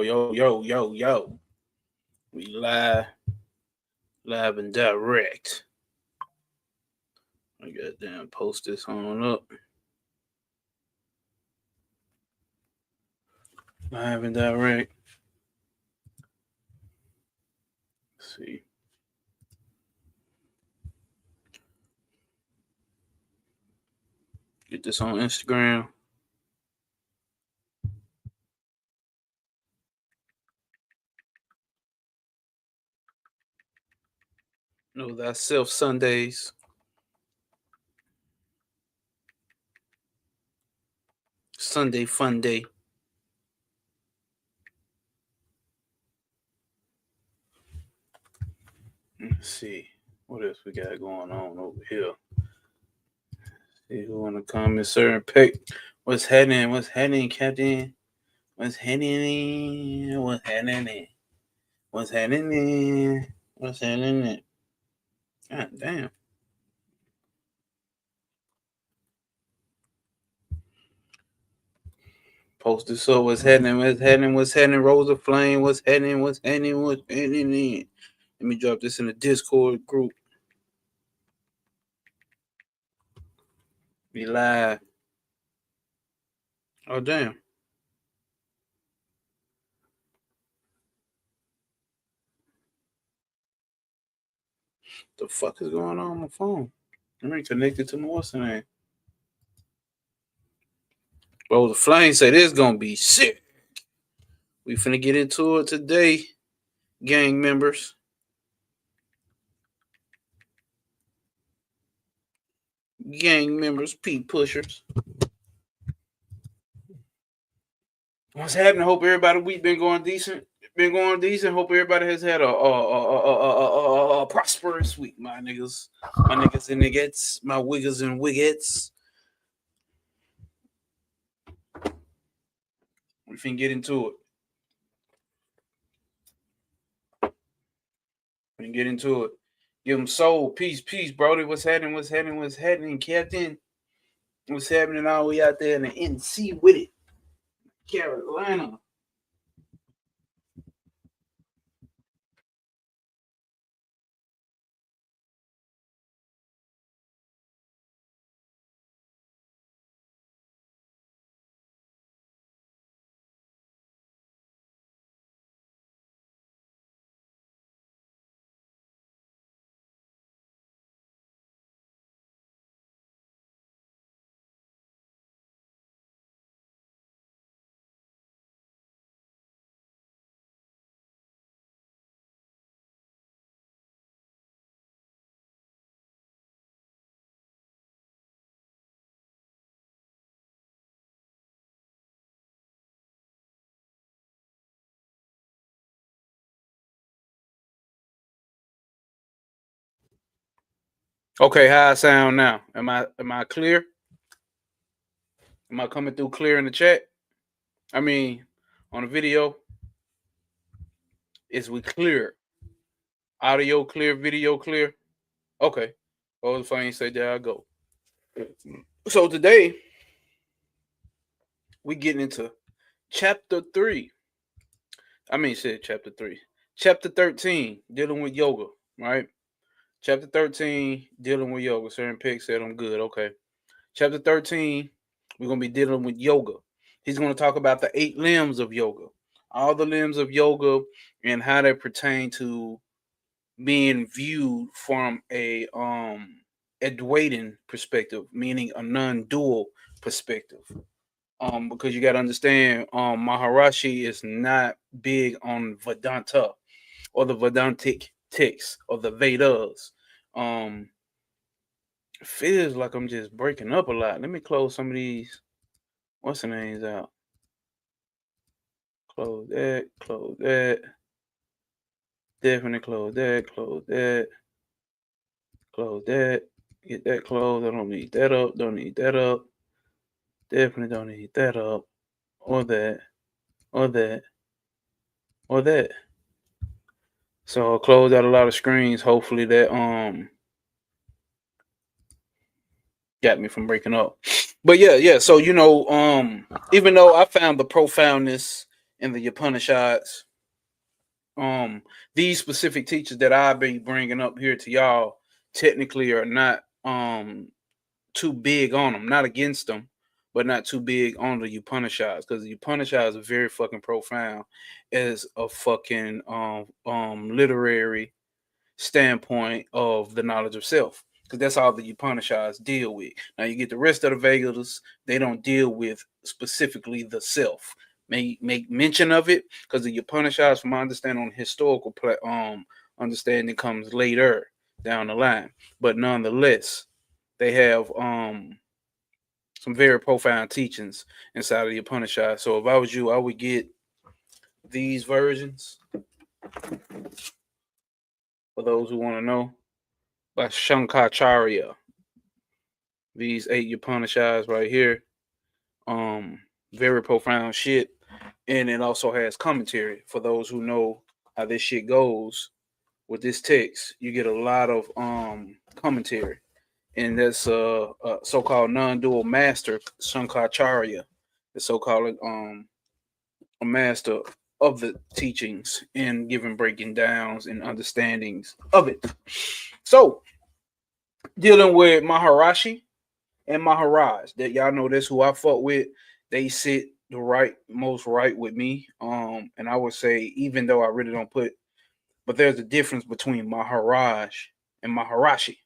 Yo. We live and direct. I goddamn post this on up. Live and direct. Let's see. Get this on Instagram. Know Thyself Sundays. Sunday fun day. Let's see what else we got going on over here. See who in the comments, sir, and pick. What's happening, Captain? What's happening? God damn. Post this up. What's happening? Rose of Flame. What's happening? Let me drop this in the Discord group. Be live. Oh, damn. The fuck is going on my phone? I ain't connected to my what's the name? Rose of Flame said this gonna be sick. We finna get into it today, gang members. Peep pushers. What's happening? Hope everybody week been going decent. Hope everybody has had a prosperous week, my niggas and niggas, my wiggers and wiggets. We finna get into it. Give them soul, peace, Brody. What's happening, Captain? What's happening all the way out there in the NC with it? Carolina. Okay, how I sound now? Am I clear? Am I coming through clear in the chat? I mean, on the video, is we clear? Audio clear, video clear? Okay. Oh, if I ain't say there I go. So today we getting into chapter 3. Chapter 3. Chapter 13, dealing with yoga, right? Chapter 13, dealing with yoga. Certain Pick said I'm good. Okay. Chapter 13, we're going to be dealing with yoga. He's going to talk about the 8 limbs of yoga. All the limbs of yoga and how they pertain to being viewed from a Advaitin perspective, meaning a non-dual perspective. Because you got to understand, Maharshi is not big on Vedanta or the Vedantic texts or the Vedas. Feels like I'm just breaking up a lot. Let me close some of these. What's the names out? Close that. Definitely close that. Close that. Get that closed. I don't need that up. Don't need that up. Definitely don't need that up. Or that. So I'll close out a lot of screens. Hopefully that got me from breaking up. But yeah. So even though I found the profoundness in the Upanishads. These specific teachers that I be bringing up here to y'all technically are not too big on them, not against them, but not too big on the Upanishads, because the Upanishads are very fucking profound as a fucking literary standpoint of the knowledge of self, because that's all the Upanishads deal with. Now you get the rest of the Vedas, they don't deal with specifically the self. Make mention of it, because the Upanishads, from my understanding, on historical understanding, comes later down the line, but nonetheless they have some very profound teachings inside of the Upanishads. So if I was you, I would get these versions for those who want to know, by Shankaracharya. These 8 Upanishads right here. Very profound shit. And it also has commentary for those who know how this shit goes with this text. You get a lot of commentary. And that's so-called non-dual master, Shankaracharya, the so-called a master of the teachings and giving breaking downs and understandings of it. So, dealing with Maharshi and Maharaj, that y'all know this who I fuck with. They sit the most right with me. And I would say, even though I really don't put, but there's a difference between Maharaj and Maharashi.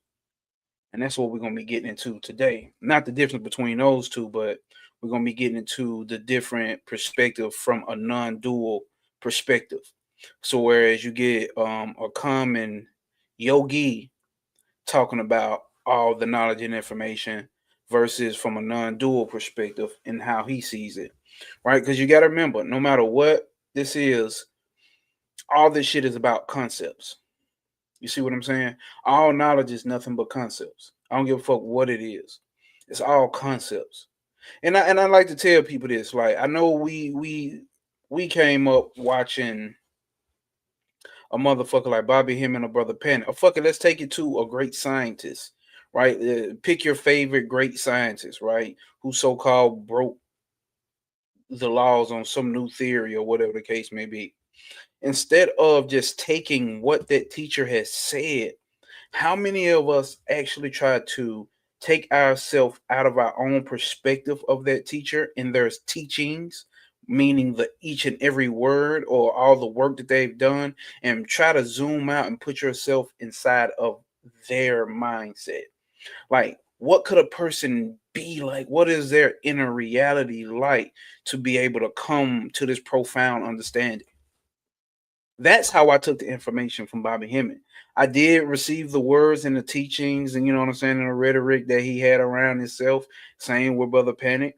And that's what we're going to be getting into today. Not the difference between those two, but we're going to be getting into the different perspective from a non-dual perspective. So whereas you get a common yogi talking about all the knowledge and information versus from a non-dual perspective and how he sees it, right? Because you got to remember, no matter what this is, all this shit is about concepts. You see what I'm saying? All knowledge is nothing but concepts. I don't give a fuck what it is. It's all concepts. And I like to tell people this. Like, I know we came up watching a motherfucker like Bobby Him and a brother Penn. Oh, fuck it, let's take it to a great scientist, right? Pick your favorite great scientist, right? Who so-called broke the laws on some new theory or whatever the case may be. Instead of just taking what that teacher has said, how many of us actually try to take ourselves out of our own perspective of that teacher and their teachings, meaning the each and every word or all the work that they've done, and try to zoom out and put yourself inside of their mindset? Like, what could a person be like? What is their inner reality like to be able to come to this profound understanding? That's how I took the information from Bobby Hemming. I did receive the words and the teachings, and you know what I'm saying, and the rhetoric that he had around himself, same with Brother Panic.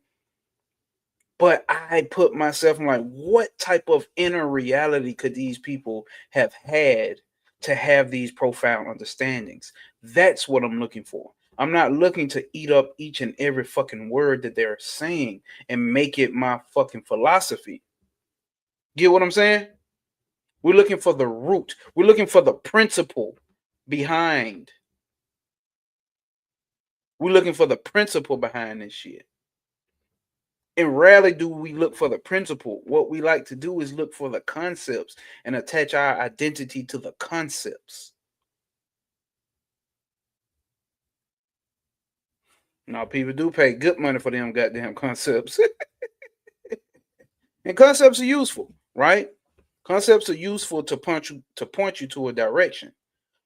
But I put myself in, like, what type of inner reality could these people have had to have these profound understandings? That's what I'm looking for. I'm not looking to eat up each and every fucking word that they're saying and make it my fucking philosophy. Get what I'm saying? We're looking for the root. We're looking for the principle behind. We're looking for the principle behind this shit. And rarely do we look for the principle. What we like to do is look for the concepts and attach our identity to the concepts. Now, people do pay good money for them goddamn concepts. And concepts are useful, right? Concepts are useful to point you to a direction,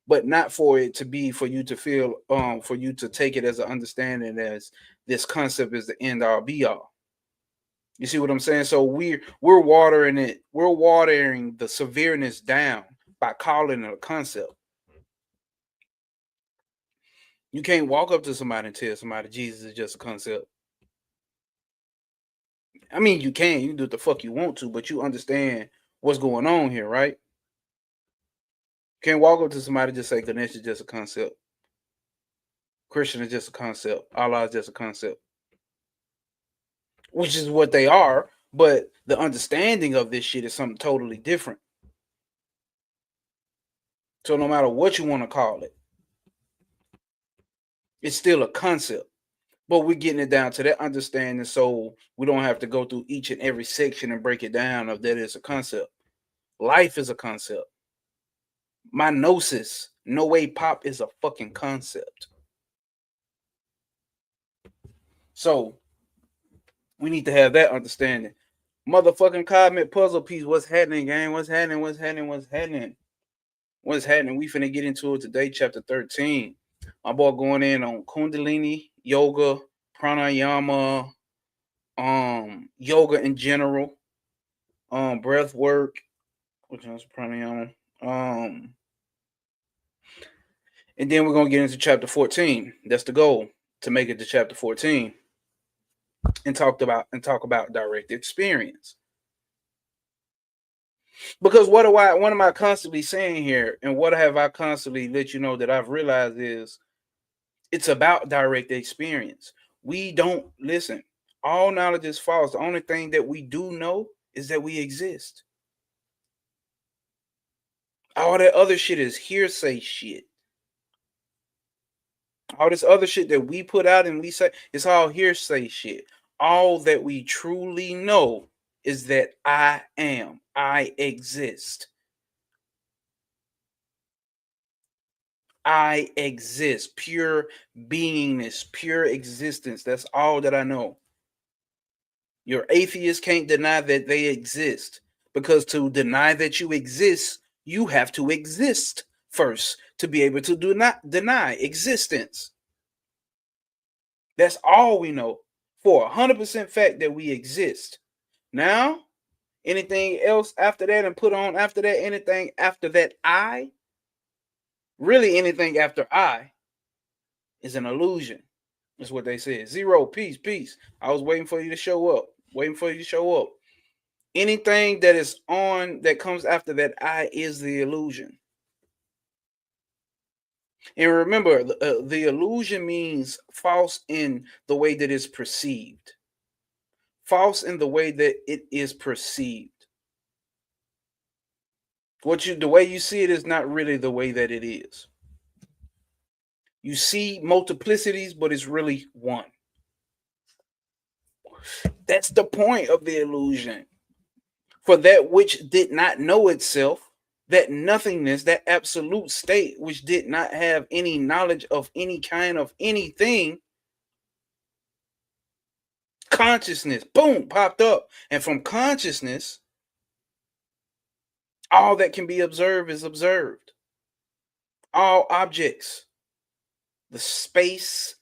but not for it to be for you to feel for you to take it as an understanding as this concept is the end all be all. You see what I'm saying? So we're watering it, we're watering the severeness down by calling it a concept. You can't walk up to somebody and tell somebody Jesus is just a concept. I mean, you can do what the fuck you want to, but you understand what's going on here, right? You can't walk up to somebody and just say Ganesh is just a concept. Christian is just a concept. Allah is just a concept. Which is what they are, but the understanding of this shit is something totally different. So no matter what you want to call it, it's still a concept. But we're getting it down to that understanding so we don't have to go through each and every section and break it down of that is a concept. Life is a concept. My gnosis, no way pop is a fucking concept. So we need to have that understanding. Motherfucking cosmic puzzle piece. What's happening, gang? What's happening? What's happening? What's happening? What's happening? We finna get into it today, chapter 13. My boy going in on Kundalini, yoga, pranayama, yoga in general, breath work, which is pranayama. And then we're gonna get into chapter 14. That's the goal, to make it to chapter 14 and talk about direct experience. Because what am I constantly saying here, and what have I constantly let you know that I've realized is it's about direct experience. We don't listen. All knowledge is false. The only thing that we do know is that we exist. All that other shit is hearsay shit. All this other shit that we put out and we say, it's all hearsay shit. All that we truly know is that I am. I exist. I exist. Pure beingness, pure existence. That's all that I know. Your atheist can't deny that they exist, because to deny that you exist, you have to exist first to be able to do not deny existence. That's all we know for 100% fact that we exist. Now, anything else after that and put on after that, anything after that, really anything after I is an illusion. That's what they said. Zero, peace, peace. I was waiting for you to show up. Waiting for you to show up. Anything that is on that comes after that I is the illusion. And remember, the illusion means false in the way that it's perceived. False in the way that it is perceived. The way you see it is not really the way that it is. You see multiplicities, but it's really one. That's the point of the illusion. For that which did not know itself, that nothingness, that absolute state, which did not have any knowledge of any kind of anything, consciousness, boom, popped up. And from consciousness, all that can be observed is observed. All objects, the space,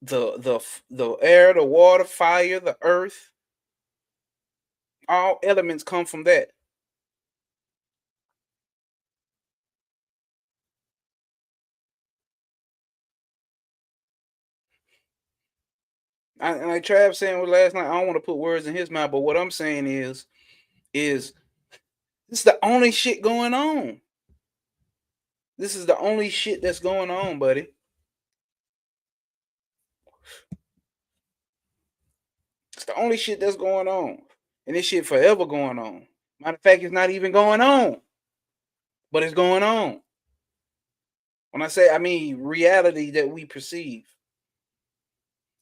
the air, the water, fire, the earth, all elements come from that. And like Trav saying last night, I don't want to put words in his mouth, but what I'm saying is this is the only shit going on. This is the only shit that's going on, buddy. It's the only shit that's going on. And this shit forever going on. Matter of fact, it's not even going on. But it's going on. When I say, I mean reality that we perceive.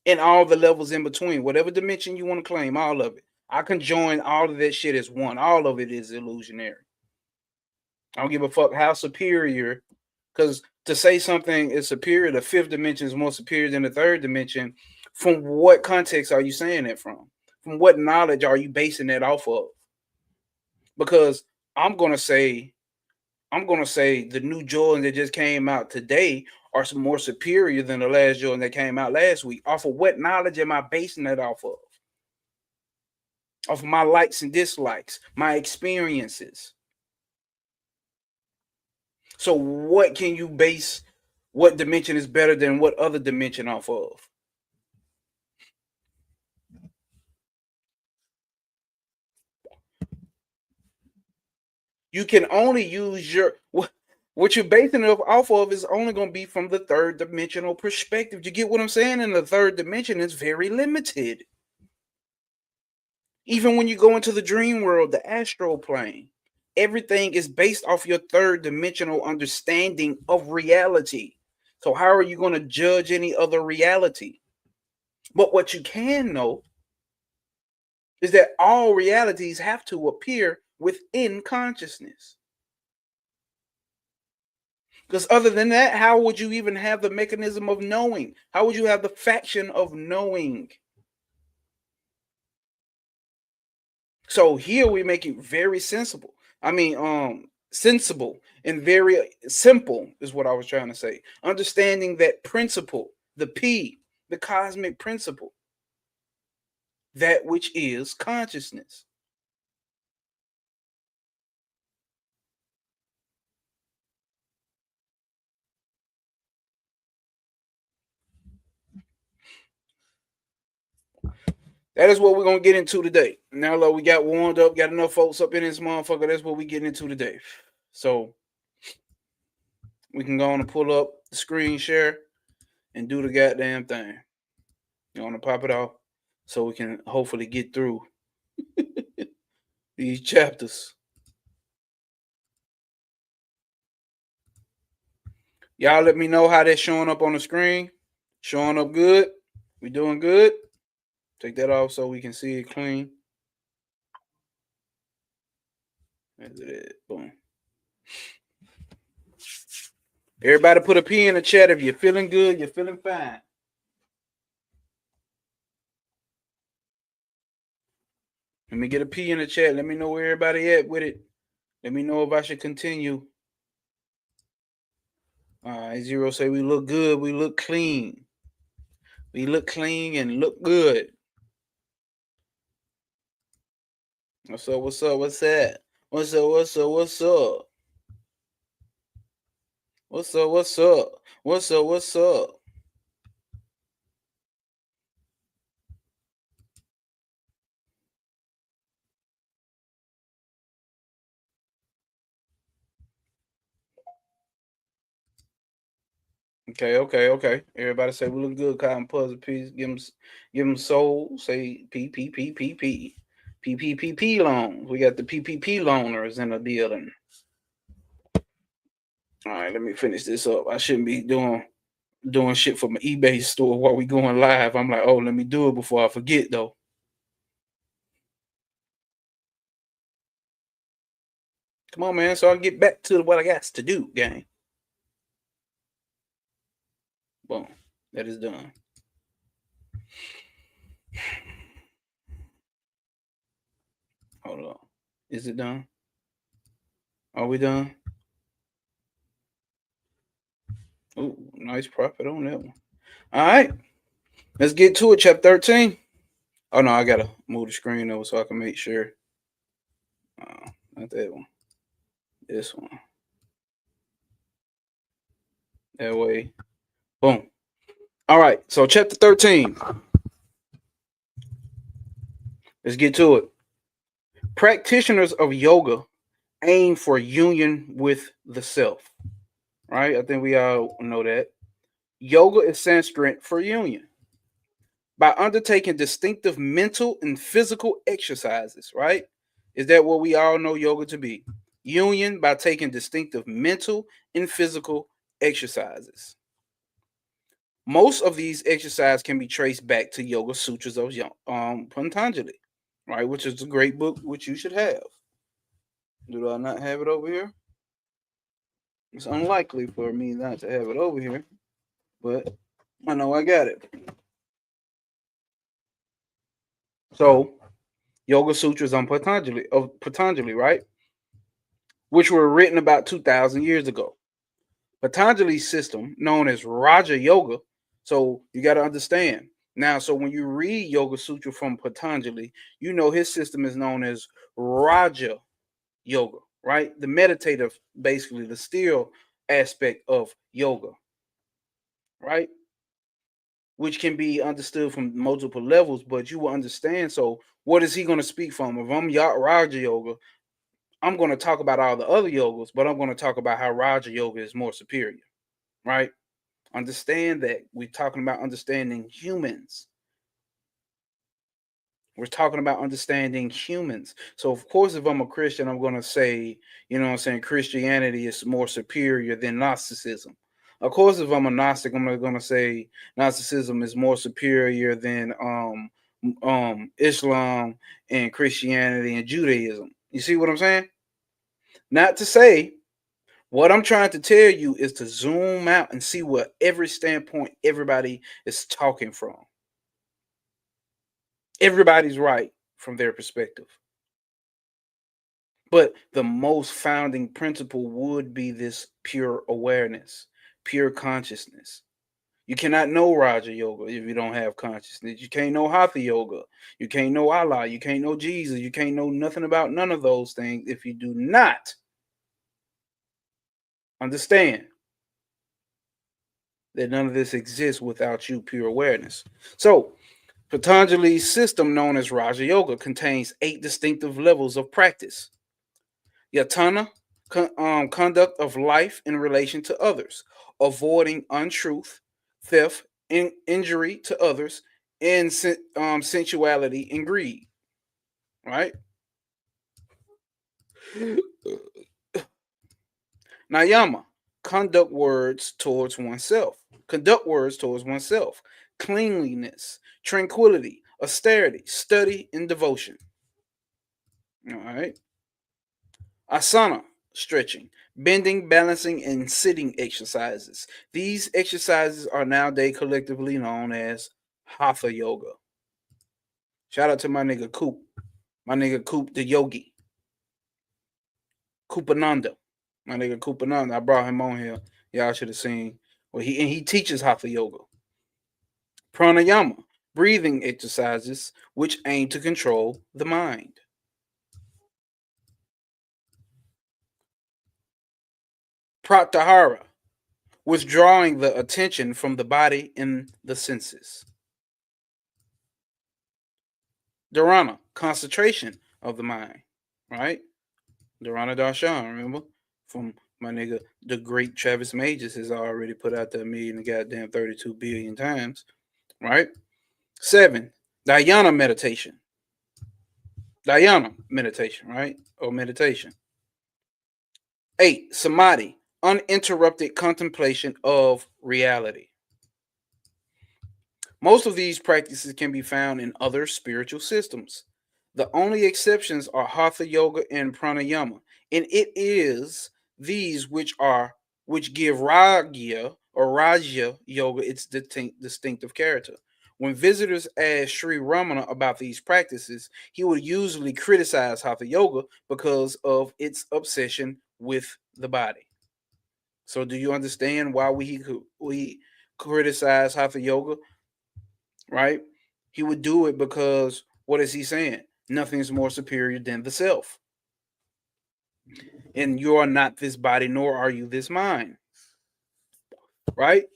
In all the levels in between. Whatever dimension you want to claim, all of it. I can join all of that shit as one. All of it is illusionary. I don't give a fuck how superior. Because to say something is superior, the fifth dimension is more superior than the third dimension. From what context are you saying that from? From what knowledge are you basing that off of? Because I'm gonna say the new Jordan that just came out today are some more superior than the last Jordan that came out last week. Off of what knowledge am I basing that off of? Off of my likes and dislikes, my experiences. So what can you base what dimension is better than what other dimension off of? You can only use what you're basing it off of is only going to be from the third dimensional perspective. You get what I'm saying? And the third dimension is very limited. Even when you go into the dream world, the astral plane, everything is based off your third dimensional understanding of reality. So how are you going to judge any other reality? But what you can know is that all realities have to appear within consciousness. Because other than that, how would you even have the mechanism of knowing? How would you have the faction of knowing? So here we make it very sensible. Sensible and very simple is what I was trying to say. Understanding that principle, the P, the cosmic principle, that which is consciousness. That is what we're gonna get into today. Now that we got warmed up, got enough folks up in this motherfucker, that's what we get into today. So we can go on and pull up the screen share and do the goddamn thing. You want to pop it off so we can hopefully get through these chapters. Y'all let me know how that's showing up on the screen. Showing up good. We doing good. Take that off so we can see it clean. That's it. Boom. Everybody put a P in the chat if you're feeling good, you're feeling fine. Let me get a P in the chat. Let me know where everybody at with it. Let me know if I should continue. All right, Zero say we look good, we look clean. We look clean and look good. What's up? What's up? What's that? What's up? What's up? What's up? What's up? What's up? What's up? What's up? Okay. Everybody say we look good. Cotton puzzle piece. Give them soul. Say P P P P P P P P P loans. We got the PPP loaners in the building. All right, let me finish this up. I shouldn't be doing shit from my eBay store while we going live. I'm like, oh, let me do it before I forget though. Come on, man. So I get back to what I got to do, gang. Boom. That is done. Hold on. Is it done? Are we done? Oh, nice profit on that one. All right. Let's get to it. Chapter 13. Oh, no, I got to move the screen over so I can make sure. Not that one. This one. That way. Boom. All right. So, chapter 13. Let's get to it. Practitioners of yoga aim for union with the self. Right? I think we all know that. Yoga is Sanskrit for union. By undertaking distinctive mental and physical exercises, right? Is that what we all know yoga to be? Union by taking distinctive mental and physical exercises. Most of these exercises can be traced back to Yoga Sutras of Patanjali, right? Which is a great book which you should have. Do I not have it over here? It's unlikely for me not to have it over here, but I know I got it. So, Yoga Sutras on Patanjali, right? Which were written about 2,000 years ago. Patanjali's system, known as Raja Yoga, so you got to understand. Now, so when you read Yoga Sutra from Patanjali, you know his system is known as Raja Yoga, right? The meditative, basically the still aspect of yoga, right? Which can be understood from multiple levels, but you will understand. So, what is he going to speak from? If I'm Raja Yoga, I'm going to talk about all the other yogas, but I'm going to talk about how Raja Yoga is more superior, right? Understand that we're talking about understanding humans. We're talking about understanding humans. So, of course, if I'm a Christian, I'm going to say, you know what I'm saying, Christianity is more superior than Gnosticism. Of course, if I'm a Gnostic, I'm not gonna say Gnosticism is more superior than Islam and Christianity and Judaism. You see what I'm saying? Not to say, what I'm trying to tell you is to zoom out and see what every standpoint everybody is talking from. Everybody's right from their perspective. But the most founding principle would be this pure awareness, pure consciousness. You cannot know Raja Yoga if you don't have consciousness. You can't know Hatha Yoga. You can't know Allah. You can't know Jesus. You can't know nothing about none of those things if you do not understand that none of this exists without you pure awareness. So, Patanjali's system, known as Raja Yoga, contains 8 distinctive levels of practice. Yatana, conduct of life in relation to others, avoiding untruth, theft, injury to others, and sensuality and greed. Right? Nayama, conduct words towards oneself, cleanliness, tranquility, austerity, study, and devotion. All right. Asana, stretching, bending, balancing, and sitting exercises. These exercises are nowadays collectively known as hatha yoga. Shout out to my nigga Coop. My nigga Coop the yogi. Koopananda. My nigga Koopananda. I brought him on here. Y'all should have seen. Well, he teaches hatha yoga. Pranayama, breathing exercises which aim to control the mind. Pratyahara, withdrawing the attention from the body and the senses. Dharana, concentration of the mind, right? Dharana Darshan, remember? From my nigga, the great Travis Majors has already put out that million and goddamn 32 billion times, right? 7, dhyana meditation. Dhyana meditation, right? Or meditation. 8, samadhi, uninterrupted contemplation of reality. Most of these practices can be found in other spiritual systems. The only exceptions are hatha yoga and pranayama, and it is these which give ragya or raja yoga its distinctive character. When visitors ask Sri Ramana about these practices, he would usually criticize hatha yoga because of its obsession with the body. So, do you understand why we criticize hatha yoga? Right? He would do it because what is he saying? Nothing is more superior than the self. And you are not this body, nor are you this mind. Right?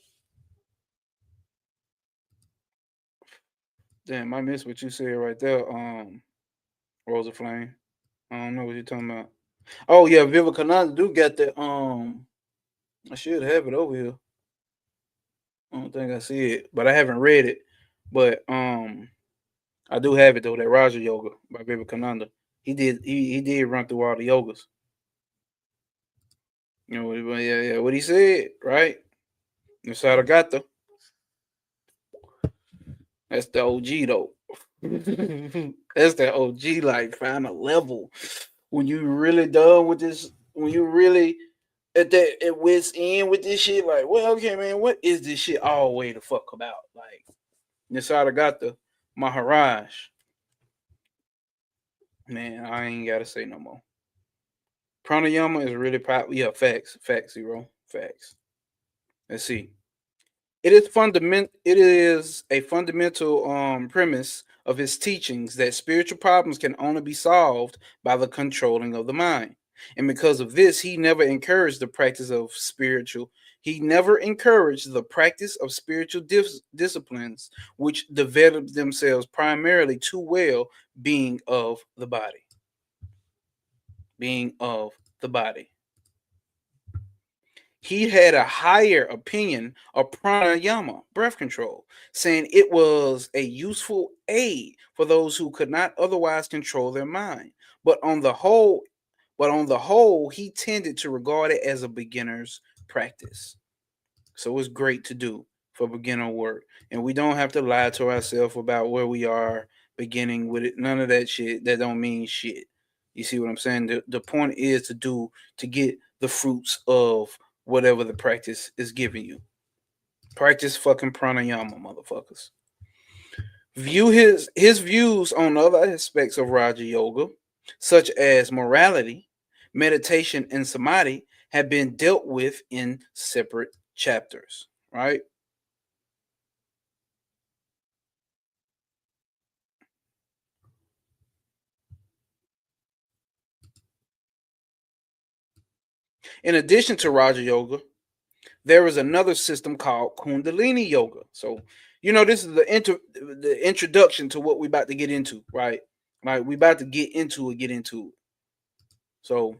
Damn, I missed what you said right there, Rosa Flame. I don't know what you're talking about. Oh yeah, Vivekananda do get the I should have it over here. I don't think I see it, but I haven't read it. But I do have it though, that Raja Yoga by Vivekananda. He did run through all the yogas. You know, yeah, what he said, right? Nisaragata. That's the OG though. That's the OG, like find a level when you really done with this, when you really at wits end with this shit, like, well, okay, man, what is this shit all way the fuck about? Like Nisaragata Maharaj. Man, I ain't gotta say no more. Pranayama is really popular. Yeah, facts, zero, facts. Let's see. It is a fundamental premise of his teachings that spiritual problems can only be solved by the controlling of the mind. And because of this, he never encouraged the practice of spiritual disciplines which develop themselves primarily too well being of the body. Being of the body. He had a higher opinion of pranayama, breath control, saying it was a useful aid for those who could not otherwise control their mind. But on the whole, he tended to regard it as a beginner's practice. So it's great to do for beginner work. And we don't have to lie to ourselves about where we are beginning with it. None of that shit. That don't mean shit. You see what I'm saying? The point is to get the fruits of whatever the practice is giving you. Practice fucking pranayama, motherfuckers. View his views on other aspects of Raja Yoga, such as morality, meditation, and samadhi, have been dealt with in separate chapters, right? In addition to Raja Yoga, there is another system called Kundalini Yoga. So, this is the introduction to what we're about to get into, right? Like we about to get into it. So,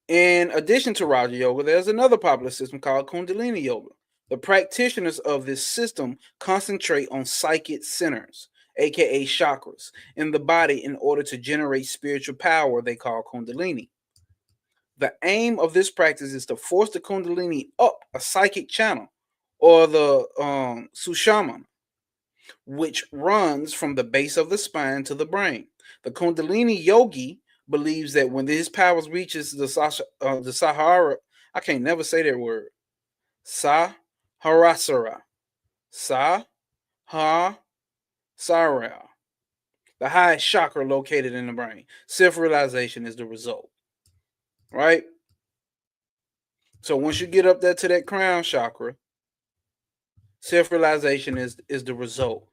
in addition to Raja Yoga, there's another popular system called Kundalini Yoga. The practitioners of this system concentrate on psychic centers, aka chakras, in the body in order to generate spiritual power they call Kundalini. The aim of this practice is to force the Kundalini up a psychic channel, or the Sushama, which runs from the base of the spine to the brain. The Kundalini yogi believes that when his powers reaches the Sahara, I can't never say that word, Saharasara, Sahasara, the highest chakra located in the brain. Self-realization is the result, right? So once you get up there to that crown chakra, self-realization is the result.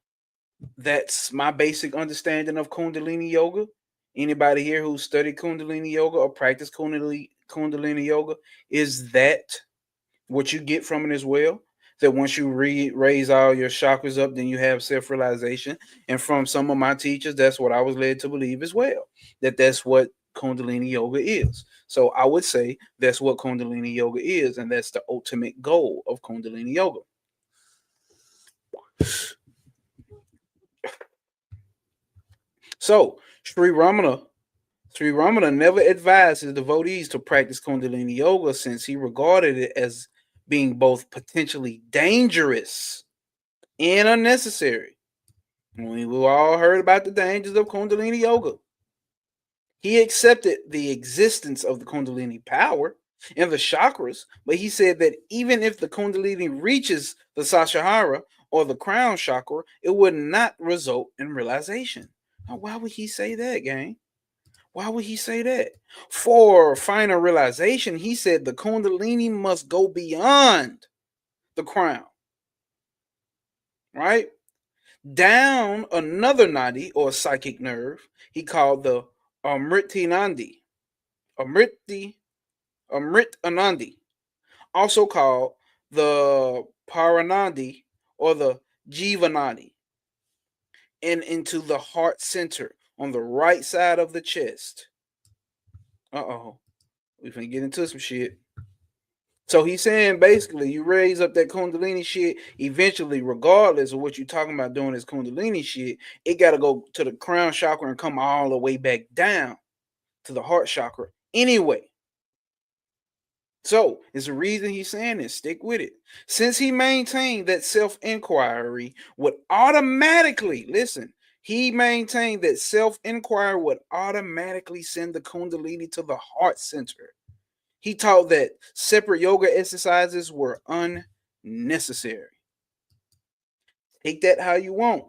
That's my basic understanding of Kundalini Yoga. Anybody here who studied Kundalini Yoga or practice Kundalini Yoga, is that what you get from it as well? That once you raise all your chakras up, then you have self-realization. And from some of my teachers, that's what I was led to believe as well. That's what Kundalini Yoga is. So I would say that's what Kundalini Yoga is, and that's the ultimate goal of Kundalini Yoga. So Sri Ramana never advised his devotees to practice Kundalini Yoga, since he regarded it as being both potentially dangerous and unnecessary. We've all heard about the dangers of Kundalini Yoga. He accepted the existence of the Kundalini power and the chakras, but he said that even if the Kundalini reaches the Sahasrara or the crown chakra, it would not result in realization. Now, why would he say that, gang? Why would he say that? For final realization, he said the Kundalini must go beyond the crown, right? Down another nadi or psychic nerve, he called the Amriti Nandi. Amrit Anandi, also called the Paranandi or the Jivanadi, and into the heart center on the right side of the chest. We finna get into some shit. So he's saying basically you raise up that Kundalini shit, eventually, regardless of what you're talking about doing this Kundalini shit, it gotta go to the crown chakra and come all the way back down to the heart chakra anyway. So it's the reason he's saying this. Stick with it. Since he maintained that self-inquiry would automatically, listen, he maintained that self-inquiry would automatically send the Kundalini to the heart center. He taught that separate yoga exercises were unnecessary. Take that how you want,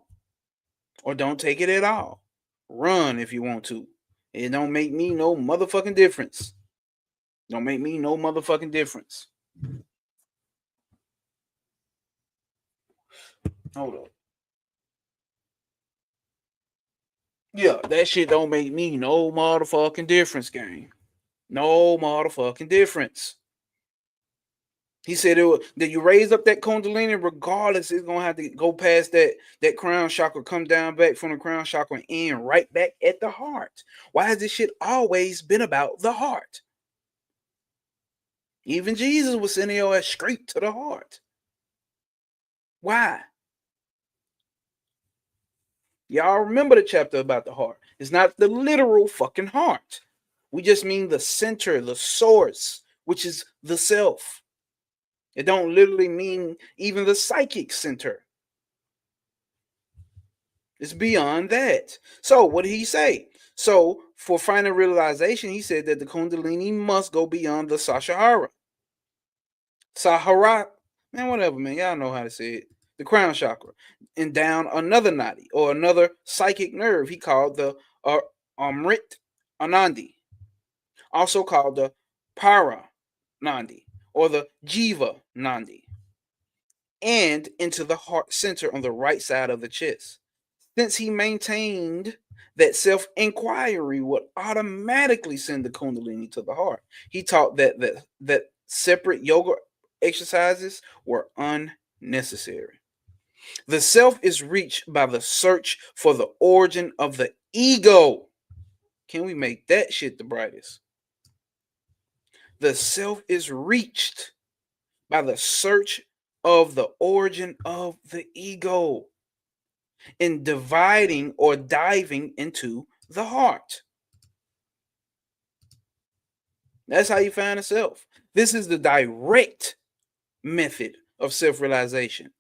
or don't take it at all. Run if you want to. It don't make me no motherfucking difference. Don't make me no motherfucking difference. Hold up. Yeah, that shit don't make me no motherfucking difference, gang. No motherfucking difference. He said that you raise up that Kundalini, regardless, it's gonna have to go past that crown chakra, come down back from the crown chakra, and end right back at the heart. Why has this shit always been about the heart? Even Jesus was sending your ass straight to the heart. Why? Y'all remember the chapter about the heart. It's not the literal fucking heart. We just mean the center, the source, which is the self. It don't literally mean even the psychic center. It's beyond that. So what did he say? So for final realization, he said that the Kundalini must go beyond the Sahasrara. Sahara, man, whatever, man. Y'all know how to say it. The crown chakra. And down another nadi or another psychic nerve he called the Amrit Anandi, also called the Para Nandi or the Jiva Nandi, and into the heart center on the right side of the chest. Since he maintained that self-inquiry would automatically send the Kundalini to the heart, he taught that separate yoga exercises were unnecessary. The self is reached by the search for the origin of the ego. Can we make that shit the brightest? The self is reached by the search of the origin of the ego in dividing or diving into the heart. That's how you find the self. This is the direct method of self-realization.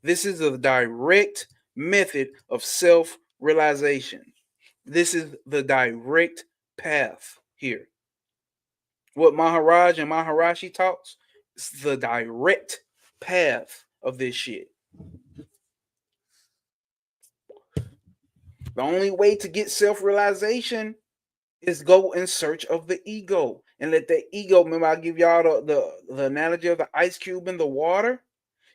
This is the direct method of self-realization. This is the direct path here. What Maharaj and Maharashi taught is the direct path of this shit. The only way to get self-realization is go in search of the ego and let the ego. Remember, I give y'all the analogy of the ice cube in the water.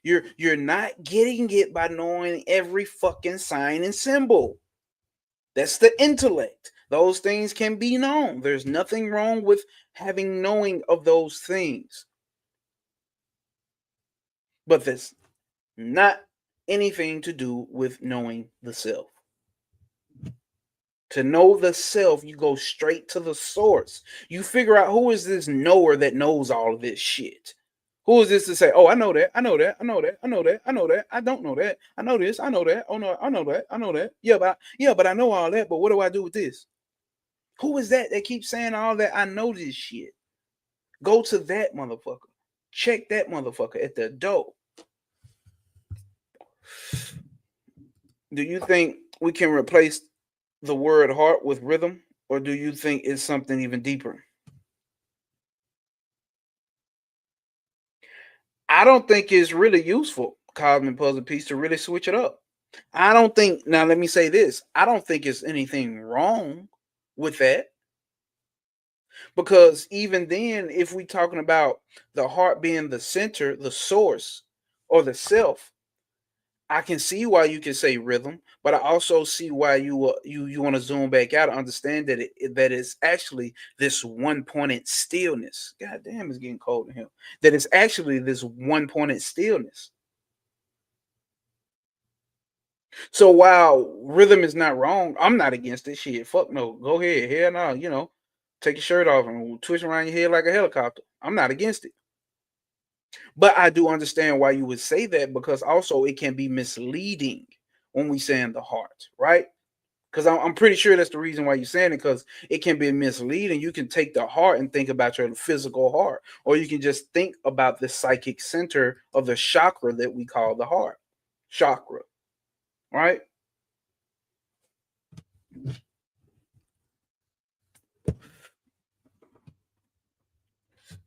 You're not getting it by knowing every fucking sign and symbol. That's the intellect. Those things can be known. There's nothing wrong with having knowing of those things. But there's not anything to do with knowing the self. To know the self, you go straight to the source. You figure out who is this knower that knows all of this shit. Who is this to say, oh, I know that, I know that, I know that, I know that, I know that, I don't know that, I know this, I know that, oh no, I know that, I know that. But I know all that, but what do I do with this? Who is that keeps saying all that? I know this shit. Go to that motherfucker. Check that motherfucker at the door. Do you think we can replace the word heart with rhythm, or do you think it's something even deeper? I don't think it's really useful, Cosmic Puzzle Piece, to really switch it up. I don't think, now let me say this, I don't think it's anything wrong with that. Because even then, if we're talking about the heart being the center, the source, or the self, I can see why you can say rhythm, but I also see why you want to zoom back out and understand that that it's actually this one-pointed stillness. God damn, it's getting cold in here. That it's actually this one-pointed stillness. So while rhythm is not wrong, I'm not against this shit. Fuck no. Go ahead. Hell no. Take your shirt off and twist around your head like a helicopter. I'm not against it. But I do understand why you would say that, because also it can be misleading when we say in the heart, right? Because I'm pretty sure that's the reason why you're saying it, because it can be misleading. You can take the heart and think about your physical heart, or you can just think about the psychic center of the chakra that we call the heart chakra, right?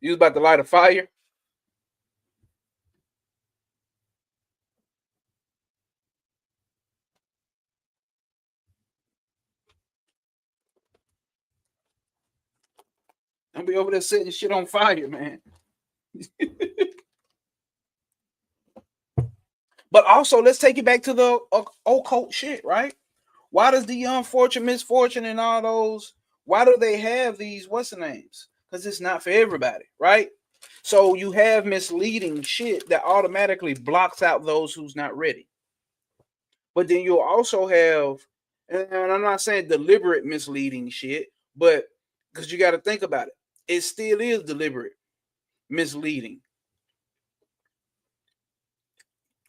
You was about to light a fire. Don't be over there setting shit on fire, man. But also, let's take it back to the occult shit, right? Why does the unfortunate, misfortune, and all those? Why do they have these? What's the names? Because it's not for everybody, right? So you have misleading shit that automatically blocks out those who's not ready. But then you'll also have, and I'm not saying deliberate misleading shit, but because you got to think about it, it still is deliberate misleading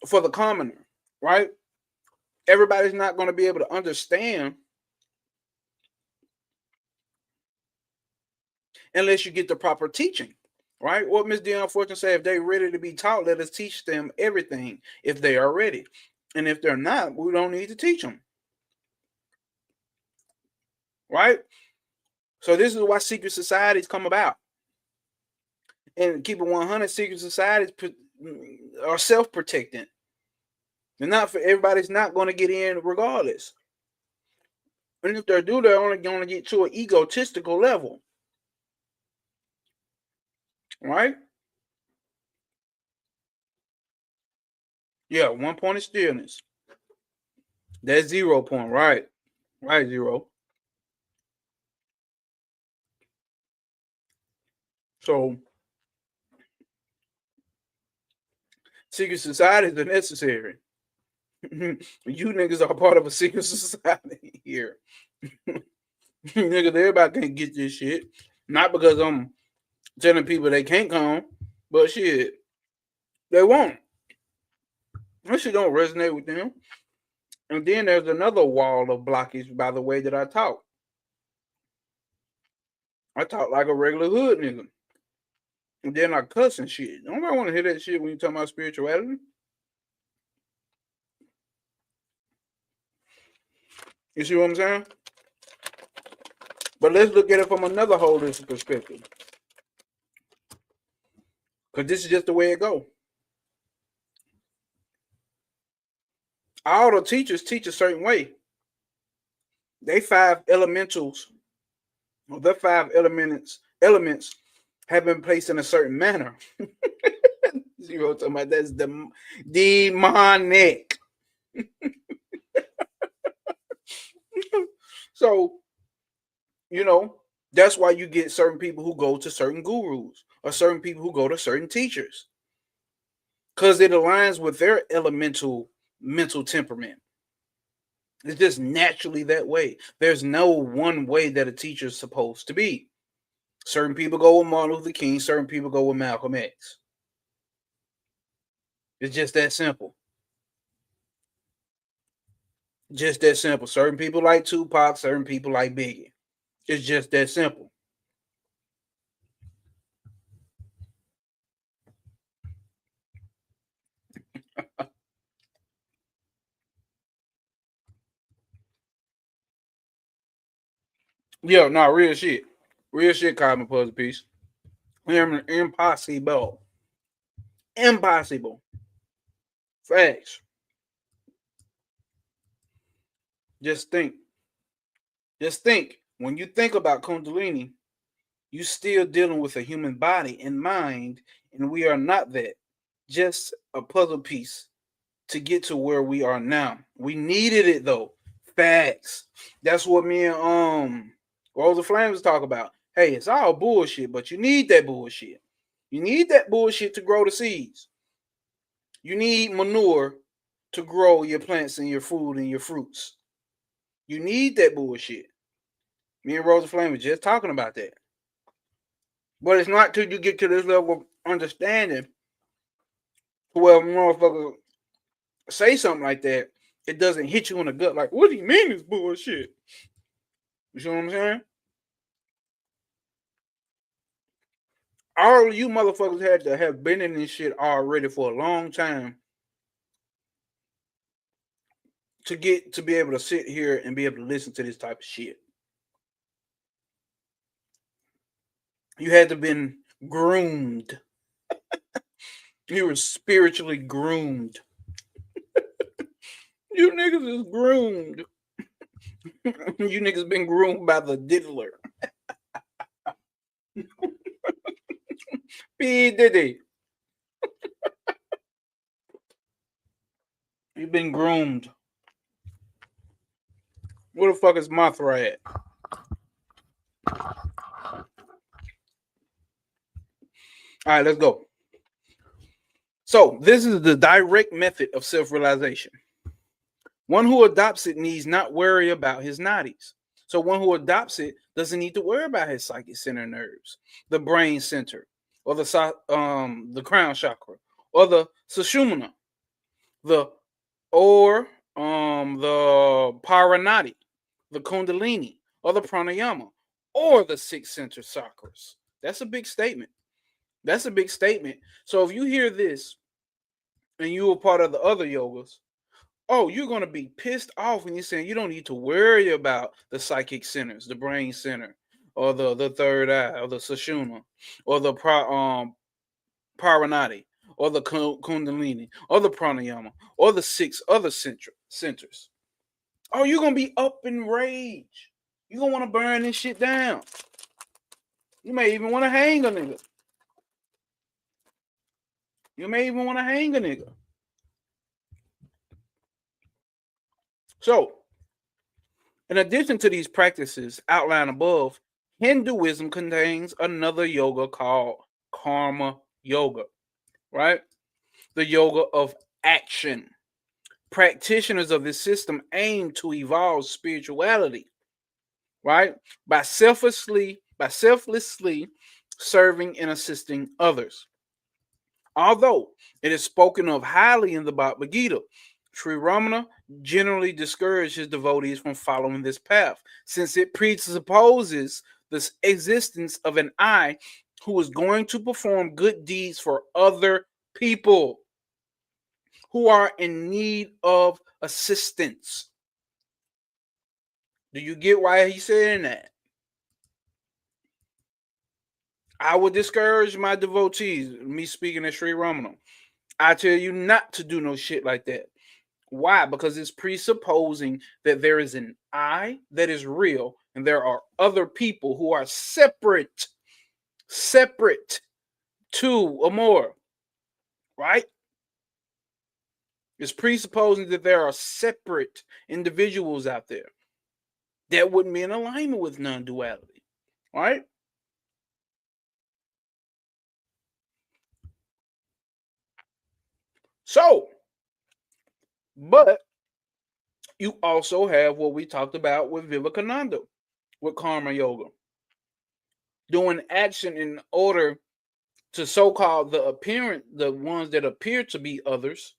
for the commoner, right? Everybody's not going to be able to understand unless you get the proper teaching. Right? What Miss Dion Fortune say, if they're ready to be taught, let us teach them everything if they are ready. And if they're not, we don't need to teach them. Right? So this is why secret societies come about. And keep it 100, secret societies are self-protecting. They're not for everybody's not going to get in regardless. And if they do, they're only going to get to an egotistical level. Right? Yeah, 1 point of stillness. That's 0 point, right? Right, 0. So secret societies are necessary. You niggas are part of a secret society here. Niggas, everybody can't get this shit. Not because I'm telling people they can't come, but shit, they won't. That shit don't resonate with them. And then there's another wall of blockage by the way that I talk. I talk like a regular hood nigga. And then I cuss and shit. Nobody want to hear that shit when you talk about spirituality. You see what I'm saying? But let's look at it from another holistic perspective. Because this is just the way it go. All the teachers teach a certain way. They 5 elementals, or the 5 elements have been placed in a certain manner. You know what I'm talking about? That's the demonic. So, you know, that's why you get certain people who go to certain gurus or certain people who go to certain teachers. Because it aligns with their elemental mental temperament. It's just naturally that way. There's no one way that a teacher is supposed to be. Certain people go with Martin Luther King, certain people go with Malcolm X. It's just that simple. Just that simple. Certain people like Tupac, certain people like Biggie. It's just that simple. Yeah, no, real shit. Real shit, Cosmic Puzzle Piece. Impossible. Impossible. Facts. Just think. Just think. When you think about Kundalini, you still dealing with a human body and mind, and we are not that. Just a puzzle piece to get to where we are now. We needed it though. Facts. That's what me and Rosa Flames talk about. Hey, it's all bullshit, but you need that bullshit. You need that bullshit to grow the seeds. You need manure to grow your plants and your food and your fruits. You need that bullshit. Me and Rosa Flame were just talking about that. But it's not till you get to this level of understanding where motherfucker say something like that, it doesn't hit you in the gut like, what do you mean it's bullshit? You see what I'm saying? All of you motherfuckers had to have been in this shit already for a long time to get to be able to sit here and be able to listen to this type of shit. You had to have been groomed. You were spiritually groomed. You niggas is groomed. You niggas been groomed by the diddler. P. Diddy. You've been groomed. Where the fuck is Mothra at? All right, let's go. So, this is the direct method of self-realization. One who adopts it needs not worry about his nadis. So, one who adopts it doesn't need to worry about his psychic center nerves, the brain center, or the crown chakra, or the sushumna, the the paranadi, the kundalini, or the pranayama, or the 6 center chakras. That's a big statement. That's a big statement. So if you hear this and you were part of the other yogas, oh, you're going to be pissed off when you're saying you don't need to worry about the psychic centers, the brain center, or the third eye, or the sushumna, or the paranati, or the kundalini, or the pranayama, or the six other centers. Oh, you're going to be up in rage. You're going to want to burn this shit down. You may even want to hang a nigga. You may even want to hang a nigga. So, in addition to these practices outlined above, Hinduism contains another yoga called karma yoga, right? The yoga of action. Practitioners of this system aim to evolve spirituality, right? By selflessly serving and assisting others. Although it is spoken of highly in the Bhagavad Gita, Sri Ramana generally discouraged his devotees from following this path, since it presupposes the existence of an I who is going to perform good deeds for other people who are in need of assistance. Do you get why he's saying that? I would discourage my devotees, me speaking as Sri Ramana. I tell you not to do no shit like that. Why? Because it's presupposing that there is an I that is real and there are other people who are separate, two or more, right? It's presupposing that there are separate individuals out there that wouldn't be in alignment with non-duality, right? So, but you also have what we talked about with Vivekananda, with karma yoga, doing action in order to so-called the ones that appear to be others,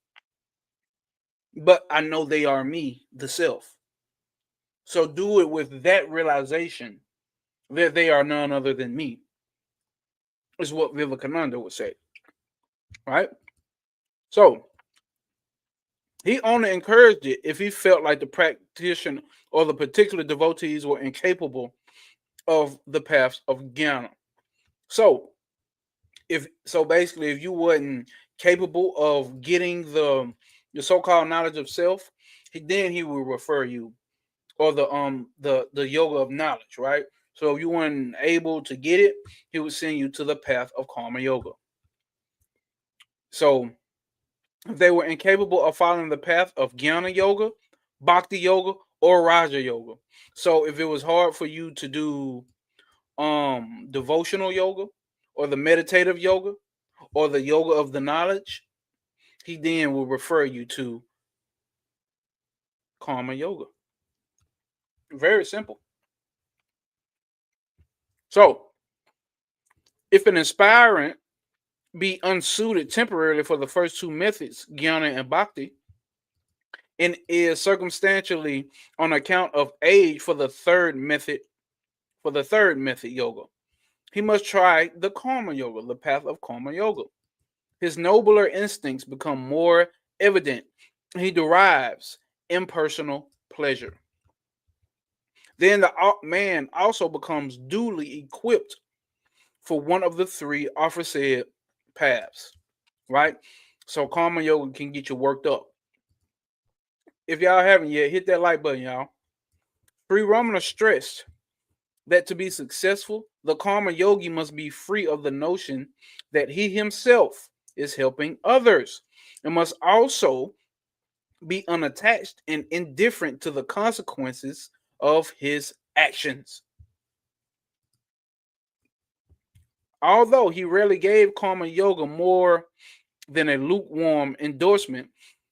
but I know they are me, the self. So do it with that realization that they are none other than me, is what Vivekananda would say, right? So he only encouraged it if he felt like the practitioner or the particular devotees were incapable of the paths of jnana. So basically, if you wasn't capable of getting the so-called knowledge of self, then he will refer you, or the yoga of knowledge, right? So if you weren't able to get it, he would send you to the path of karma yoga. So if they were incapable of following the path of jnana yoga, bhakti yoga, or raja yoga. So if it was hard for you to do devotional yoga, or the meditative yoga, or the yoga of the knowledge, he then will refer you to karma yoga. Very simple. So if an aspirant be unsuited temporarily for the first two methods, jnana and bhakti, and is circumstantially on account of age for the third method, yoga, he must try the karma yoga, the path of karma yoga. His nobler instincts become more evident. He derives impersonal pleasure. Then the man also becomes duly equipped for one of the three aforesaid paths, right? So karma yoga can get you worked up. If y'all haven't yet, hit that like button, y'all. Sri Ramana stressed that to be successful, the karma yogi must be free of the notion that he himself is helping others, and must also be unattached and indifferent to the consequences of his actions. Although he rarely gave karma yoga more than a lukewarm endorsement,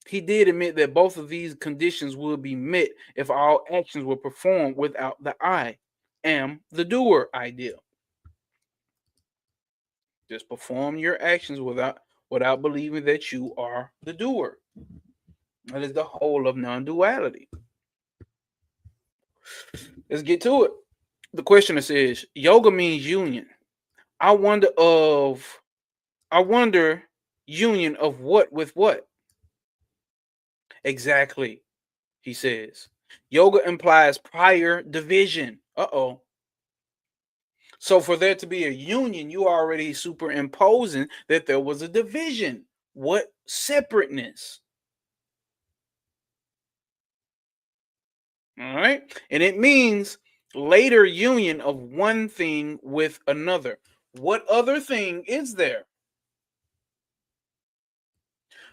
he did admit that both of these conditions would be met if all actions were performed without the I am the doer idea. Just perform your actions without believing that you are the doer. That is the whole of non-duality. Let's get to it. The questioner says, yoga means union. I wonder of I wonder, union of what with what? Exactly, he says. Yoga implies prior division. Uh-oh. So for there to be a union, you already superimposing that there was a division. What separateness? All right. And it means later union of one thing with another. What other thing is there?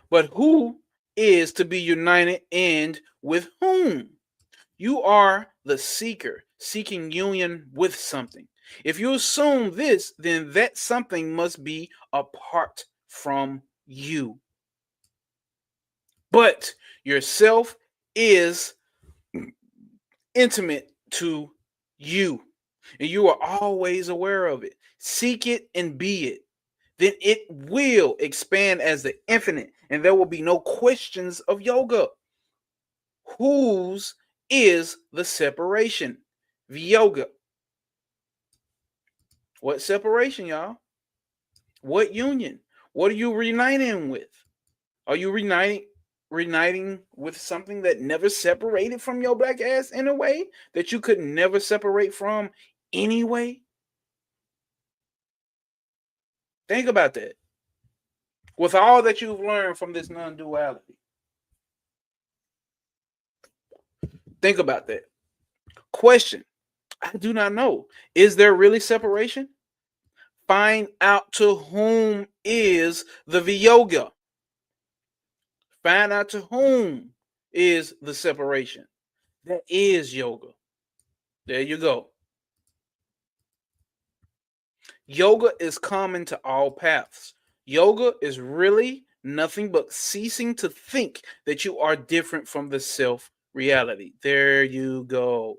But who is to be united and with whom? You are the seeker, seeking union with something. If you assume this, then that something must be apart from you. But yourself is intimate to you, and you are always aware of it. Seek it and be it. Then it will expand as the infinite, and there will be no questions of yoga. Whose is the separation? Yoga. What separation, y'all? What union? What are you reuniting with? Are you reuniting with something that never separated from your black ass in a way that you could never separate from anyway? Think about that. With all that you've learned from this non-duality, think about that. Question: I do not know. Is there really separation? Find out to whom is the viyoga. Find out to whom is the separation. That is yoga. There you go. Yoga is common to all paths. Yoga is really nothing but ceasing to think that you are different from the self reality. There you go.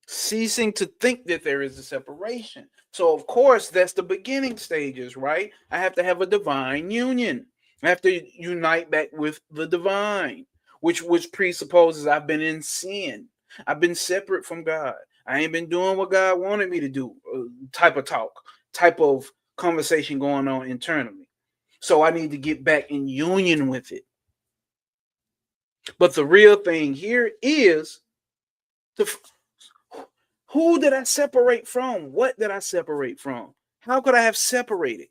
Ceasing to think that there is a separation. So, of course, that's the beginning stages, right? I have to have a divine union. I have to unite back with the divine, which presupposes I've been in sin. I've been separate from God. I ain't been doing what God wanted me to do. Type of talk, type of conversation going on internally. So I need to get back in union with it. But the real thing here is to who did I separate from? What did I separate from? How could I have separated?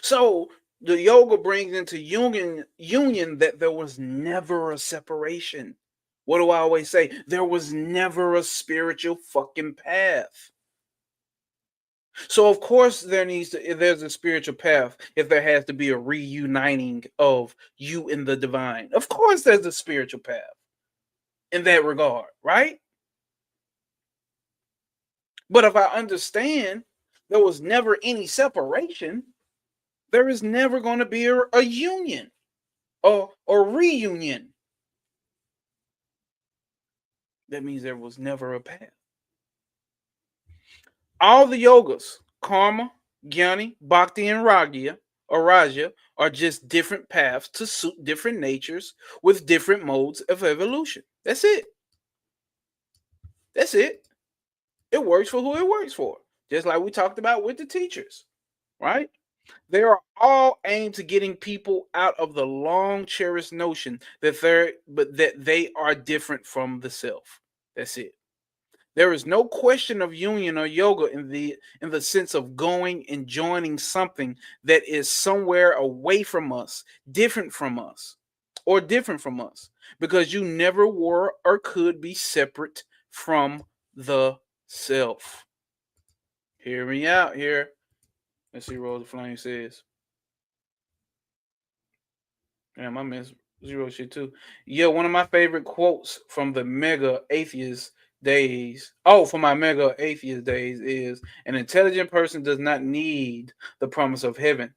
So the yoga brings into union that there was never a separation. What do I always say? There was never a spiritual fucking path. So of course there's a spiritual path if there has to be a reuniting of you and the divine. Of course there's a spiritual path in that regard, right? But if I understand there was never any separation, there is never going to be a union or reunion. That means there was never a path. All the yogas, karma, jnani, bhakti, and raja, are just different paths to suit different natures with different modes of evolution. That's it. That's it. It works for who it works for. Just like we talked about with the teachers, right? They are all aimed to getting people out of the long cherished notion that they are different from the self. That's it. There is no question of union or yoga in the sense of going and joining something that is somewhere away from us, different from us, or different from us, because you never were or could be separate from the self. Hear me out here. Let's see what the Flame says. Damn, I miss zero shit too. Yeah, one of my favorite quotes from the mega atheist days. Oh, for my mega atheist days is an intelligent person does not need the promise of heaven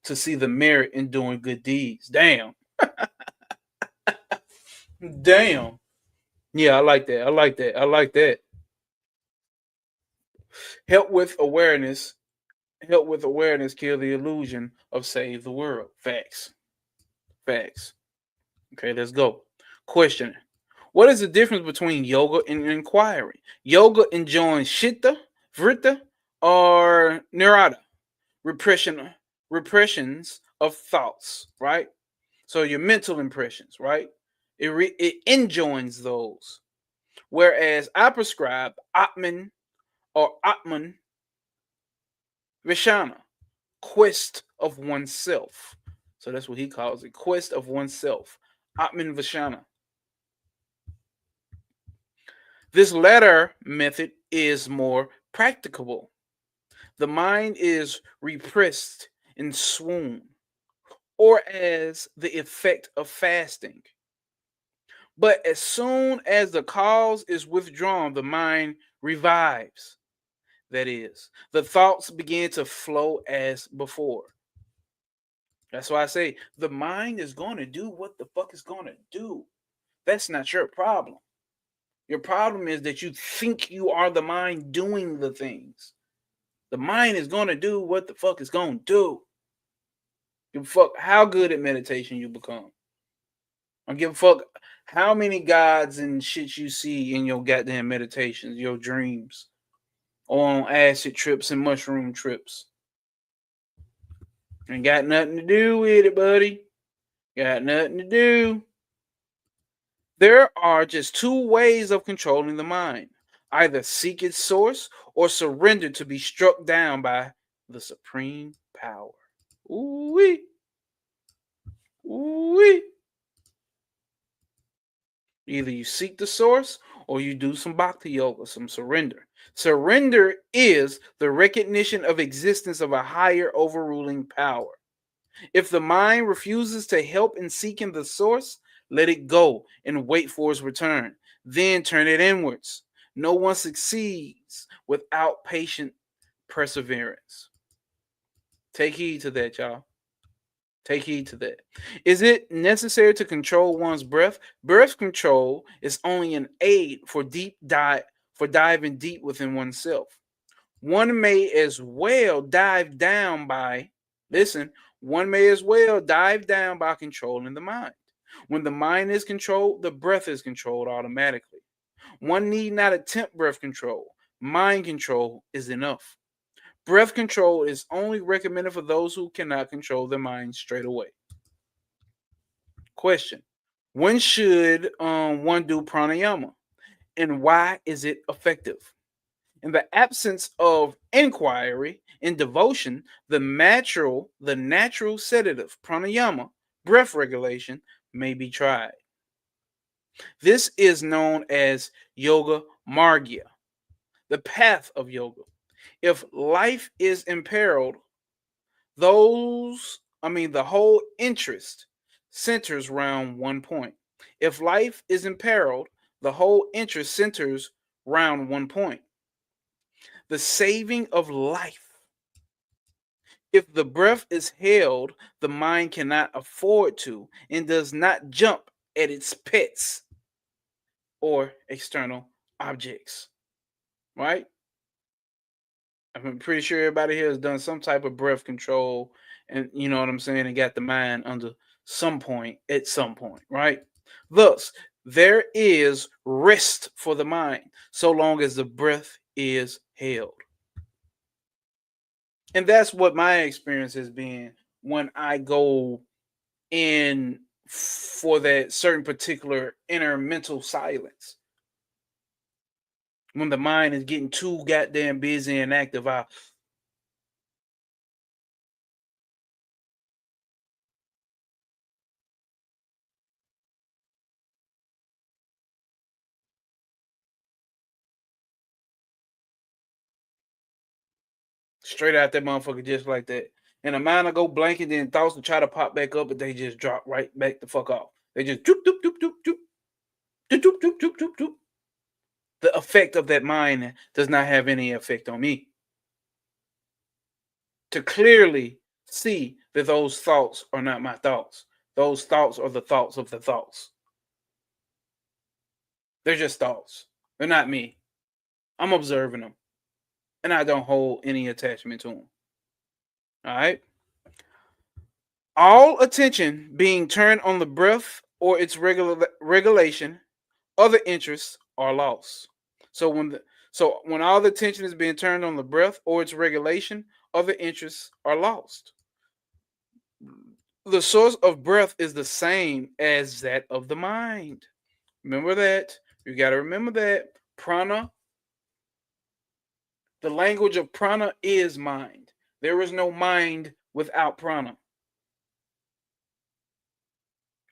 to see the merit in doing good deeds. Damn. Damn. Yeah, I like that. I like that. I like that. Help with awareness. Help with awareness kill the illusion of save the world. Facts. Facts. Okay, let's go. Question: what is the difference between yoga and inquiry? Yoga enjoins chitta, Vritta or nirada, repressions of thoughts, right? So your mental impressions, right? It enjoins those. Whereas I prescribe Atman or Atman Vishana, quest of oneself. So that's what he calls it, quest of oneself. Atman Vishana. This latter method is more practicable. The mind is repressed in swoon, or as the effect of fasting. But as soon as the cause is withdrawn, the mind revives. That is, the thoughts begin to flow as before. That's why I say the mind is going to do what the fuck it's going to do. That's not your problem. Your problem is that you think you are the mind doing the things. The mind is going to do what the fuck it's going to do. Give a fuck how good at meditation you become. I don't give a fuck how many gods and shit you see in your goddamn meditations, your dreams, on acid trips and mushroom trips. Ain't got nothing to do with it, buddy. Got nothing to do. There are just two ways of controlling the mind: either seek its source or surrender to be struck down by the supreme power. Ooh-wee. Ooh-wee. Either you seek the source or you do some bhakti yoga, some surrender. Surrender is the recognition of existence of a higher overruling power. If the mind refuses to help in seeking the source, let it go and wait for its return. Then turn it inwards. No one succeeds without patient perseverance. Take heed to that, y'all. Take heed to that. Is it necessary to control one's breath? Breath control is only an aid for diving deep within oneself. One may as well dive down by one may as well dive down by controlling the mind. When the mind is controlled, the breath is controlled automatically. One need not attempt breath control. Mind control is enough. Breath control is only recommended for those who cannot control their mind straight away. Question: when should one do pranayama, and why is it effective? In the absence of inquiry and devotion, the natural sedative pranayama, breath regulation, may be tried. This is known as yoga margya, the path of yoga. If life is imperiled, the whole interest centers around one point. If life is imperiled, the whole interest centers around one point: the saving of life. If the breath is held, the mind cannot afford to and does not jump at its pets or external objects. Right? I'm pretty sure everybody here has done some type of breath control, and you know what I'm saying, and got the mind under some point at some point, right? Thus, there is rest for the mind so long as the breath is held. And that's what my experience has been when I go in for that certain particular inner mental silence. When the mind is getting too goddamn busy and active, I straight out that motherfucker just like that. And the mind will go blank, and then thoughts will try to pop back up, but they just drop right back the fuck off. They just doop doop doop doop doop doop doop doop doop doop doop. The effect of that mind does not have any effect on me. To clearly see that those thoughts are not my thoughts. Those thoughts are the thoughts of the thoughts. They're just thoughts. They're not me. I'm observing them, and I don't hold any attachment to them. All right. All attention being turned on the breath or its regulation, other interests are lost. So So when all the attention is being turned on the breath or its regulation, other interests are lost. The source of breath is the same as that of the mind. Remember that. You got to remember that. Prana, the language of prana is mind. There is no mind without prana.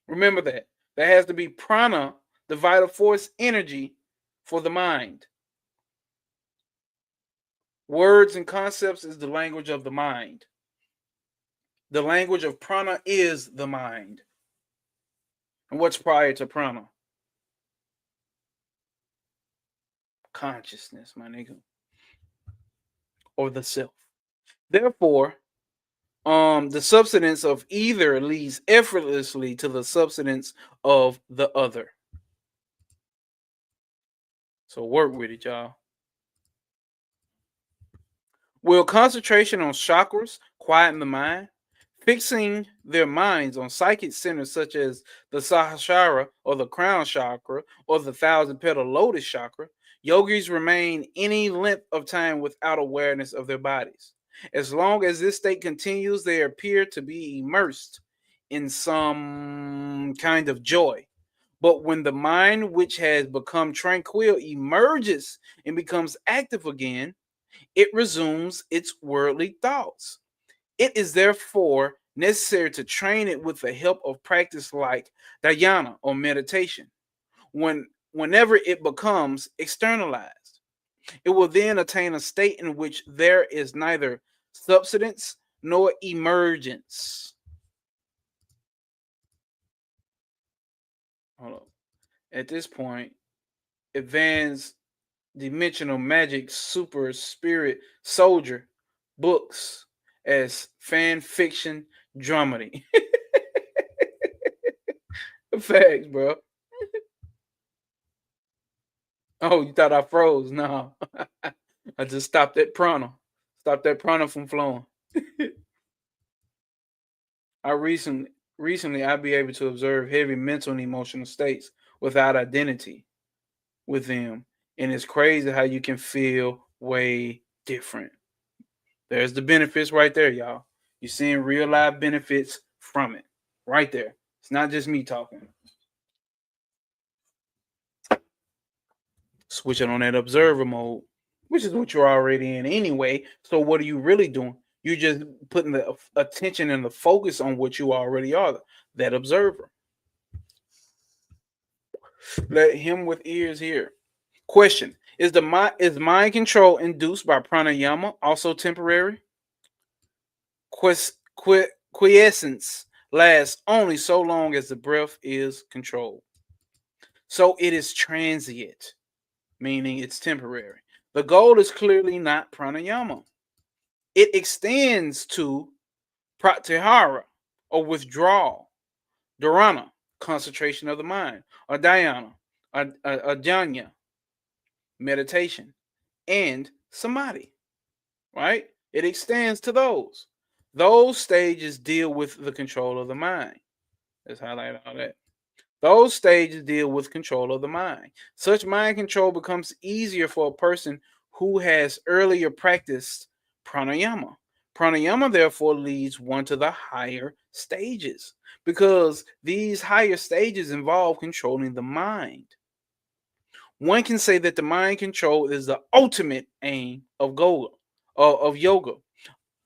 Remember that. There has to be prana, the vital force energy for the mind. Words and concepts is the language of the mind. The language of prana is the mind. And what's prior to prana? Consciousness, my nigga. Or the self. Therefore, the substance of either leads effortlessly to the substance of the other. So work with it, y'all. Will concentration on chakras quieten the mind? Fixing their minds on psychic centers such as the Sahasrara or the crown chakra or the thousand petal lotus chakra, yogis remain any length of time without awareness of their bodies. As long as this state continues, they appear to be immersed in some kind of joy. But when the mind, which has become tranquil, emerges and becomes active again, it resumes its worldly thoughts. It is therefore necessary to train it with the help of practice like dhyana or meditation. Whenever it becomes externalized, it will then attain a state in which there is neither subsidence nor emergence. Hold on. At this point, advanced dimensional magic super spirit soldier books as fan fiction dramedy. Facts, bro. Oh, you thought I froze? No. I just stopped that prana. Stop that prana from flowing. I recently I'd be able to observe heavy mental and emotional states without identity with them. And it's crazy how you can feel way different. There's the benefits right there, y'all. You're seeing real life benefits from it. Right there. It's not just me talking. Switching on that observer mode, which is what you're already in anyway. So what are you really doing? You're just putting the attention and the focus on what you already are, that observer. Let him with ears hear. Question: is mind control induced by pranayama also temporary? Quiescence lasts only so long as the breath is controlled. So it is transient, meaning it's temporary. The goal is clearly not pranayama. It extends to pratyahara or withdrawal, dharana, concentration of the mind, or dhyana, adhyana, meditation, and samadhi, right? It extends to those. Those stages deal with the control of the mind. Let's highlight all that. Those stages deal with control of the mind. Such mind control becomes easier for a person who has earlier practiced pranayama. Pranayama, therefore, leads one to the higher stages because these higher stages involve controlling the mind. One can say that the mind control is the ultimate aim of yoga.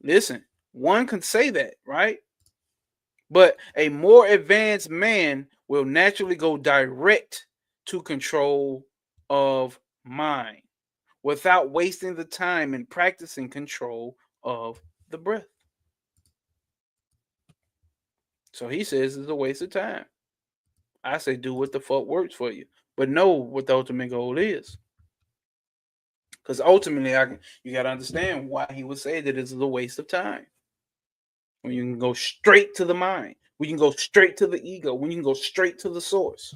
Listen, one can say that, right? But a more advanced man will naturally go direct to control of mind without wasting the time in practicing control of the breath. So he says it's a waste of time. I say do what the fuck works for you, but know what the ultimate goal is. Because ultimately, you got to understand why he would say that it's a waste of time. When you can go straight to the mind, when you can go straight to the ego, when you can go straight to the source.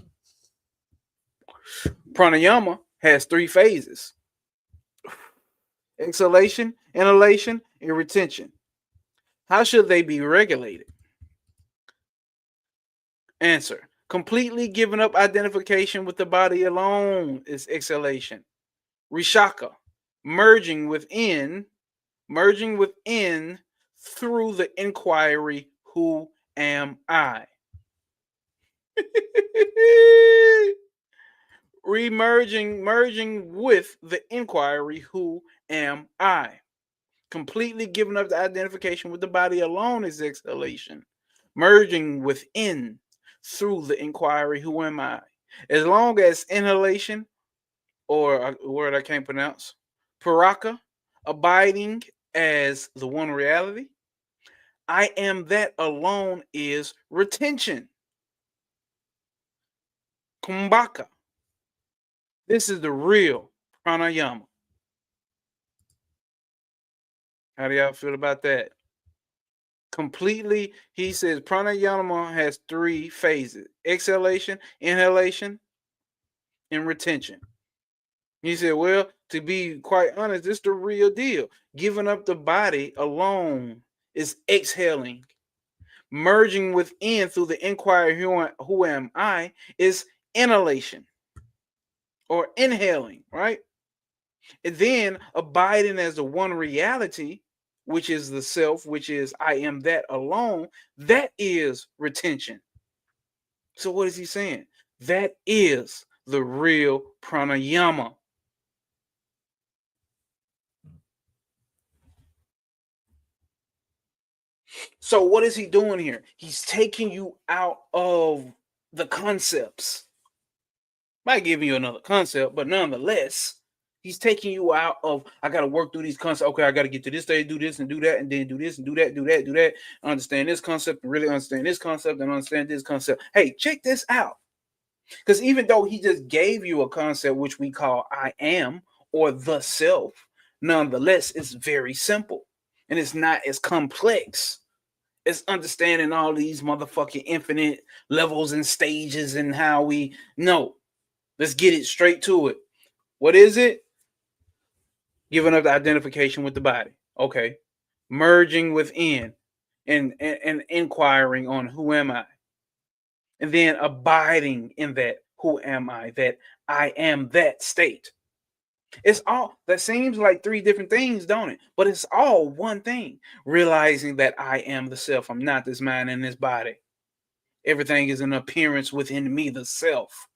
Pranayama has 3 phases: exhalation, inhalation, and retention. How should they be regulated? Answer: completely giving up identification with the body alone is exhalation. Rishaka, merging within through the inquiry, who am I? Merging with the inquiry, who am I? Completely giving up the identification with the body alone is exhalation. Merging within through the inquiry, who am I? As long as inhalation, or a word I can't pronounce, paraka, abiding as the one reality, I am that alone is retention. Kumbhaka. This is the real pranayama. How do y'all feel about that? Completely, he says pranayama has 3 phases: exhalation, inhalation, and retention. He said, well, to be quite honest, this is the real deal. Giving up the body alone is exhaling. Merging within through the inquiry, who am I, is inhalation or inhaling, right? And then abiding as the one reality, which is the self, which is I am that alone, that is retention. So what is he saying? That is the real pranayama. So what is he doing here? He's taking you out of the concepts. Might give you another concept, but nonetheless, he's taking you out of, I got to work through these concepts. Okay, I got to get to this stage, do this and do that, and then do this and do that, do that, do that. Understand this concept and really understand this concept and understand this concept. Hey, check this out. Because even though he just gave you a concept which we call I am or the self, nonetheless, it's very simple and it's not as complex. It's understanding all these motherfucking infinite levels and stages and how we know. Let's get it straight to it. What is it? Giving up the identification with the body. Okay. Merging within and inquiring on who am I? And then abiding in that who am I? That I am that state. It's all that seems like 3 different things, don't it? But it's all one thing. Realizing that I am the self. I'm not this mind and this body. Everything is an appearance within me, the self.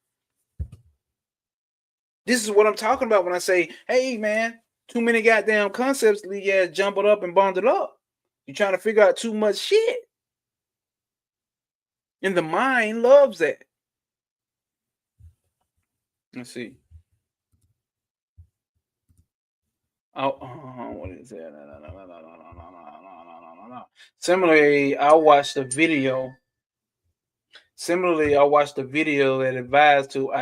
This is what I'm talking about when I say, hey, man, too many goddamn concepts, yeah, jumbled up and bundled up. You're trying to figure out too much shit. And the mind loves that. Let's see. Oh, what is that? No. Similarly, I watched a video that advised to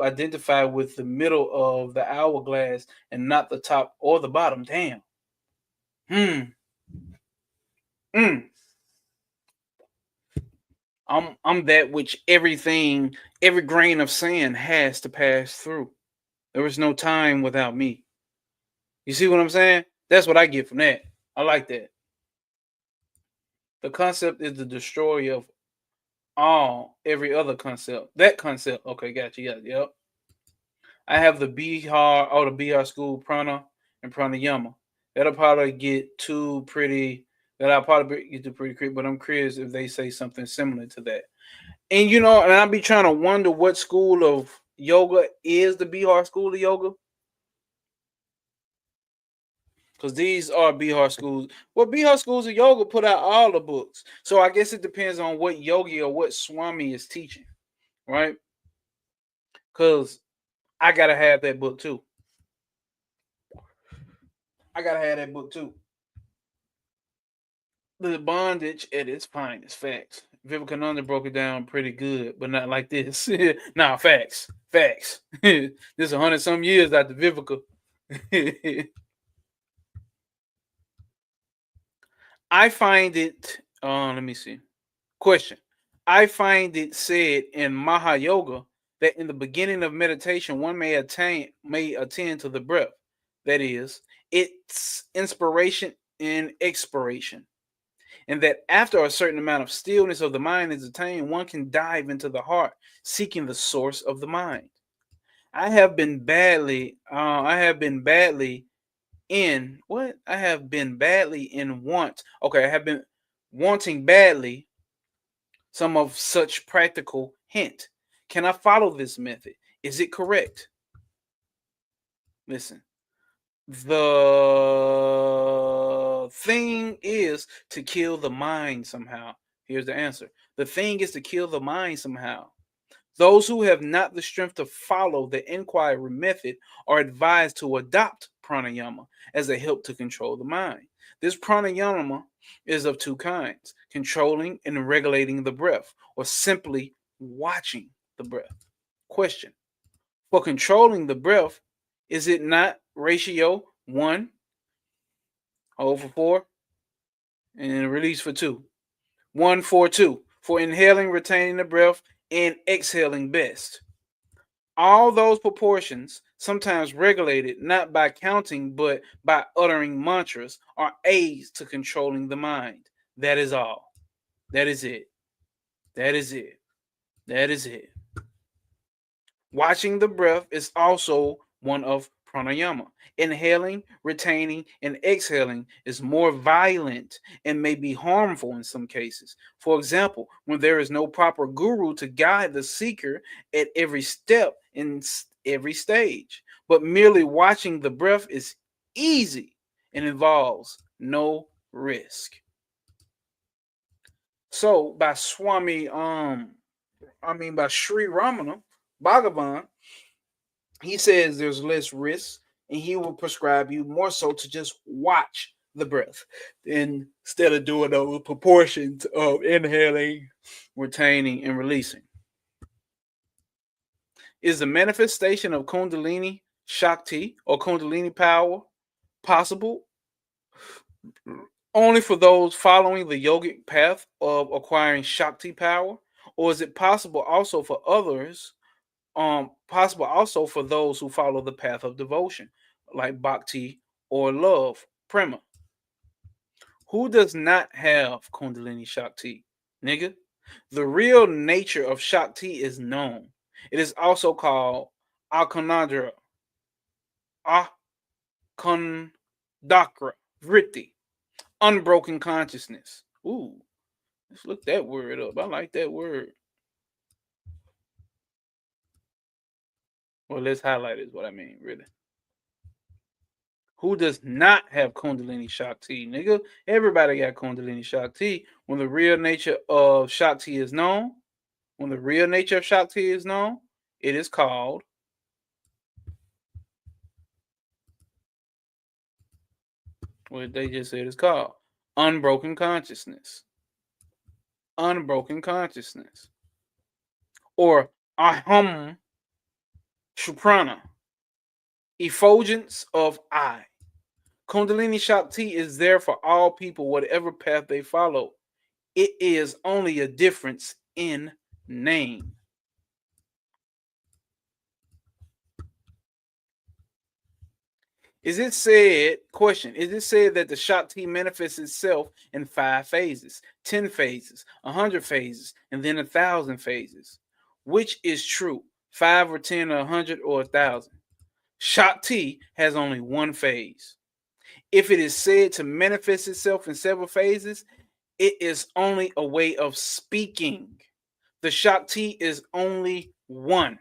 identify with the middle of the hourglass and not the top or the bottom. Damn. I'm that which every grain of sand has to pass through. There is no time without me. You see what I'm saying? That's what I get from that. I like that. The concept is the destroyer of every other concept. That concept. Okay, gotcha. Yeah, yep. I have the Bihar school prana and pranayama. That'll probably get too pretty. I'll probably get too pretty quick, but I'm curious if they say something similar to that. And and I'll be trying to wonder what school of yoga is the Bihar school of yoga. Because these are Bihar schools. Well, Bihar schools of yoga put out all the books. So I guess it depends on what yogi or what swami is teaching, right? Because I got to have that book too. The bondage at its finest, facts. Vivekananda broke it down pretty good, but not like this. Nah, facts. This is 100-some years after Viveka. I find it, let me see. Question. I find it said in Maha Yoga that in the beginning of meditation, one may attend to the breath. That is, its inspiration and expiration. And that after a certain amount of stillness of the mind is attained, one can dive into the heart, seeking the source of the mind. I have been badly. I have been badly in what? I have been badly in want. Okay, I have been wanting badly some of such practical hint. Can I follow this method? Is it correct? Listen. The thing is to kill the mind somehow. Here's the answer. The thing is to kill the mind somehow. Those who have not the strength to follow the inquiry method are advised to adopt pranayama as a help to control the mind. This pranayama is of two kinds: controlling and regulating the breath, or simply watching the breath. Question: for controlling the breath, is it not ratio 1 hold for 4 and release for 2? 1 4 2 for inhaling, retaining the breath, and exhaling best. All those proportions, sometimes regulated not by counting but by uttering mantras, are aids to controlling the mind. That is all. That is it. That is it. That is it. Watching the breath is also one of pranayama. Inhaling, retaining, and exhaling is more violent and may be harmful in some cases. For example, when there is no proper guru to guide the seeker at every step in every stage, but merely watching the breath is easy and involves no risk. So by by Sri Ramana Bhagavan, he says there's less risk and he will prescribe you more so to just watch the breath instead of doing those proportions of inhaling, retaining, and releasing. Is the manifestation of Kundalini Shakti or Kundalini power possible only for those following the yogic path of acquiring Shakti power? Or is it possible also for others possible also for those who follow the path of devotion, like bhakti or love, prema? Who does not have Kundalini Shakti? Nigga, the real nature of Shakti is known. It is also called Akhanadra, Akhandakra, Vritti, unbroken consciousness. Ooh, let's look that word up. I like that word. Well, let's highlight it, is what I mean, really. Who does not have Kundalini Shakti, nigga? Everybody got Kundalini Shakti. When the real nature of Shakti is known, when the real nature of Shakti is known, it is called what they just said is called unbroken consciousness. Unbroken consciousness. Or Aham Shuprana. Effulgence of I. Kundalini Shakti is there for all people, whatever path they follow. It is only a difference in name. Is it said, question, is it said that the Shakti manifests itself in 5 phases, 10 phases, 100 phases, and then 1,000 phases? Which is true, 5 or 10 or 100 or 1,000? Shakti has only one phase. If it is said to manifest itself in several phases, it is only a way of speaking. The Shakti is only one.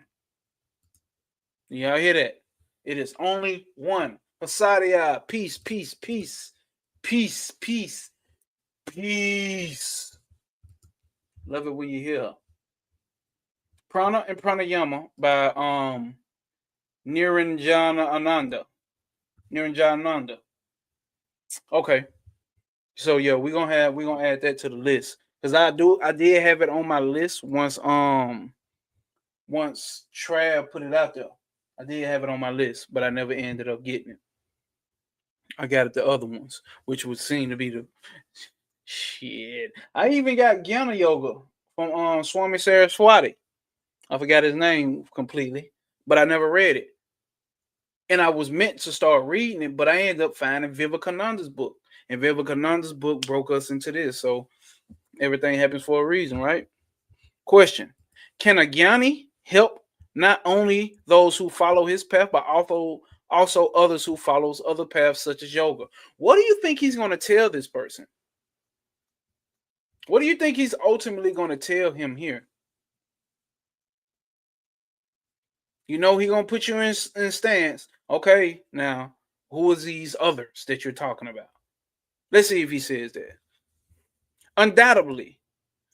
Y'all hear that? It is only one. Pasadia, peace, peace, peace, peace, peace, peace. Love it when you hear. Prana and Pranayama by Niranjana Ananda. Niranjana Ananda. Okay. So yeah, we're gonna add that to the list. Because I did have it on my list once Trav put it out there. I did have it on my list, but I never ended up getting it. I got it the other ones, which would seem to be the shit. I even got Jnana Yoga from Swami Saraswati. I forgot his name completely, but I never read it. And I was meant to start reading it, but I ended up finding Vivekananda's book. And Vivekananda's book broke us into this. So everything happens for a reason, right? Question: can a Jnani help Not only those who follow his path, but also others who follows other paths such as yoga. What do you think he's going to tell this person? What do you think he's ultimately going to tell him here? You know he's going to put you in stance. Okay, now who is these others that you're talking about? Let's see if he says that. Undoubtedly,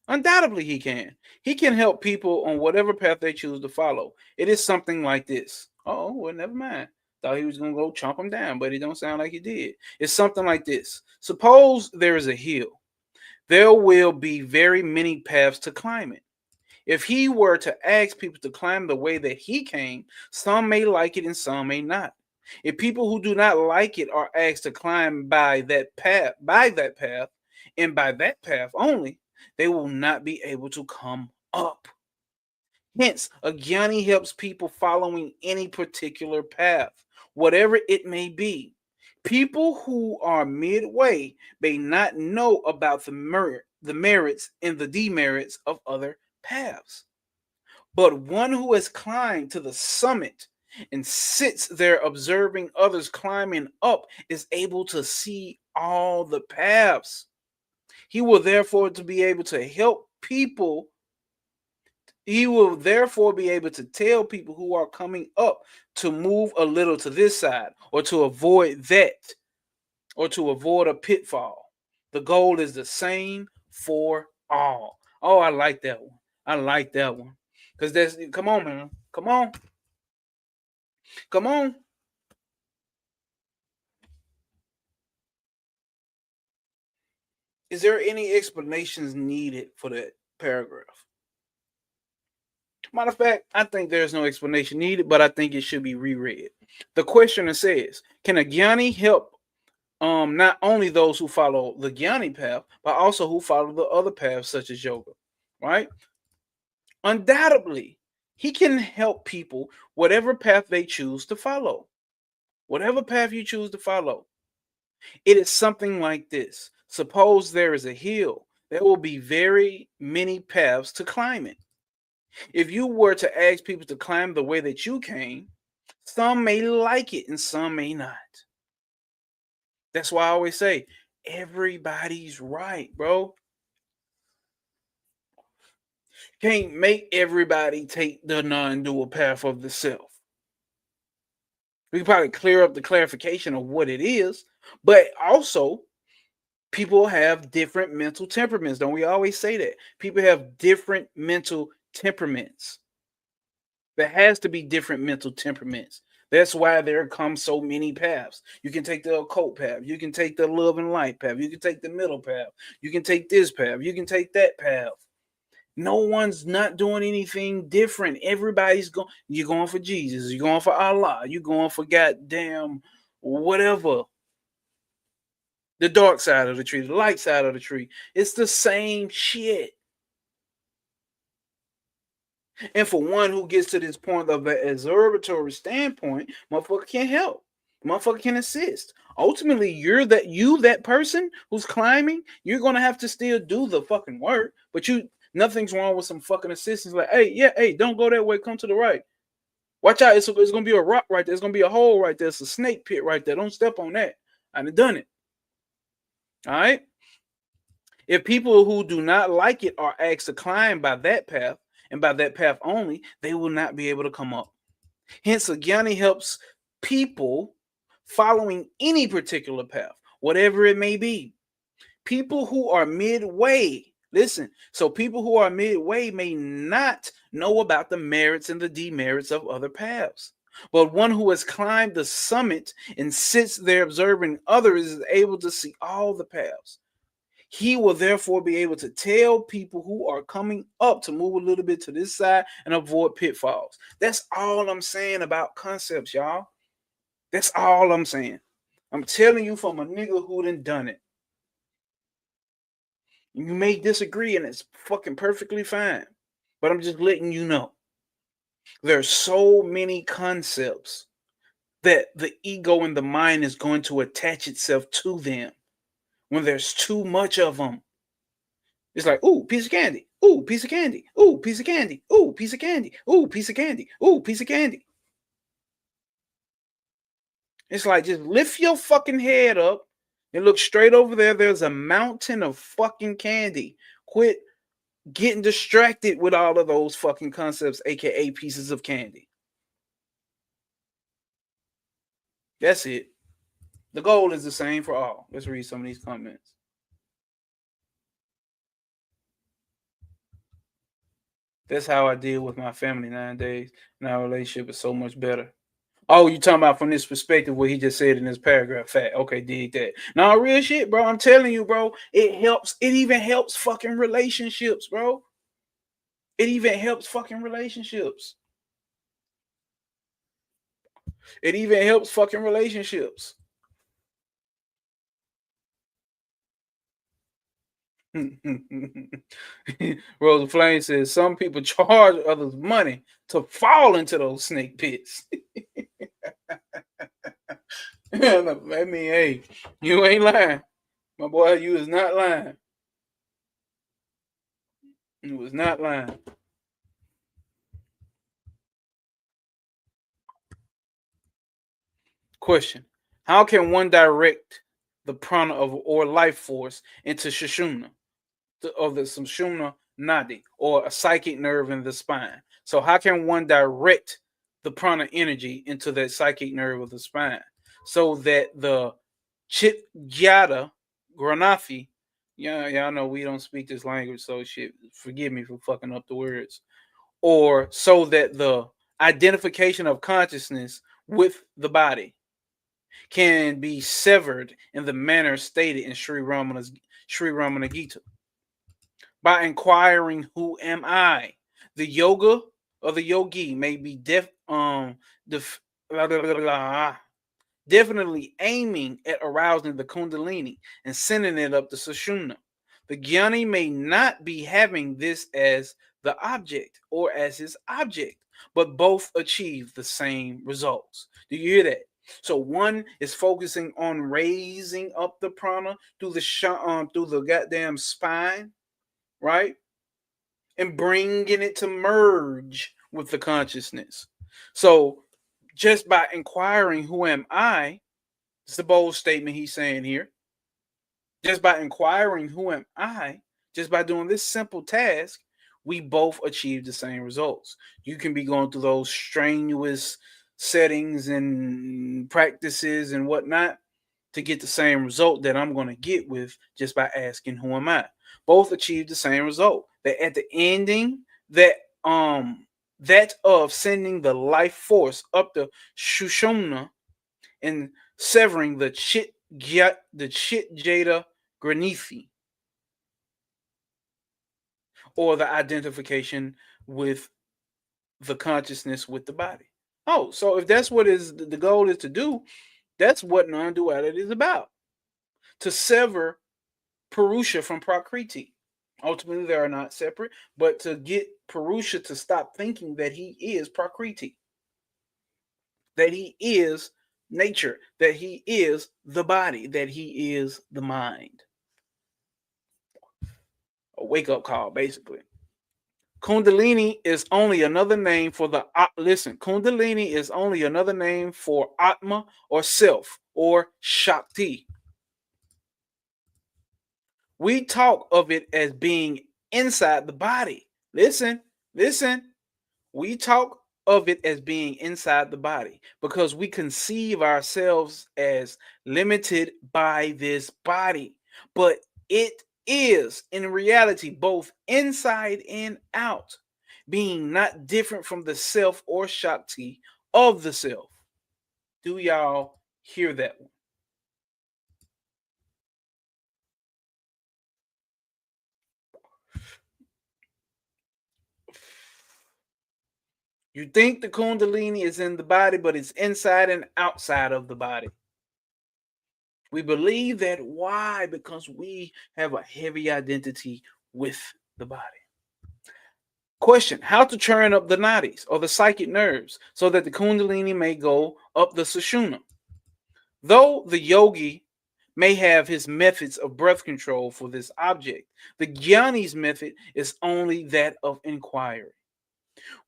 undoubtedly he can. He can help people on whatever path they choose to follow. It is something like this. Oh, well, never mind. Thought he was gonna go chomp him down, but he don't sound like he did. It's something like this. Suppose there is a hill. There will be very many paths to climb it. If he were to ask people to climb the way that he came, some may like it and some may not. If people who do not like it are asked to climb by that path, and by that path only, they will not be able to come up. Hence, a jnani helps people following any particular path, whatever it may be. People who are midway may not know about the merits and the demerits of other paths. But one who has climbed to the summit and sits there observing others climbing up is able to see all the paths. He will therefore to be able to help people. He will therefore be able to tell people who are coming up to move a little to this side or to avoid that or to avoid a pitfall. The goal is the same for all. Oh, I like that one. I like that one. Because that's, come on, man. Come on. Come on. Is there any explanations needed for that paragraph? Matter of fact, I think there's no explanation needed, but I think it should be reread. The questioner says, can a jnani help not only those who follow the jnani path, but also who follow the other paths such as yoga? Right? Undoubtedly, he can help people whatever path they choose to follow. Whatever path you choose to follow. It is something like this. Suppose there is a hill. There will be very many paths to climb it. If you were to ask people to climb the way that you came, some may like it and some may not. That's why I always say, everybody's right, bro. Can't make everybody take the non-dual path of the self. We can probably clear up the clarification of what it is, but also people have different mental temperaments. Don't we always say that? People have different mental temperaments. There has to be different mental temperaments. That's why there come so many paths. You can take the occult path. You can take the love and light path. You can take the middle path. You can take this path. You can take that path. No one's not doing anything different. Everybody's going. You're going for Jesus. You're going for Allah. You're going for goddamn whatever. The dark side of the tree, the light side of the tree. It's the same shit. And for one who gets to this point of an observatory standpoint, motherfucker can help. Motherfucker can assist. Ultimately, that person who's climbing, you're gonna have to still do the fucking work. But nothing's wrong with some fucking assistance. Like, hey, don't go that way. Come to the right. Watch out. It's gonna be a rock right there. It's gonna be a hole right there. It's a snake pit right there. Don't step on that. I done done it. All right. If people who do not like it are asked to climb by that path, and by that path only, they will not be able to come up. Hence, a jnani helps people following any particular path, whatever it may be. People who are midway, listen, so people who are midway may not know about the merits and the demerits of other paths. But one who has climbed the summit and sits there observing others is able to see all the paths. He will therefore be able to tell people who are coming up to move a little bit to this side and avoid pitfalls. That's all I'm saying about concepts, y'all. That's all I'm saying. I'm telling you from a nigga who done it. You may disagree, and it's fucking perfectly fine. But I'm just letting you know. There's so many concepts that the ego and the mind is going to attach itself to them when there's too much of them. It's like, ooh, piece of candy. Ooh, piece of candy. Ooh, piece of candy. Ooh, piece of candy. Ooh, piece of candy. Ooh, piece of candy. It's like just lift your fucking head up and look straight over there. There's a mountain of fucking candy. Quit getting distracted with all of those fucking concepts, aka pieces of candy. That's it. The goal is the same for all. Let's read some of these comments. That's how I deal with my family nowadays, and our relationship is so much better. Oh, you talking about from this perspective what he just said in this paragraph? Fact. Okay, dig that. Now, real shit, bro. I'm telling you, bro. It helps. It even helps fucking relationships, bro. It even helps fucking relationships. It even helps fucking relationships. Rosa Flame says some people charge others money to fall into those snake pits. I mean, hey, you ain't lying. My boy, you is not lying. You was not lying. Question: how can one direct the prana of or life force into Sushumna, of the Sushumna Nadi, or a psychic nerve in the spine? So how can one direct the prana energy into that psychic nerve of the spine so that the Chit Gyata Granathi, yeah, y'all know we don't speak this language, so shit, forgive me for fucking up the words, or so that the identification of consciousness with the body can be severed in the manner stated in Sri Ramana Gita. By inquiring, who am I? The yoga or the yogi may be definitely aiming at arousing the kundalini and sending it up to Sushumna. The jnani may not be having this as the object or as his object, but both achieve the same results. Do you hear that? So one is focusing on raising up the prana through the goddamn spine, right? And bringing it to merge with the consciousness. So just by inquiring, who am I? It's the bold statement he's saying here. Just by inquiring, who am I? Just by doing this simple task, we both achieve the same results. You can be going through those strenuous settings and practices and whatnot to get the same result that I'm going to get with just by asking, who am I? Both achieve the same result. That at the ending, that of sending the life force up the Shushumna and severing the Chit Jada Granithi, or the identification with the consciousness with the body. Oh, so if that's what is the goal is to do, that's what non-duality is about. To sever Purusha from Prakriti. Ultimately, they are not separate, but to get Purusha to stop thinking that he is Prakriti, that he is nature, that he is the body, that he is the mind. A wake-up call, basically. Kundalini is only another name for Kundalini is only another name for Atma or self or Shakti. We talk of it as being inside the body. Listen. We talk of it as being inside the body because we conceive ourselves as limited by this body. But it is in reality both inside and out, being not different from the self or Shakti of the self. Do y'all hear that one? You think the Kundalini is in the body, but it's inside and outside of the body. We believe that. Why? Because we have a heavy identity with the body. Question: how to turn up the nadis or the psychic nerves so that the Kundalini may go up the Sushumna? Though the yogi may have his methods of breath control for this object. The Jnani's method is only that of inquiry.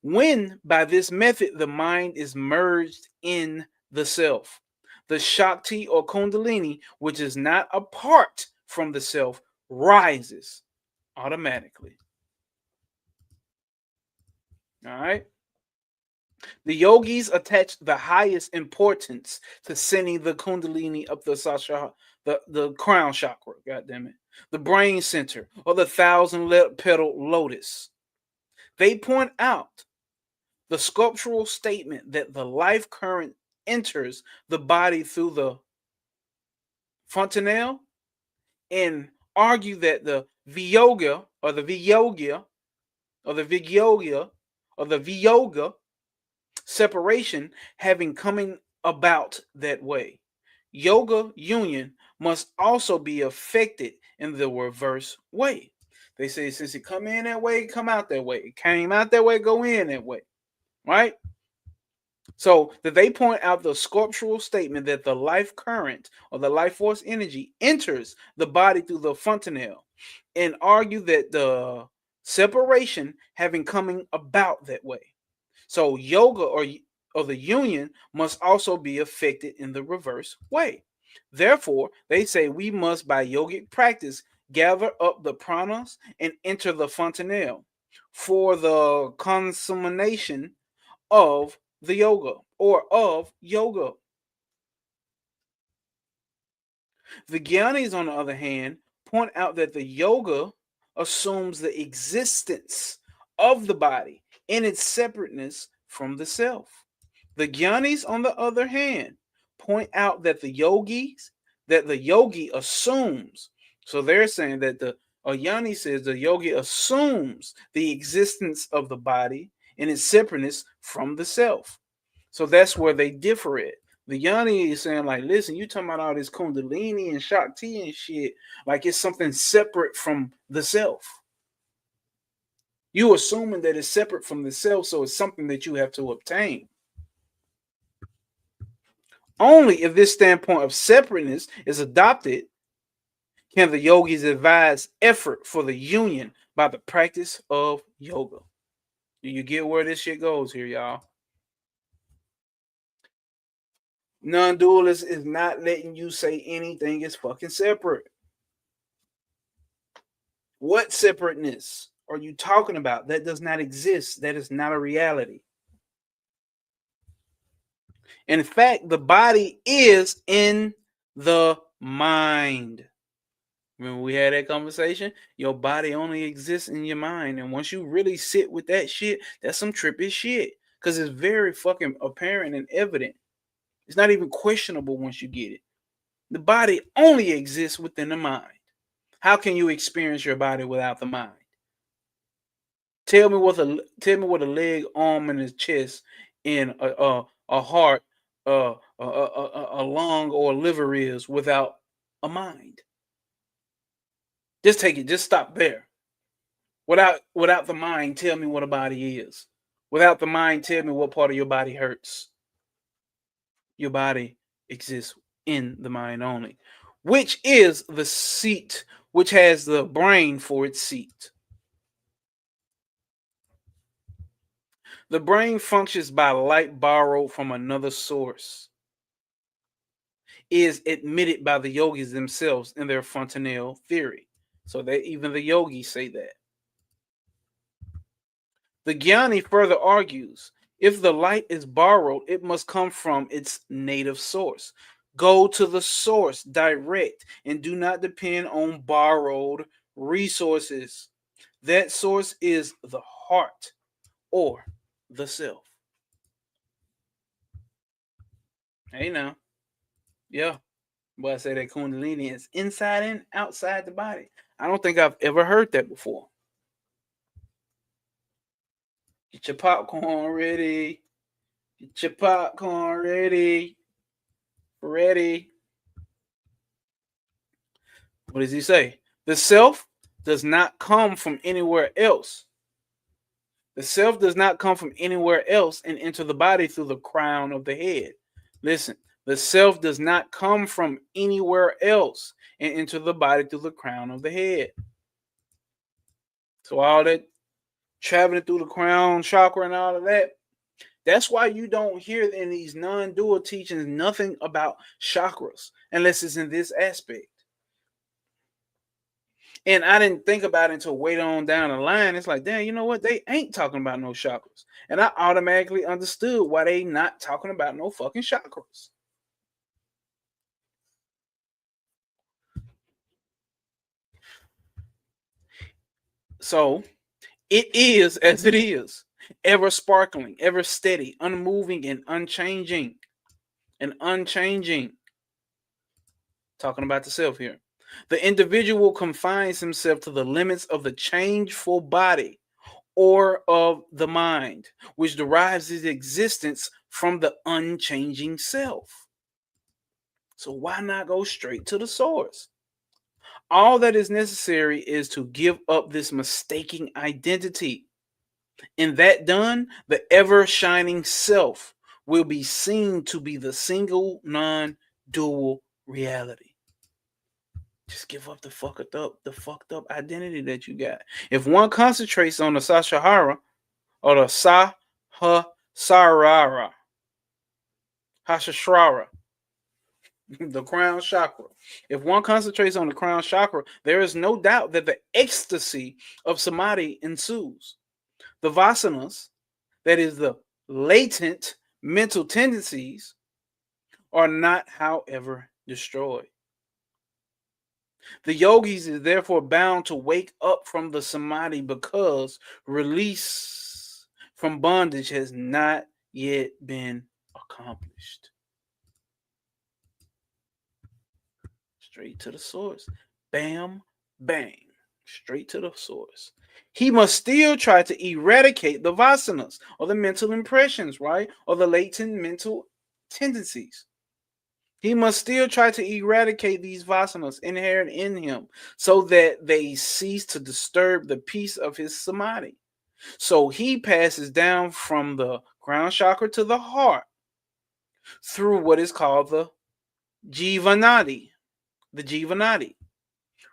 When by this method the mind is merged in the self, the Shakti or Kundalini, which is not apart from the self, rises automatically. All right. The yogis attach the highest importance to sending the Kundalini up the sasha, the crown chakra, God damn it, the brain center, or the petal lotus. They point out the sculptural statement that the life current enters the body through the fontanelle and argue that the viyoga or the viyoga or the viyoga or the viyoga separation having coming about that way. Yoga union must also be affected in the reverse way. They say since it come in that way, come out that way. It came out that way, go in that way. Right? So that they point out the sculptural statement that the life current or the life force energy enters the body through the fontanelle and argue that the separation having coming about that way. So yoga or the union must also be affected in the reverse way. Therefore, they say we must by yogic practice gather up the pranas and enter the fontanelle for the consummation of the yoga or of yoga. The Gyanis, on the other hand, point out that the yoga assumes the existence of the body in its separateness from the self. The Gyanis, on the other hand, point out that the yogi assumes. So they're saying that the Ayani says the yogi assumes the existence of the body in its separateness from the self. So that's where they differ at. The Yanni is saying, like, listen, you talking about all this Kundalini and Shakti and shit, like it's something separate from the self. You assuming that it's separate from the self, so it's something that you have to obtain. Only if this standpoint of separateness is adopted can the yogis advise effort for the union by the practice of yoga. Do you get where this shit goes here, y'all? Non-dualist is not letting you say anything is fucking separate. What separateness are you talking about? That does not exist. That is not a reality. In fact, the body is in the mind. Remember we had that conversation? Your body only exists in your mind. And once you really sit with that shit, that's some trippy shit. Because it's very fucking apparent and evident. It's not even questionable once you get it. The body only exists within the mind. How can you experience your body without the mind? Tell me what a leg, arm, and a chest, and a heart, a lung, or a liver is without a mind. Just take it. Just stop there. Without the mind, tell me what a body is. Without the mind, tell me what part of your body hurts. Your body exists in the mind only, which is the seat, which has the brain for its seat. The brain functions by light borrowed from another source, is admitted by the yogis themselves in their fontanelle theory. So that even the yogis say that. The Jnani further argues, if the light is borrowed, it must come from its native source. Go to the source direct and do not depend on borrowed resources. That source is the heart or the self. Hey now. Yeah. But I say that Kundalini is inside and outside the body. I don't think I've ever heard that before. Get your popcorn ready. Get your popcorn ready. Ready. What does he say? The self does not come from anywhere else. The self does not come from anywhere else and enter the body through the crown of the head. Listen, The self does not come from anywhere else and enter the body through the crown of the head. So all that traveling through the crown chakra and all of that, that's why you don't hear in these non-dual teachings nothing about chakras unless it's in this aspect. And I didn't think about it until way on down the line. It's like, damn, you know what? They ain't talking about no chakras. And I automatically understood why they not talking about no fucking chakras. So it is as it is, ever sparkling, ever steady, unmoving, and unchanging. And unchanging. Talking about the self here. The individual confines himself to the limits of the changeful body or of the mind, which derives its existence from the unchanging self. So why not go straight to the source? All that is necessary is to give up this mistaking identity. In that done, the ever shining self will be seen to be the single non-dual reality. Just give up the fucked up identity that you got. If one concentrates on the Sashahara or the Sahasrara, Hashashrara, the crown chakra. If one concentrates on the crown chakra, there is no doubt that the ecstasy of samadhi ensues. The vasanas, that is the latent mental tendencies, are not, however, destroyed. The yogis is therefore bound to wake up from the samadhi because release from bondage has not yet been accomplished. Straight to the source. Bam, bang. Straight to the source. He must still try to eradicate the vasanas or the mental impressions, right? Or the latent mental tendencies. He must still try to eradicate these vasanas inherent in him so that they cease to disturb the peace of his samadhi. So he passes down from the crown chakra to the heart through what is called the jivanadi,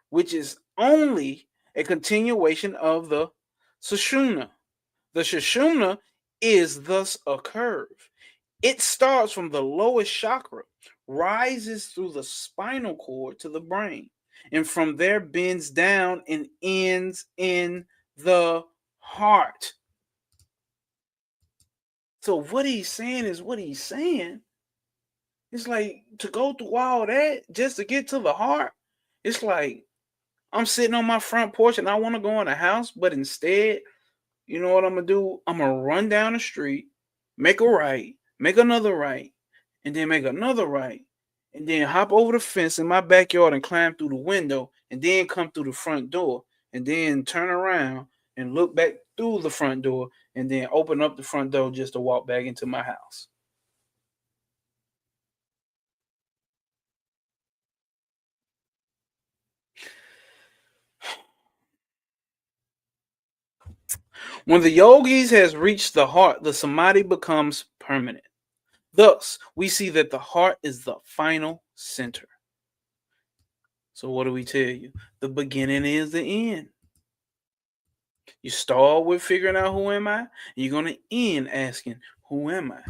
which is only a continuation of the sushumna. The sushumna is thus a curve. It starts from the lowest chakra, rises through the spinal cord to the brain, and from there bends down and ends in the heart. So what he's saying is what he's saying. It's like to go through all that just to get to the heart. It's like I'm sitting on my front porch and I want to go in the house, but instead, you know what I'm gonna do? I'm gonna run down the street, make a right, make another right, and then make another right, and then hop over the fence in my backyard and climb through the window, and then come through the front door, and then turn around and look back through the front door, and then open up the front door just to walk back into my house. When the yogis has reached the heart, the samadhi becomes permanent. Thus, we see that the heart is the final center. So what do we tell you? The beginning is the end. You start with figuring out who am I, and you're going to end asking, who am I?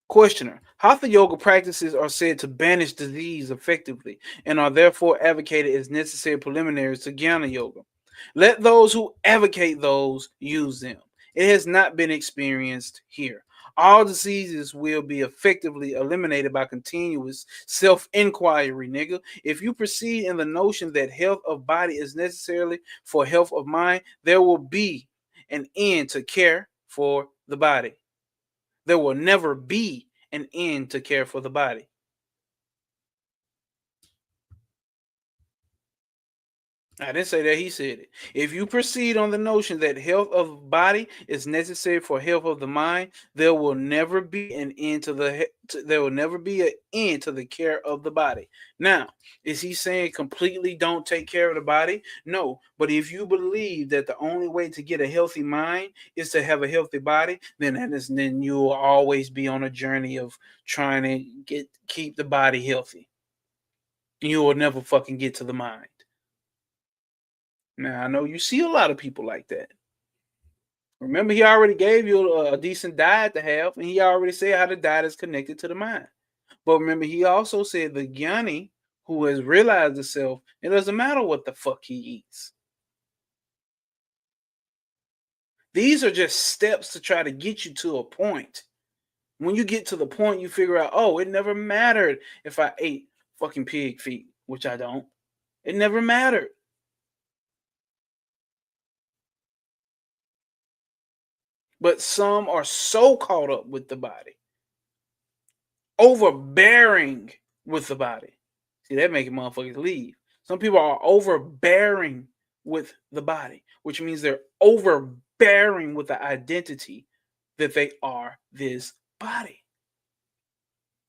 Questioner. Hatha yoga practices are said to banish disease effectively and are therefore advocated as necessary preliminaries to jnana yoga. Let those who advocate those use them. It has not been experienced here. All diseases will be effectively eliminated by continuous self-enquiry, nigga. If you proceed in the notion that health of body is necessarily for health of mind, there will be an end to care for the body. There will never be an end to care for the body. I didn't say that. He said it. If you proceed on the notion that health of body is necessary for health of the mind, there will never be an end to there will never be an end to the care of the body. Now, is he saying completely don't take care of the body? No. But if you believe that the only way to get a healthy mind is to have a healthy body, then you will always be on a journey of trying to keep the body healthy. You will never fucking get to the mind. Now, I know you see a lot of people like that. Remember, he already gave you a decent diet to have, and he already said how the diet is connected to the mind. But remember, he also said the Jnani who has realized the self, it doesn't matter what the fuck he eats. These are just steps to try to get you to a point. When you get to the point, you figure out, oh, it never mattered if I ate fucking pig feet, which I don't. It never mattered. But some are so caught up with the body, overbearing with the body. See, that making motherfuckers leave. Some people are overbearing with the body, which means they're overbearing with the identity that they are this body.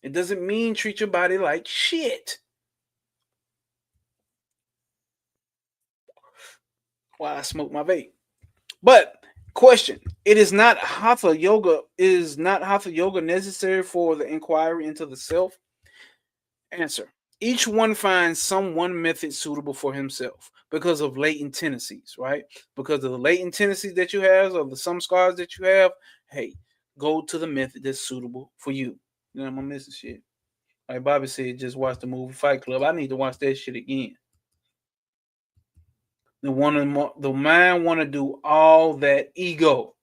It doesn't mean treat your body like shit. While I smoke my vape. But question: It is not hatha yoga. Is not hatha yoga necessary for the inquiry into the self? Answer: Each one finds some one method suitable for himself because of latent tendencies, right? Because of the latent tendencies that you have, or the some scars that you have. Hey, go to the method that's suitable for you. You know, I'm missing shit. Like Bobby said, just watch the movie Fight Club. I need to watch that shit again. The mind want to do all that ego.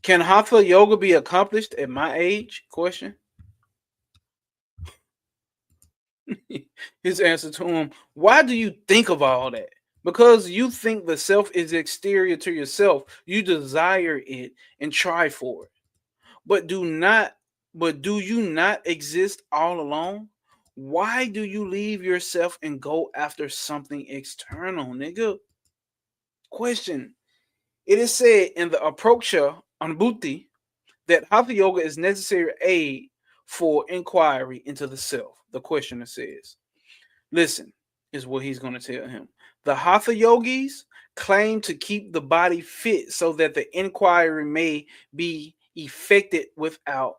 Can hatha yoga be accomplished at my age? Question. His answer to him: Why do you think of all that? Because you think the self is exterior to yourself. You desire it and try for it. But do you not exist all alone? Why do you leave yourself and go after something external, nigga? Question. It is said in the Aproksha Anubhuti that hatha yoga is necessary aid for inquiry into the self. The questioner says, listen, is what he's going to tell him. The hatha yogis claim to keep the body fit so that the inquiry may be effected without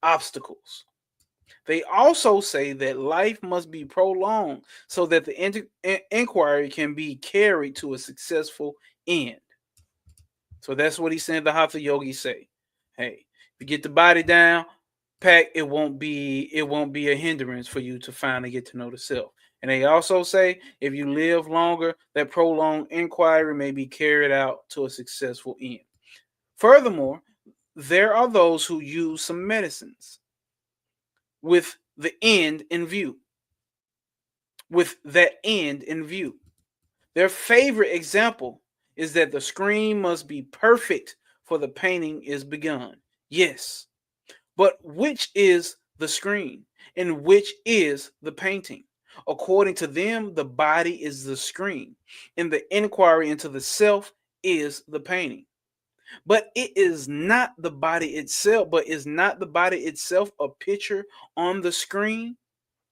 obstacles. They also say that life must be prolonged so that the inquiry can be carried to a successful end. So that's what he said. The hatha yogis say, hey, if you get the body down, pack, it won't be a hindrance for you to finally get to know the self. And they also say if you live longer, that prolonged inquiry may be carried out to a successful end. Furthermore, there are those who use some medicines with the end in view. With that end in view. Their favorite example is that the screen must be perfect for the painting is begun. Yes, but which is the screen and which is the painting? According to them, the body is the screen, and the inquiry into the self is the painting. But it is not the body itself, but is not the body itself a picture on the screen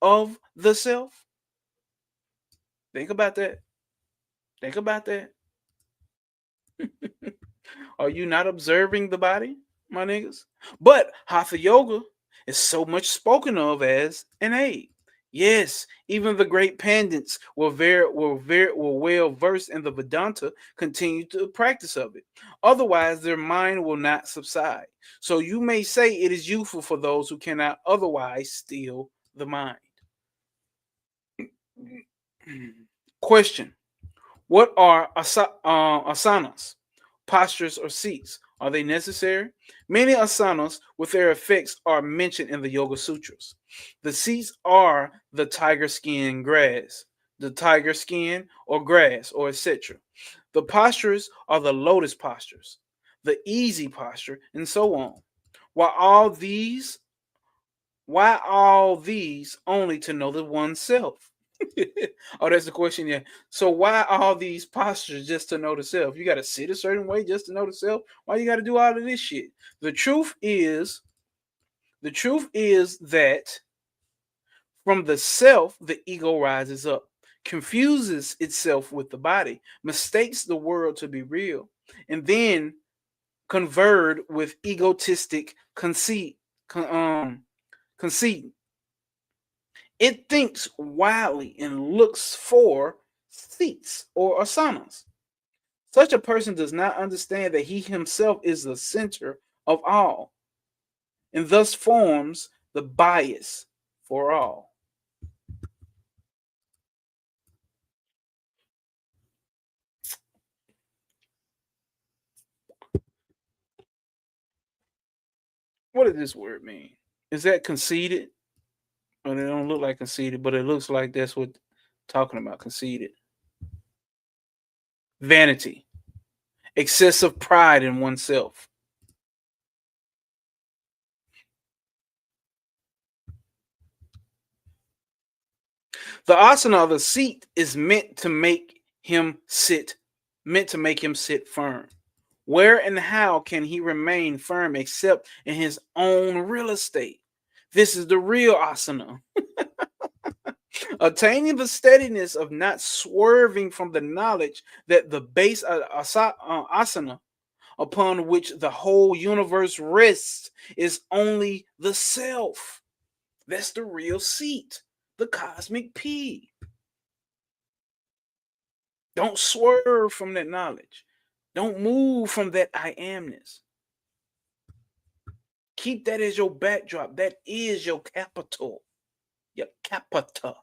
of the self? Think about that. Think about that. Are you not observing the body, my niggas? But hatha yoga is so much spoken of as an aid. Yes, even the great pandits were well versed in the Vedanta, continue to practice of it. Otherwise, their mind will not subside. So you may say it is useful for those who cannot otherwise steal the mind. Question: What are asanas, postures, or seats? Are they necessary? Many asanas with their effects are mentioned in the Yoga Sutras. The seats are the tiger skin grass, the tiger skin or grass, or etc. The postures are the lotus postures, the easy posture, and so on. While all these Why all these only to know the oneself? Oh, that's the question. Yeah. So why all these postures just to know the self? You got to sit a certain way just to know the self. Why you got to do all of this shit? The truth is, the truth is that from the self, the ego rises up, confuses itself with the body, mistakes the world to be real, and then convert with egotistic conceit. It thinks wildly and looks for seats or asanas. Such a person does not understand that he himself is the center of all and thus forms the bias for all. What does this word mean? Is that conceited? Or it don't look like conceited, but it looks like that's what talking about conceited. Vanity, excessive pride in oneself. The asana of the seat is meant to make him sit firm. Where and how can he remain firm except in his own real estate? This is the real asana. Attaining the steadiness of not swerving from the knowledge that the base asana upon which the whole universe rests is only the self. That's the real seat, the cosmic P. Don't swerve from that knowledge. Don't move from that I amness. Keep that as your backdrop. That is your capital, your capita,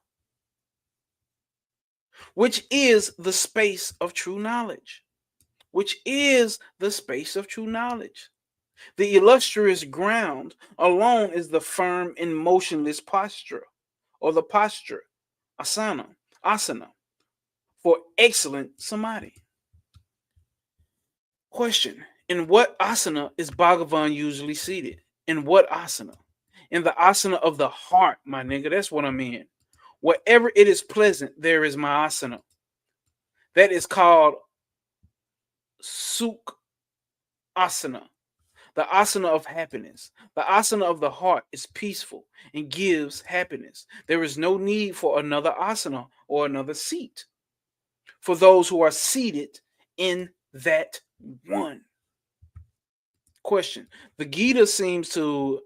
which is the space of true knowledge. Which is the space of true knowledge. The illustrious ground alone is the firm and motionless posture, or the posture, asana, for excellent samadhi. Question: in what asana is Bhagavan usually seated? In what asana? In the asana of the heart, my nigga. That's what I'm in. Wherever it is pleasant, there is my asana. That is called Sukh asana, the asana of happiness. The asana of the heart is peaceful and gives happiness. There is no need for another asana or another seat for those who are seated in that one. Question: the Gita seems to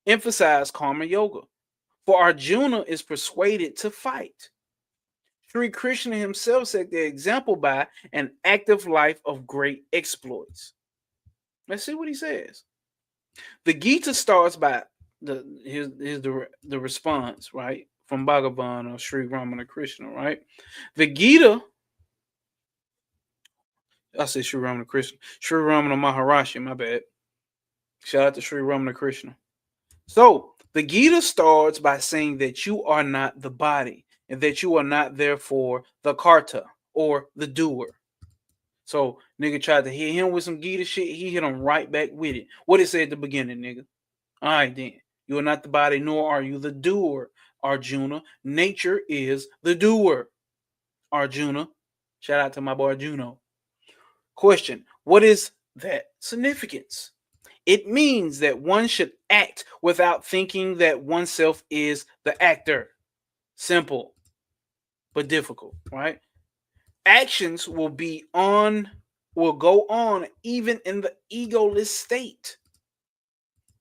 emphasize karma yoga, for Arjuna is persuaded to fight. Sri Krishna himself set the example by an active life of great exploits. Let's see what he says. The Gita starts by the response, right, from Bhagavan or Sri Ramana Krishna, right? The Gita, I said Sri Ramana Krishna, Sri Ramana Maharshi, my bad. Shout out to Sri Ramana Krishna. So the Gita starts by saying that you are not the body and that you are not therefore the karta or the doer. So nigga tried to hit him with some Gita shit. He hit him right back with it. What it said at the beginning, nigga. All right, then. You are not the body, nor are you the doer, Arjuna. Nature is the doer, Arjuna. Shout out to my boy Juno. Question: what is that significance? It means that one should act without thinking that oneself is the actor. Simple, but difficult, right? Actions will go on even in the egoless state.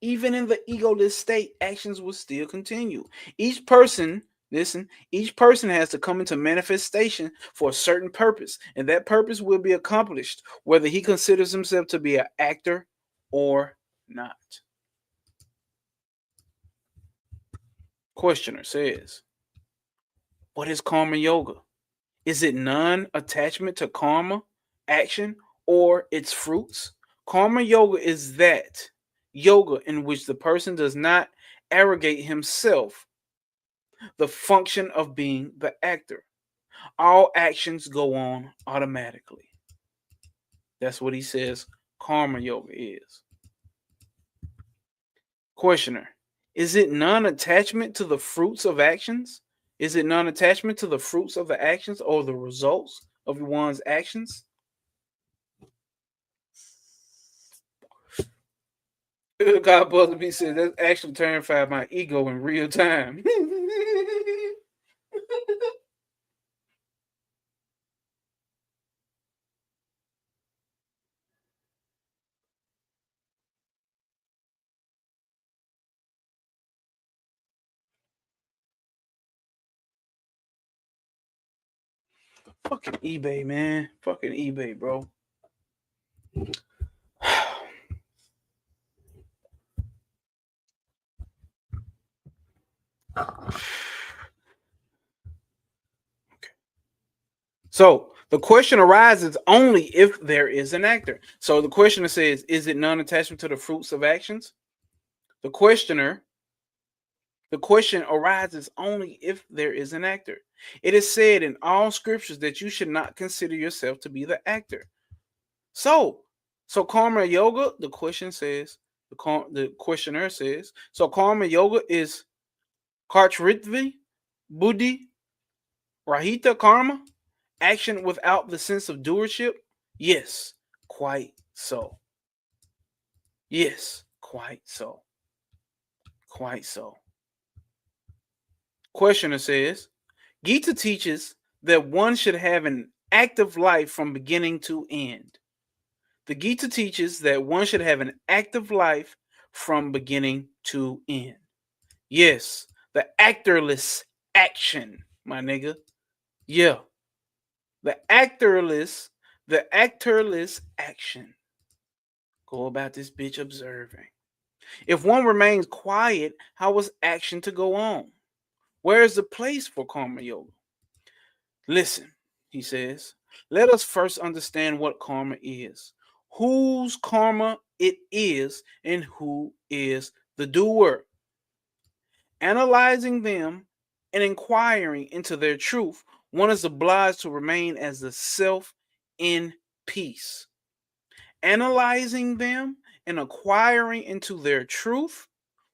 Even in the egoless state, actions will still continue. Each person, listen, each person has to come into manifestation for a certain purpose, and that purpose will be accomplished whether he considers himself to be an actor or not. Questioner says, what is karma yoga? Is it non attachment to karma, action, or its fruits? Karma yoga is that yoga in which the person does not arrogate himself the function of being the actor. All actions go on automatically. That's what he says karma yoga is. Questioner: Is it non-attachment to the fruits of actions? Is it non-attachment to the fruits of the actions or the results of one's actions? God Buzzer B said that's actually terrified my ego in real time. Fucking eBay, man. Fucking eBay, bro. So the question arises only if there is an actor. So the questioner says, is it non-attachment to the fruits of actions? The questioner, the question arises only if there is an actor. It is said in all scriptures that you should not consider yourself to be the actor. So karma yoga, the questioner says, so karma yoga is kartritvi, buddhi, rahita karma, action without the sense of doership? Yes, quite so. Yes, quite so. Quite so. Questioner says, Gita teaches that one should have an active life from beginning to end. The Gita teaches that one should have an active life from beginning to end. Yes, the actorless action, my nigga. Yeah. The actorless action. Go about this bitch observing. If one remains quiet, how is action to go on? Where is the place for karma yoga? Listen, he says, let us first understand what karma is, whose karma it is, and who is the doer. Analyzing them and inquiring into their truth, one is obliged to remain as the self in peace. Analyzing them and acquiring into their truth,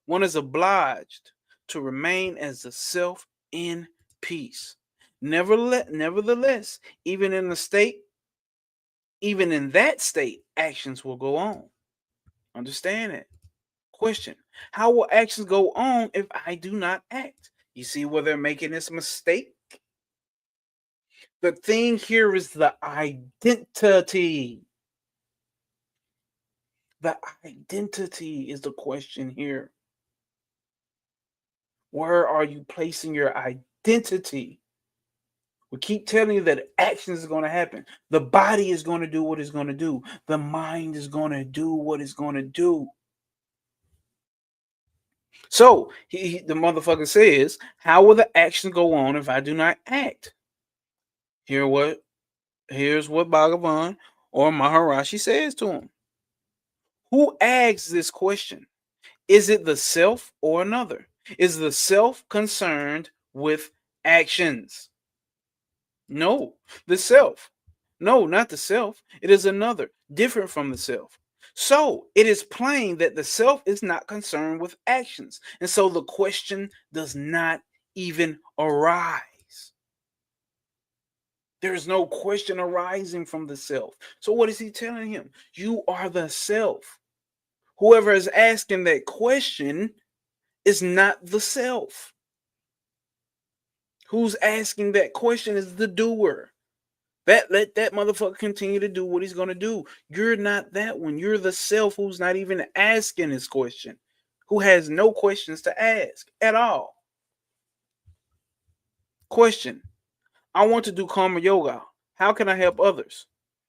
one is obliged to remain as the self in peace. Nevertheless, even in that state, actions will go on. Understand it. Question: how will actions go on if I do not act? You see where they're making this mistake? The thing here is the identity. The identity is the question here. Where are you placing your identity? We keep telling you that action is going to happen. The body is going to do what it's going to do. The mind is going to do what it's going to do. So the motherfucker says, how will the action go on if I do not act? Here's what Bhagavan or Maharashi says to him. Who asks this question? Is it the self or another? Is the self concerned with actions? No, the self. No, not the self. It is another, different from the self. So it is plain that the self is not concerned with actions. And so the question does not even arise. There is no question arising from the self. So what is he telling him? You are the self. Whoever is asking that question is not the self. Who's asking that question is the doer. Let that motherfucker continue to do what he's gonna do. You're not that one. You're the self who's not even asking this question, who has no questions to ask at all. Question: I want to do karma yoga. How can I help others?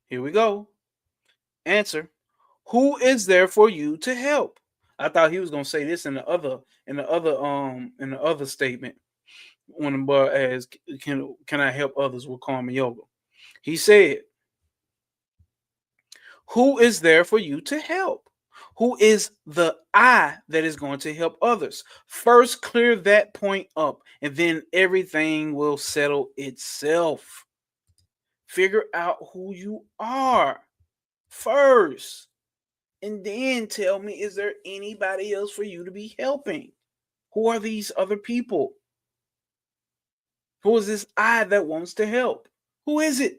Here we go. Answer: who is there for you to help? I thought he was gonna say this in the other statement when the boy asked, can I help others with karma yoga? He said, who is there for you to help? Who is the I that is going to help others? First, clear that point up, and then everything will settle itself. Figure out who you are first, and then tell me, is there anybody else for you to be helping? Who are these other people? Who is this I that wants to help? Who is it?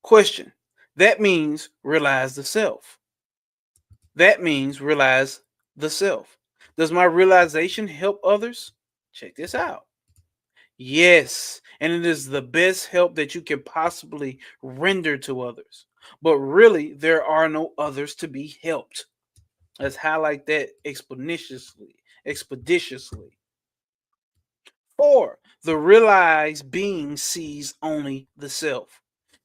Question. That means realize the self. That means realize the self. Does my realization help others? Check this out. Yes, and it is the best help that you can possibly render to others. But really, there are no others to be helped. Let's highlight that expeditiously. 4. The realized being sees only the self,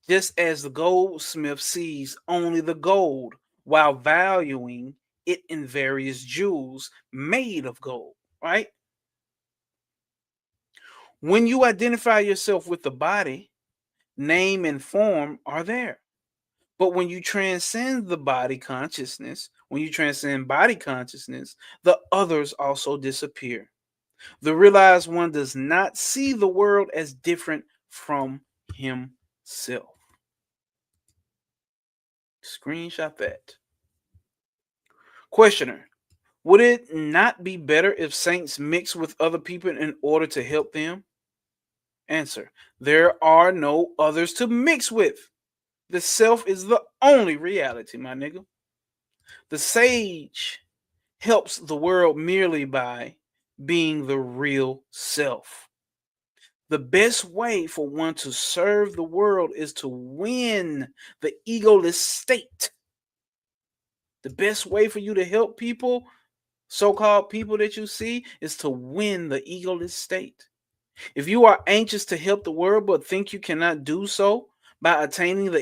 just as the goldsmith sees only the gold while valuing it in various jewels made of gold, right? When you identify yourself with the body, name and form are there. But when you transcend the body consciousness, when you transcend body consciousness, the others also disappear. The realized one does not see the world as different from himself. Screenshot that. Questioner. Would it not be better if saints mix with other people in order to help them? Answer. There are no others to mix with. The self is the only reality, my nigga. The sage helps the world merely by being the real self. The best way for one to serve the world is to win the egoless state. The best way for you to help people, so-called people that you see, is to win the egoless state. If you are anxious to help the world but think you cannot do so by attaining the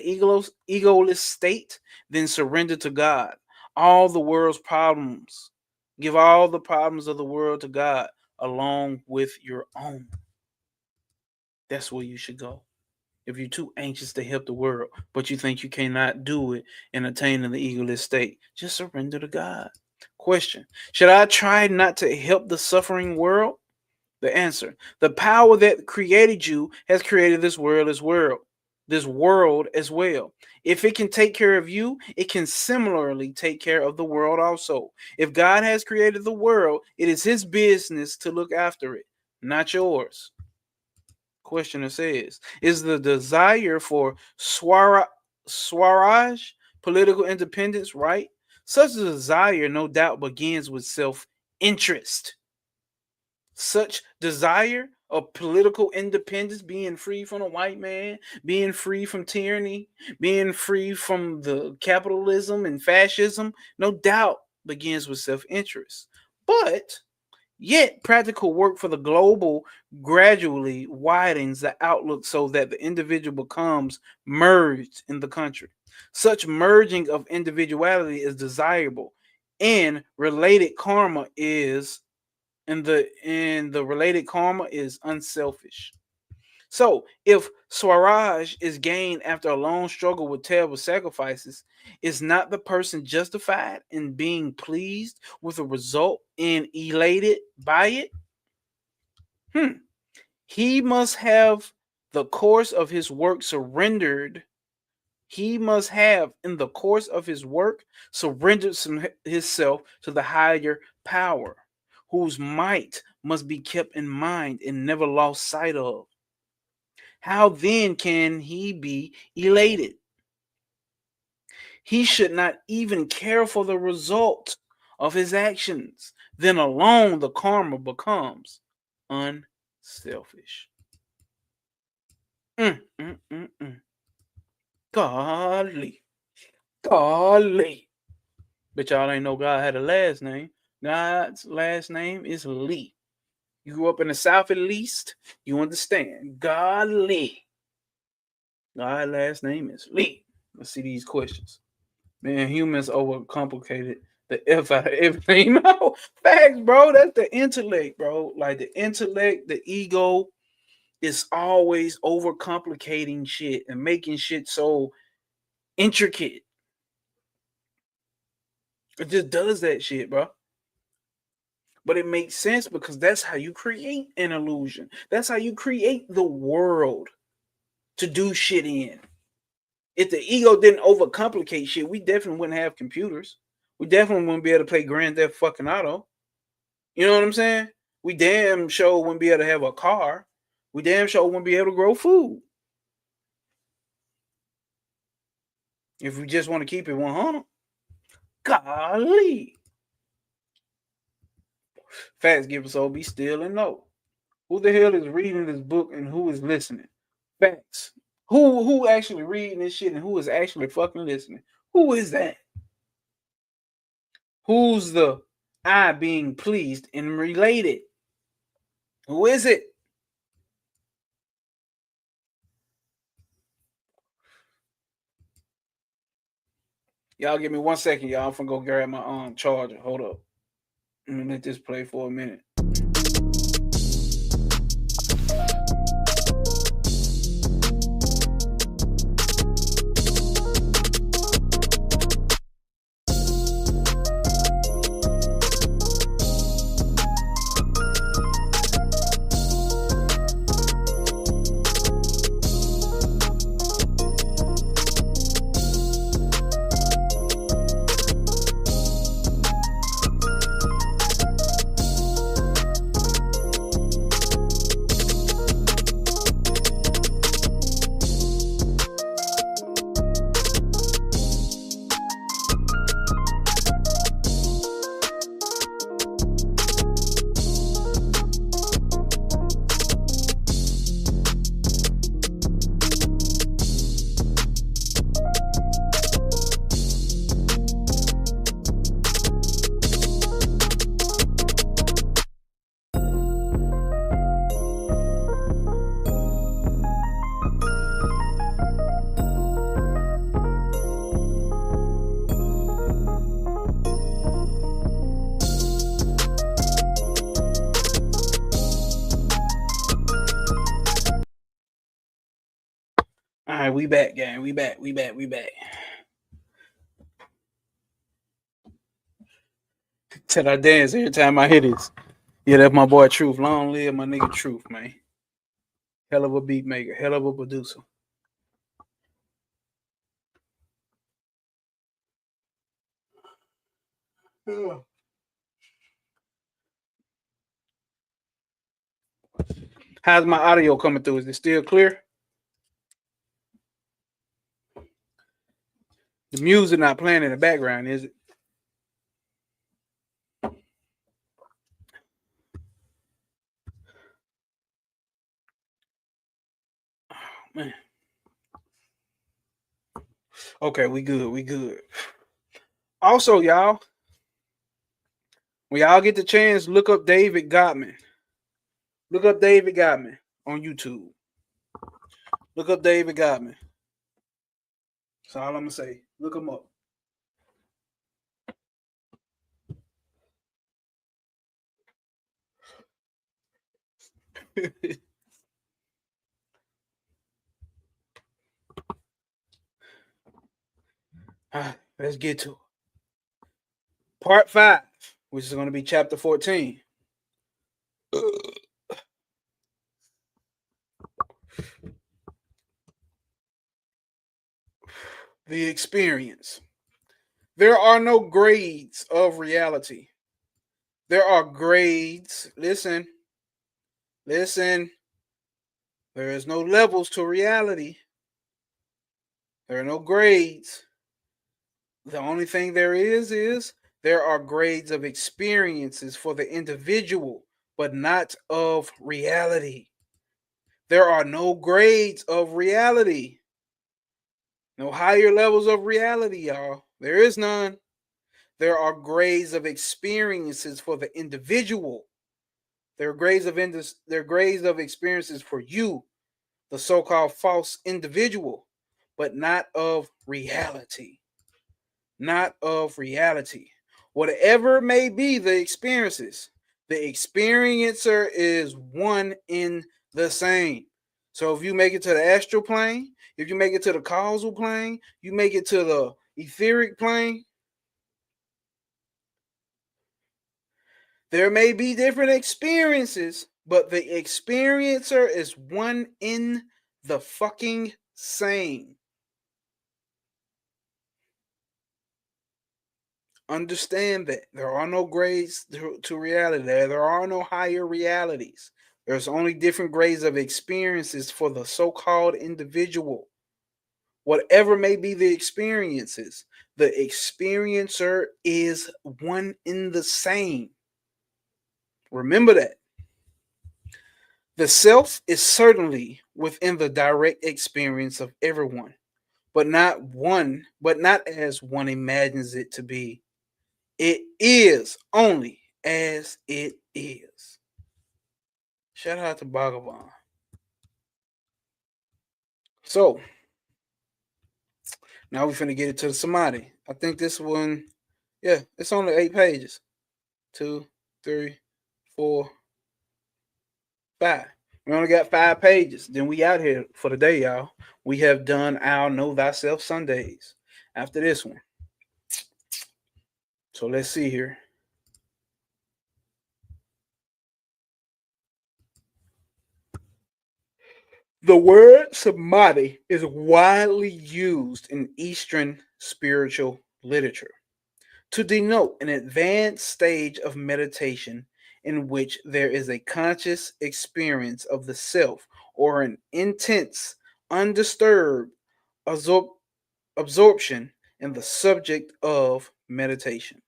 egoless state, then surrender to God. All the world's problems. Give all the problems of the world to God along with your own. That's where you should go. If you're too anxious to help the world, but you think you cannot do it and attain in the egoless state, just surrender to God. Question. Should I try not to help the suffering world? The answer. The power that created you has created this world as well. This world as well. If it can take care of you, it can similarly take care of the world also. If God has created the world, it is his business to look after it, not yours. Questioner says, is the desire for swaraj, political independence, right? Such a desire, no doubt, begins with self-interest. Such desire of political independence, being free from a white man, being free from tyranny, being free from the capitalism and fascism, no doubt begins with self-interest. But yet, practical work for the global gradually widens the outlook so that the individual becomes merged in the country. Such merging of individuality is desirable, and related karma is the related karma is unselfish. So, if Swaraj is gained after a long struggle with terrible sacrifices, is not the person justified in being pleased with the result and elated by it? He must have the course of his work surrendered. He must have, in the course of his work, surrendered himself to the higher power, whose might must be kept in mind and never lost sight of. How then can he be elated? He should not even care for the result of his actions. Then alone the karma becomes unselfish. Golly. Golly. But y'all ain't know God had a last name. God's last name is Lee. You grew up in the South at least, you understand. Golly. God's last name is Lee. Let's see these questions. Man, humans overcomplicated the F out of everything. No, facts, bro. That's the intellect, bro. Like the intellect, the ego is always overcomplicating shit and making shit so intricate. It just does that shit, bro. But it makes sense because that's how you create an illusion. That's how you create the world to do shit in. If the ego didn't overcomplicate shit, we definitely wouldn't have computers. We definitely wouldn't be able to play Grand Theft fucking Auto. You know what I'm saying? We damn sure wouldn't be able to have a car. We damn sure wouldn't be able to grow food. If we just want to keep it 100. Golly. Facts give us all be still and know. Who the hell is reading this book and who is listening? Facts. Who actually reading this shit and who is actually fucking listening? Who is that? Who's the I being pleased and related? Who is it? Y'all give me 1 second, y'all. I'm finna go grab my charger. Hold up. Let me let this play for a minute. All right, we back, gang. We back. Till I dance every time I hear this. Yeah, that's my boy Truth. Long live my nigga Truth, man. Hell of a beat maker, hell of a producer. How's my audio coming through? Is it still clear? The music not playing in the background, is it? Oh, man. Okay, we good. Also, y'all, when y'all get the chance, look up David Gottman. Look up David Gottman on YouTube. Look up David Gottman. That's all I'm gonna say. Look him up. All right, let's get to it. Part 5, which is going to be chapter 14. The experience. There are no grades of reality. There are grades. Listen. There is no levels to reality. There are no grades. The only thing there is there are grades of experiences for the individual, but not of reality. There are no grades of reality. No higher levels of reality, y'all. There is none. There are grades of experiences for the individual. There are grades of experiences for you, the so-called false individual, but not of reality. Not of reality. Whatever may be the experiences, the experiencer is one in the same. So if you make it to the astral plane, if you make it to the causal plane, you make it to the etheric plane, there may be different experiences, but the experiencer is one in the fucking same. Understand that there are no grades to reality. There are no higher realities. There's only different grades of experiences for the so-called individual. Whatever may be the experiences, the experiencer is one in the same. Remember that. The self is certainly within the direct experience of everyone, but not as one imagines it to be. It is only as it is. Shout out to Bhagavan. So now we're finna get it to the Samadhi. I think this one, yeah, it's only 8 pages. 2, 3, 4, 5. We only got 5 pages. Then we out here for the day, y'all. We have done our Know Thyself Sundays after this one. So let's see here. The word samadhi is widely used in Eastern spiritual literature to denote an advanced stage of meditation in which there is a conscious experience of the self or an intense, undisturbed absorption in the subject of meditation.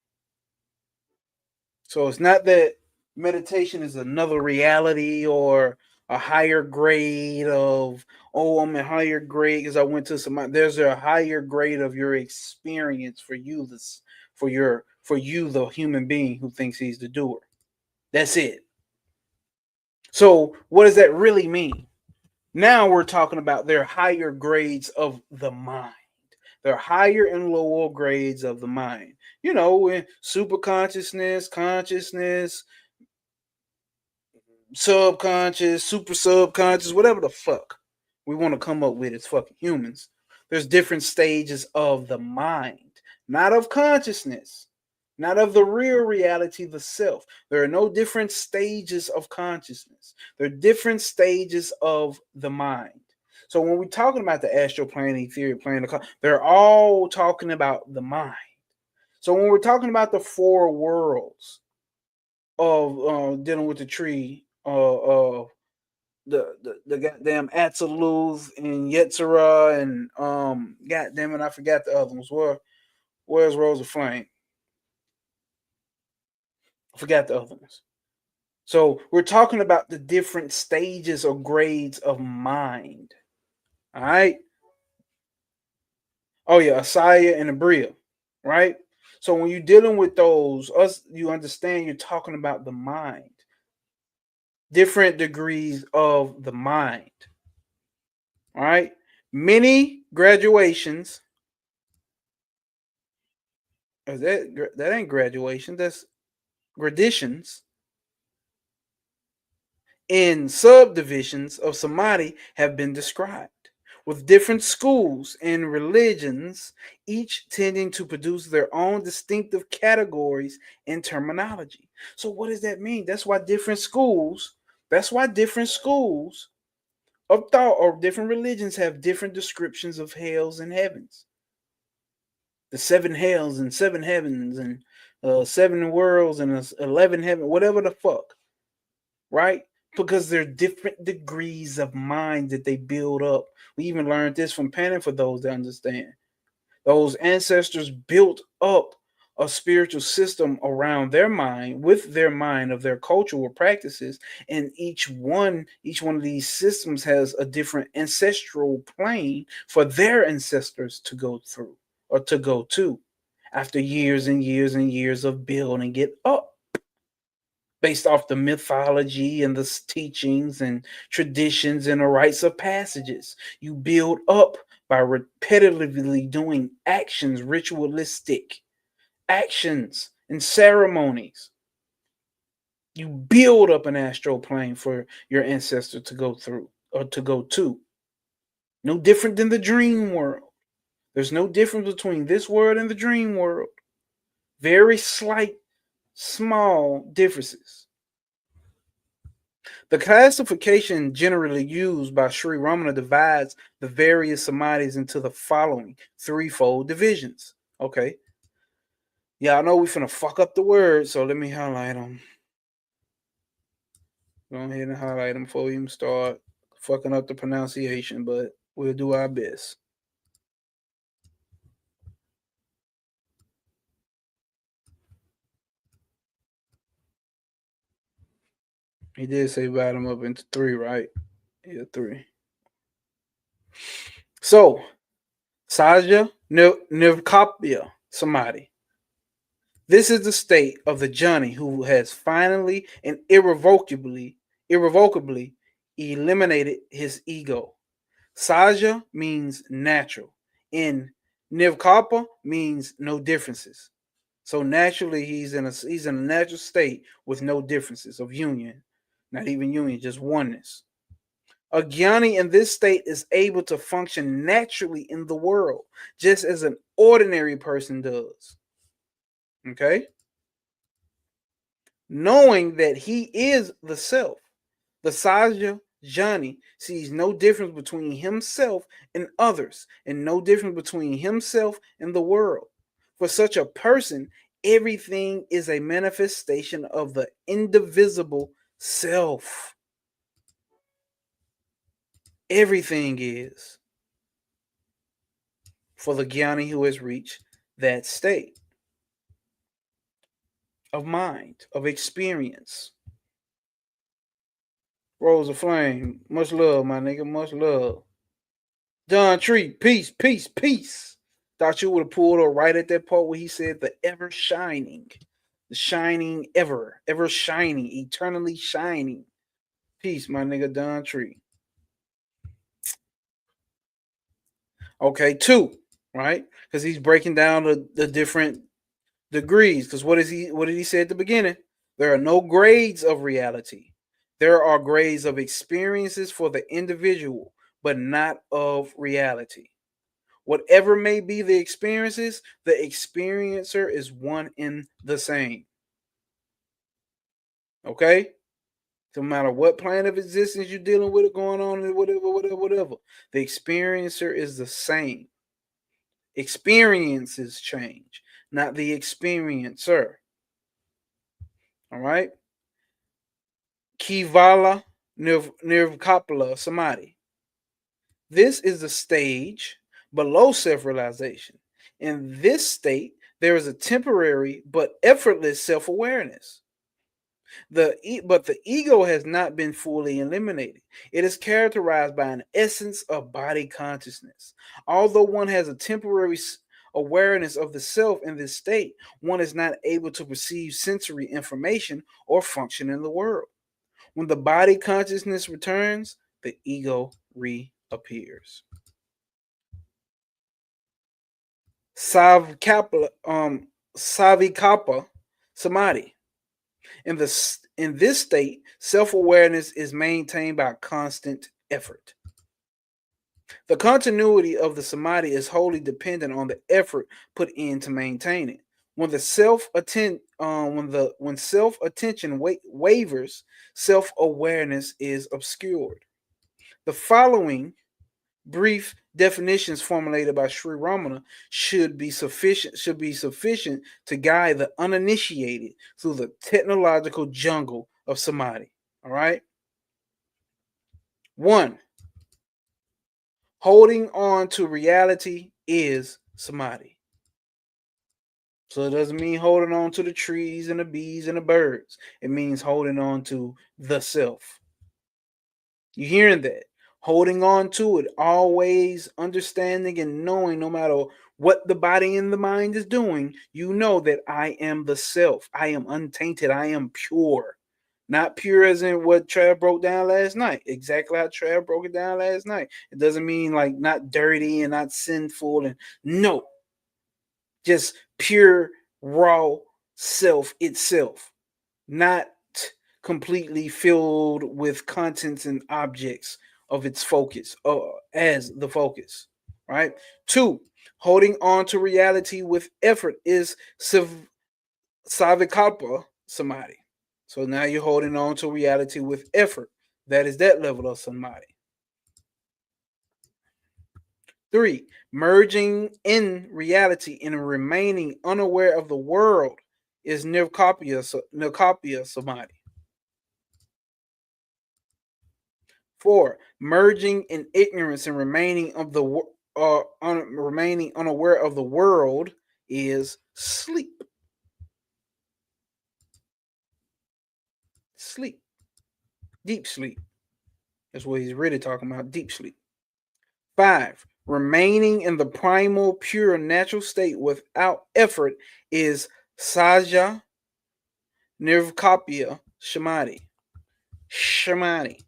So it's not that meditation is another reality or a higher grade of, oh, I'm a higher grade because I went to some. There's a higher grade of your experience for you, this for you, the human being who thinks he's the doer. That's it. So what does that really mean? Now we're talking about their higher grades of the mind. They're higher and lower grades of the mind. You know, in super consciousness, subconscious, super subconscious, whatever the fuck we want to come up with as fucking humans. There's different stages of the mind, not of consciousness, not of the real reality, the self. There are no different stages of consciousness. There are different stages of the mind. So when we're talking about the astral plane, ethereal plane, they're all talking about the mind. So when we're talking about the 4 worlds of dealing with the tree, the goddamn Atziluth and Yetzirah and goddamn it, I forgot the other ones. Where's Rose of Flame? I forgot the other ones. So we're talking about the different stages or grades of mind. All right. Oh yeah, Asaya and Abria, right? So when you're dealing with those, you understand you're talking about the mind, different degrees of the mind. All right. Many graduations. That ain't graduation. That's gradations in subdivisions of samadhi have been described, with different schools and religions, each tending to produce their own distinctive categories and terminology. So, what does that mean? That's why different schools of thought or different religions have different descriptions of hells and heavens. The 7 hells and 7 heavens and 7 worlds and 11 heaven, whatever the fuck, right? Because they're different degrees of mind that they build up. We even learned this from Panning for those that understand. Those ancestors built up a spiritual system around their mind, with their mind of their cultural practices, and each one of these systems has a different ancestral plane for their ancestors to go through or to go to after years and years and years of building it up based off the mythology and the teachings and traditions and the rites of passages. You build up by repetitively doing actions, ritualistic actions and ceremonies. You build up an astral plane for your ancestor to go through or to go to. No different than the dream world. There's no difference between this world and the dream world. Very slight, small differences. The classification generally used by Sri Ramana divides the various samadhis into the following threefold divisions. Okay. Yeah, I know we finna fuck up the words, so let me highlight them. Go ahead and highlight them before we even start fucking up the pronunciation, but we'll do our best. He did say divide them up into three, right? Yeah, three. So, Saja Nirkapya Samadhi. This is the state of the jnani who has finally and irrevocably eliminated his ego. Saja means natural, and Nirkapa means no differences. So naturally, he's in a natural state with no differences of union, not even union, just oneness. A jnani in this state is able to function naturally in the world, just as an ordinary person does. Okay? Knowing that he is the self, the Saja jnani sees no difference between himself and others, and no difference between himself and the world. For such a person, everything is a manifestation of the indivisible self. Everything is for the jnani who has reached that state of mind, of experience. Rose of Flame, much love, my nigga, much love. Don Tree, peace, peace, peace. Thought you would have pulled her right at that part where he said the ever shining, the shining ever, ever shining, eternally shining. Peace, my nigga Don Tree. Okay, two, right? Because he's breaking down the different degrees. Because what did he say at the beginning? There are no grades of reality. There are grades of experiences for the individual, but not of reality. Whatever may be the experiences, the experiencer is one in the same. Okay? No matter what plane of existence you're dealing with, going on, whatever. The experiencer is the same. Experiences change, not the experiencer. All right? Kivala Nirvkapala Samadhi. This is the stage below self-realization. In this state, there is a temporary but effortless self-awareness. But the ego has not been fully eliminated. It is characterized by an essence of body consciousness. Although one has a temporary awareness of the self in this state, one is not able to perceive sensory information or function in the world. When the body consciousness returns, the ego reappears. Savikapa Samadhi. In this state, self-awareness is maintained by constant effort. The continuity of the samadhi is wholly dependent on the effort put in to maintain it. When the when self attention wavers, self awareness is obscured. The following brief definitions formulated by Sri Ramana should be sufficient to guide the uninitiated through the technological jungle of samadhi. All right. 1. Holding on to reality is samadhi. So it doesn't mean holding on to the trees and the bees and the birds. It means holding on to the self. You hearing that? Holding on to it, always understanding and knowing no matter what the body and the mind is doing, you know that I am the self. I am untainted. I am pure. Not pure as in what Trav broke down last night. Exactly how Trav broke it down last night. It doesn't mean like not dirty and not sinful and no, just pure, raw self itself, not completely filled with contents and objects of its focus as the focus, right? 2, holding on to reality with effort is savikalpa samadhi. So now you're holding on to reality with effort. That is that level of samadhi. 3. Merging in reality and remaining unaware of the world is nirkopya samadhi. 4. Merging in ignorance and remaining remaining unaware of the world is sleep. Sleep. Deep sleep. That's what he's really talking about, deep sleep. 5. Remaining in the primal, pure, natural state without effort is sahaja nirvikapya samadhi. Samadhi.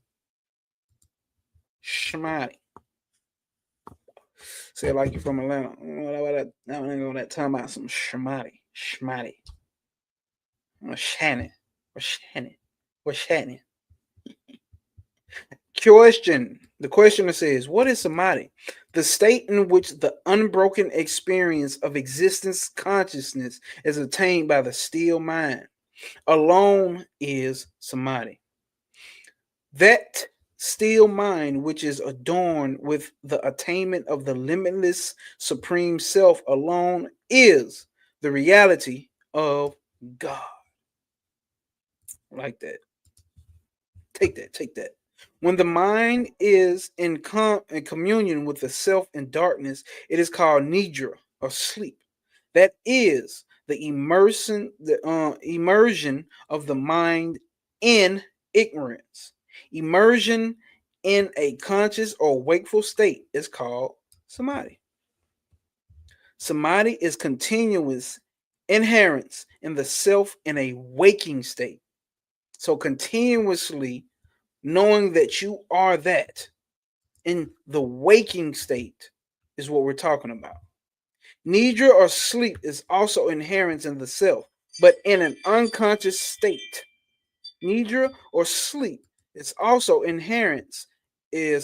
Samadhi. Say it like you're from Atlanta. That time about some samadhi. Samadhi. What's happening? What's happening? What's happening? Question. The questioner says, what is samadhi? The state in which the unbroken experience of existence consciousness is attained by the still mind. Alone is samadhi. That still mind which is adorned with the attainment of the limitless supreme self alone is the reality of God. Like that. Take that. When the mind is in communion with the self in darkness, it is called nidra, or sleep. That is the immersion of the mind in ignorance. Immersion in a conscious or wakeful state is called samadhi. Samadhi is continuous inherence in the self in a waking state. So continuously knowing that you are that in the waking state is what we're talking about. Nidra or sleep is also inherent in the self, but in an unconscious state. Nidra or sleep is also inherent in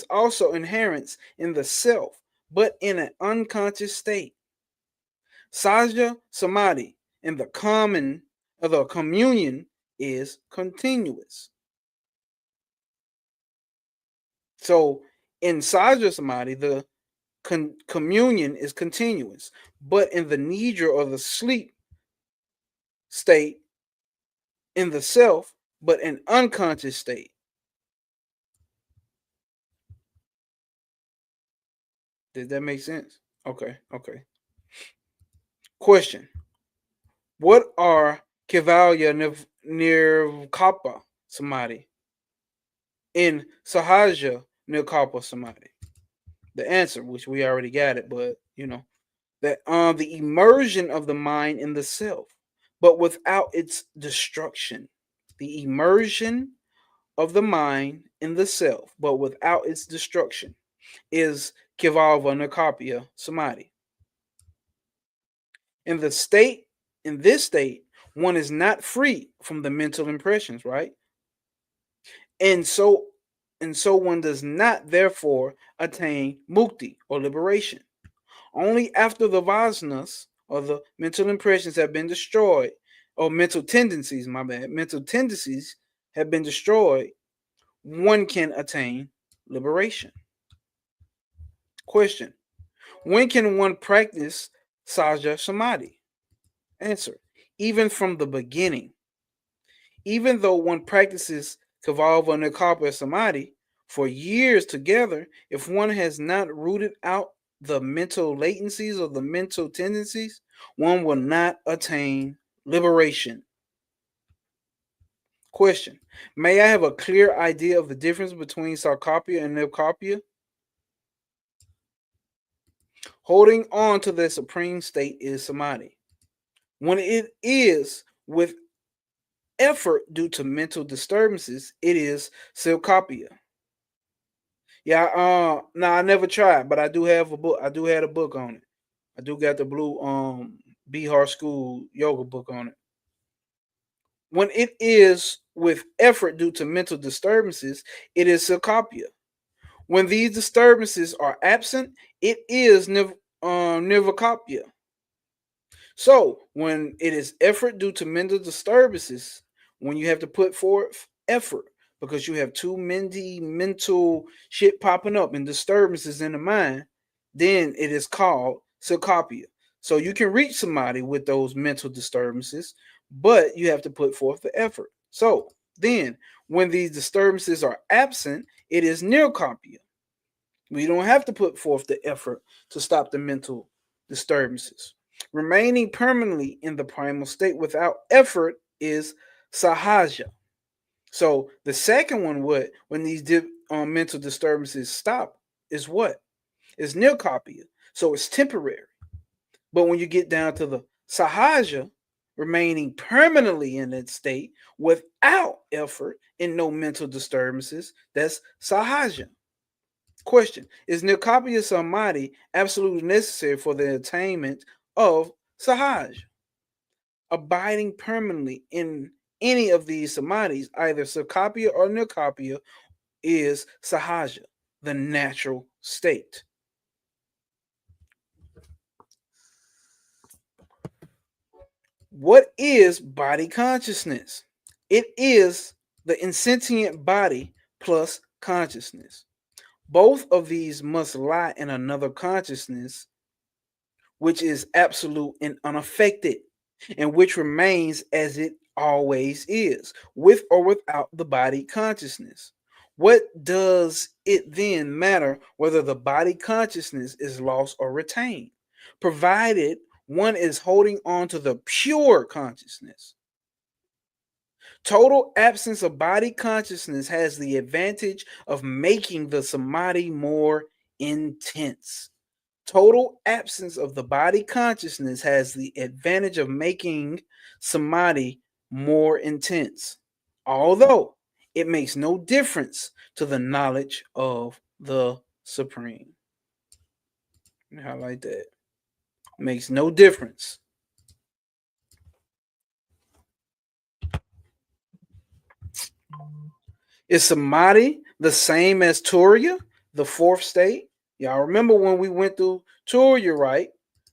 the self, but in an unconscious state. Sahaja samadhi in the communion is continuous. So in Sahaja Samadhi, the communion is continuous, but in the nidra or the sleep state, in the self, but an unconscious state. Did that make sense? Okay. Question. What are Kevalya Nirvikapa Samadhi in Sahaja Nirvikapa Samadhi? The answer, which we already got it, but that the immersion of the mind in the self, but without its destruction. The immersion of the mind in the self, but without its destruction, is Kevalva Nikapya Samadhi. In this state, one is not free from the mental impressions, right? And so one does not therefore attain mukti or liberation. Only after the vasanas or the mental impressions have been destroyed, or mental tendencies have been destroyed, one can attain liberation. Question. When can one practice Sahaja Samadhi? Answer. Even from the beginning. Even though one practices Kavalva Nikapa Samadhi for years together, if one has not rooted out the mental latencies or the mental tendencies, one will not attain liberation. Question. May I have a clear idea of the difference between Sarkapya and Nirkapya? Holding on to the supreme state is Samadhi. When it is with effort due to mental disturbances, it is Silkapya. Yeah, no, I never tried, but I do have a book. I do have a book on it. I do got the blue Bihar School yoga book on it. When it is with effort due to mental disturbances, it is Silkapya. When these disturbances are absent, it is Nirvikapya. So when it is effort due to mental disturbances, when you have to put forth effort because you have too many mental shit popping up and disturbances in the mind, then it is called Sakapia. So you can reach Samadhi with those mental disturbances, but you have to put forth the effort. So then, when these disturbances are absent, it is Nirkapya. We don't have to put forth the effort to stop the mental disturbances. Remaining permanently in the primal state without effort is Sahaja. So the second one, what when these mental disturbances stop, is what? Is Nirkapya. So it's temporary. But when you get down to the Sahaja, remaining permanently in that state without effort and no mental disturbances, that's Sahaja. Question: is Nirkapya Samadhi absolutely necessary for the attainment of Sahaj? Abiding permanently in any of these samadhis, either Sakapya or Nirkapya, is Sahaja, the natural state. What is body consciousness? It is the insentient body plus consciousness. Both of these must lie in another consciousness, which is absolute and unaffected, and which remains as it always is, with or without the body consciousness. What does it then matter whether the body consciousness is lost or retained, provided one is holding on to the pure consciousness? Total absence of body consciousness has the advantage of making the samadhi more intense. Total absence of the body consciousness has the advantage of making samadhi more intense, although it makes no difference to the knowledge of the Supreme. Highlight that. Makes no difference. Is samadhi the same as Turiya, the fourth state? Y'all remember when we went through Turiya, right?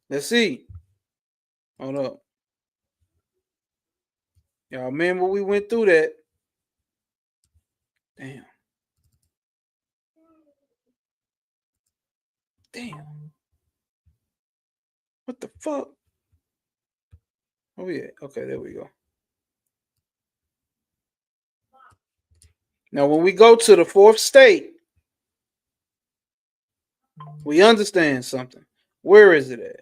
Let's see. Hold up. Y'all remember we went through that? Damn. Damn. What the fuck? Oh yeah. Okay, there we go. Now, when we go to the fourth state, we understand something. Where is it at?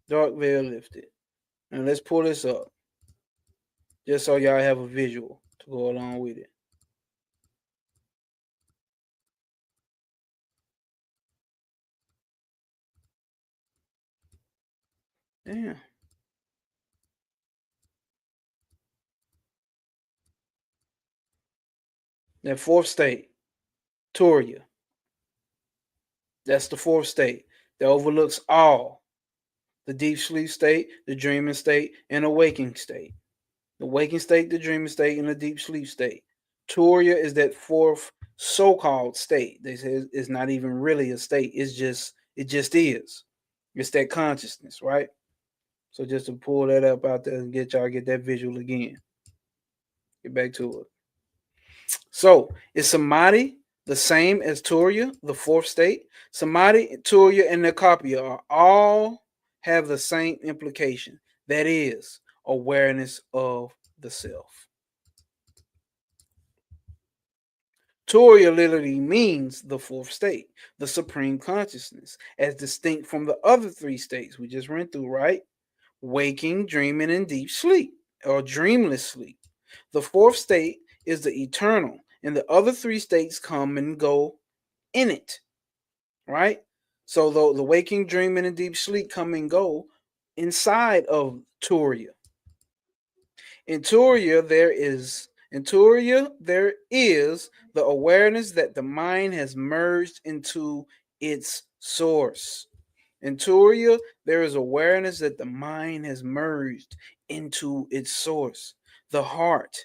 Dark veil lifted. Now let's pull this up, just so y'all have a visual to go along with it. Damn. That fourth state, Turiya. That's the fourth state that overlooks all the deep sleep state, the dreaming state, and the waking state. The waking state, the dreaming state, and the deep sleep state. Turiya is that fourth so-called state. They say it's not even really a state. It just is. It's that consciousness, right? So just to pull that up out there and get that visual again. Get back to it. So is samadhi the same as Turiya, the fourth state? Samadhi, Turiya, and Nikapya are all have the same implication. That is awareness of the self. Turiya literally means the fourth state, the supreme consciousness, as distinct from the other three states we just went through, right? Waking, dreaming, and deep sleep, or dreamless sleep. The fourth state is the eternal, and the other three states come and go in it, right? So the waking, dreaming, and deep sleep come and go inside of Turiya. In Turiya, there is the awareness that the mind has merged into its source. In Turiya, there is awareness that the mind has merged into its source, the heart,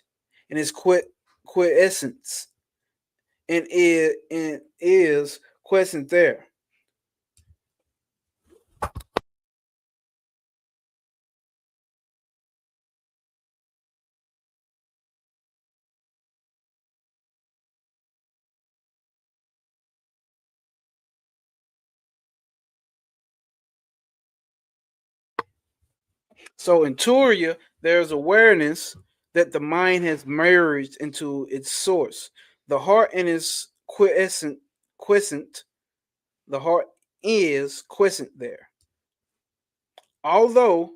and its quiescence, and it is quiescent there. So in Turiya, there's awareness that the mind has merged into its source. The heart in its quiescent, the heart is quiescent there. Although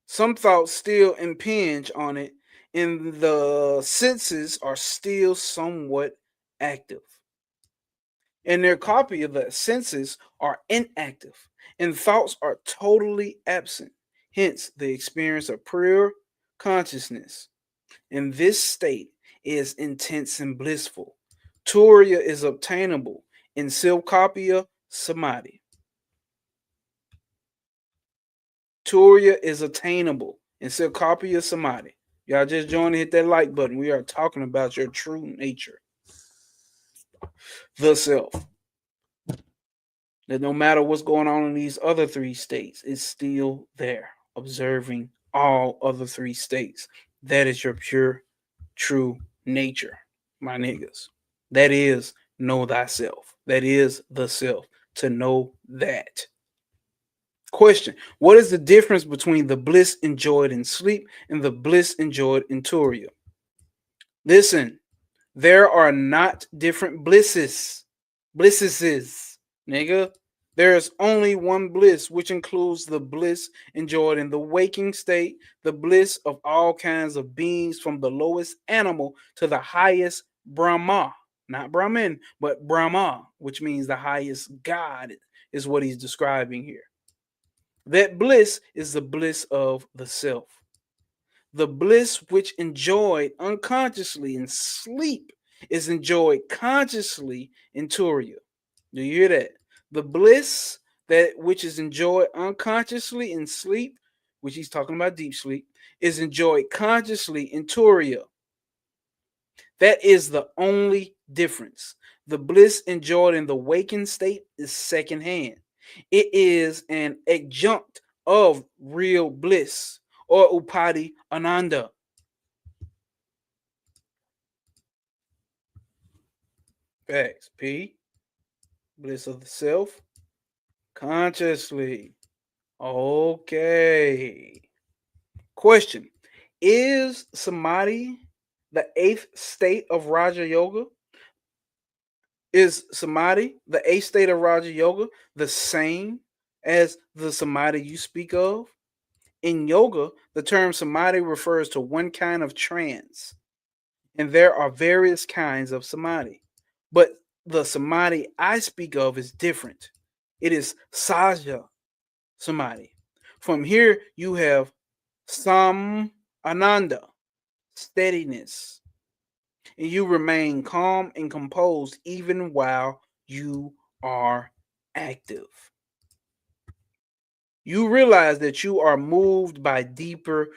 some thoughts still impinge on it, and the senses are still somewhat active. And their copy of the senses are inactive, and thoughts are totally absent. Hence, the experience of pure consciousness. In this state is intense and blissful. Turiya is obtainable in Silkapya Samadhi. Turiya is attainable in Silkapya Samadhi. Y'all just join and hit that like button. We are talking about your true nature, the self. That no matter what's going on in these other three states, it's still there, observing all other three states. That is your pure, true nature, my niggas. That is know thyself. That is the self, to know that. Question: what is the difference between the bliss enjoyed in sleep and the bliss enjoyed in Turiya? Listen, there are not different blisses. Blisses, nigga. There is only one bliss, which includes the bliss enjoyed in the waking state, the bliss of all kinds of beings, from the lowest animal to the highest Brahma. Not Brahmin, but Brahma, which means the highest God, is what he's describing here. That bliss is the bliss of the self. The bliss which enjoyed unconsciously in sleep is enjoyed consciously in Turiya. Do you hear that? The bliss that which is enjoyed unconsciously in sleep, which he's talking about deep sleep, is enjoyed consciously in Turiya. That is the only difference. The bliss enjoyed in the waking state is secondhand. It is an adjunct of real bliss or upadi ananda. Facts. P. Bliss of the self. Consciously. Okay. Question: is samadhi the eighth state of Raja Yoga? Is samadhi, the eighth state of Raja Yoga, the same as the samadhi you speak of? In yoga, the term samadhi refers to one kind of trance, and there are various kinds of samadhi. But the samadhi I speak of is different. It is sahaja samadhi. From here, you have sam ananda, steadiness, and you remain calm and composed even while you are active. You realize that you are moved by deeper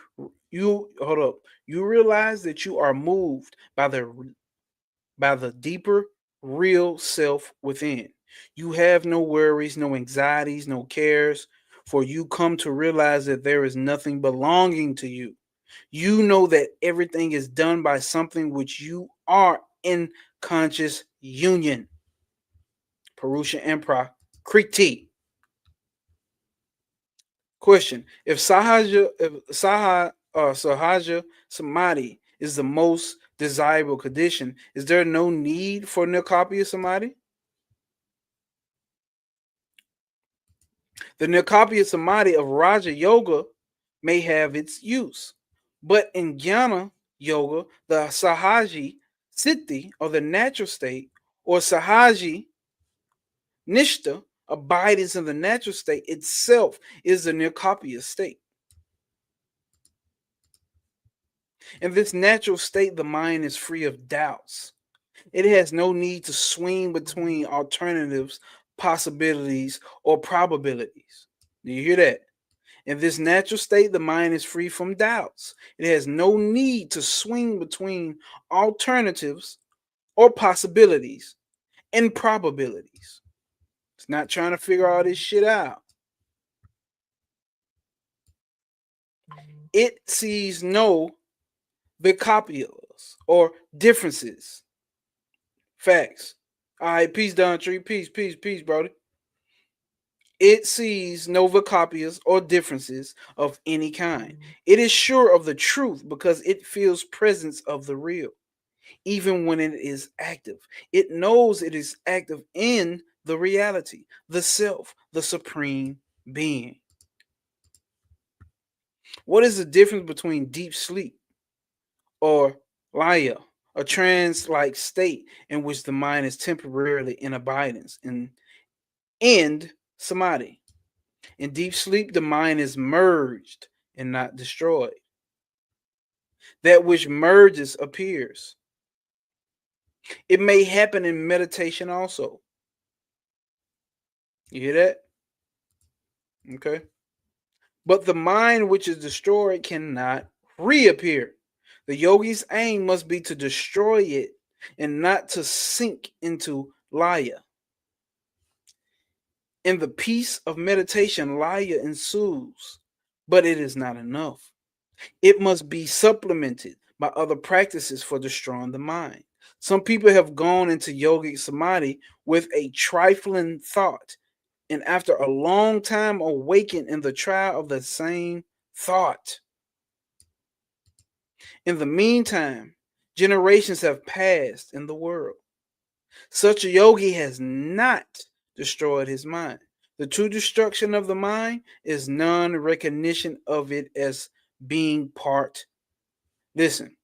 you hold up. You realize that you are moved by the deeper real self within. You have no worries, no anxieties, no cares, for you come to realize that there is nothing belonging to you. You know that everything is done by something which you are in conscious union. Purusha Empra Kriti. Question: if Sahaja Samadhi is the most desirable condition, is there no need for Nirkapya Samadhi? The Nirkapya Samadhi of Raja Yoga may have its use, but in Jnana Yoga, the Sahaji Siddhi, or the natural state, or Sahaji Nishta, abidance in the natural state itself, is the Nirkapya state. In this natural state, the mind is free of doubts. It has no need to swing between alternatives, possibilities, or probabilities. Do you hear that? In this natural state, the mind is free from doubts. It has no need to swing between alternatives or possibilities and probabilities. It's not trying to figure all this shit out. It sees no vicopias or differences. Facts. All right, peace, Don Tree. Peace, peace, peace, brother. It sees no copias or differences of any kind. It is sure of the truth because it feels presence of the real, even when it is active. It knows it is active in the reality, the self, the supreme being. What is the difference between deep sleep or laya, a trance like state in which the mind is temporarily in abidance, and samadhi? In deep sleep, the mind is merged and not destroyed. That which merges appears. It may happen in meditation also. You hear that? Okay. But the mind which is destroyed cannot reappear. The yogi's aim must be to destroy it and not to sink into laya. In the peace of meditation, laya ensues, but it is not enough. It must be supplemented by other practices for destroying the mind. Some people have gone into yogic samadhi with a trifling thought, and after a long time awaken in the trial of the same thought. In the meantime, generations have passed in the world. Such a yogi has not destroyed his mind. The true destruction of the mind is non-recognition of it as being part. Listen,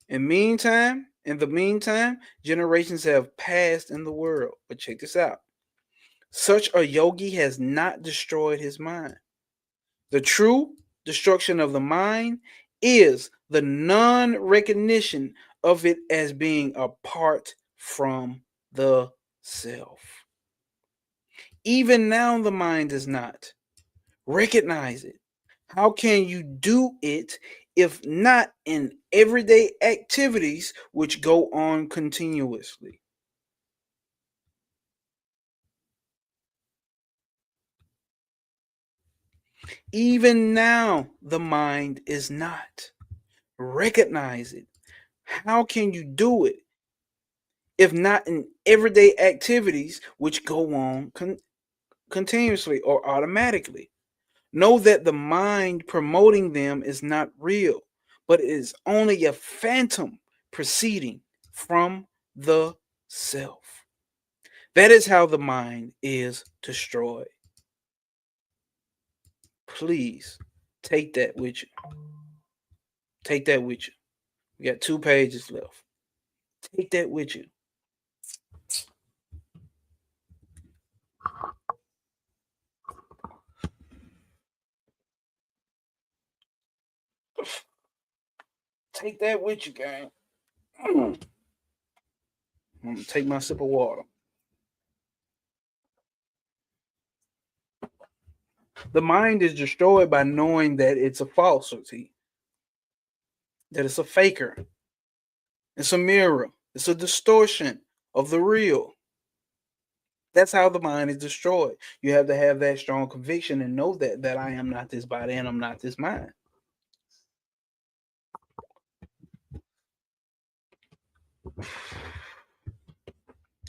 in the meantime, generations have passed in the world. But check this out. Such a yogi has not destroyed his mind. The true destruction of the mind is the non-recognition of it as being apart from the self. Even now, the mind does not recognize it. How can you do it if not in everyday activities which go on continuously? Even now, the mind is not. Recognize it. How can you do it if not in everyday activities which go on continuously or automatically? Know that the mind promoting them is not real, but it is only a phantom proceeding from the self. That is how the mind is destroyed. Please take that with you. Take that with you. We got 2 pages left. Take that with you. Take that with you, gang. I'm gonna take my sip of water. The mind is destroyed by knowing that it's a falsity, that it's a faker, it's a mirror, it's a distortion of the real. That's how the mind is destroyed. You have to have that strong conviction and know that I am not this body and I'm not this mind.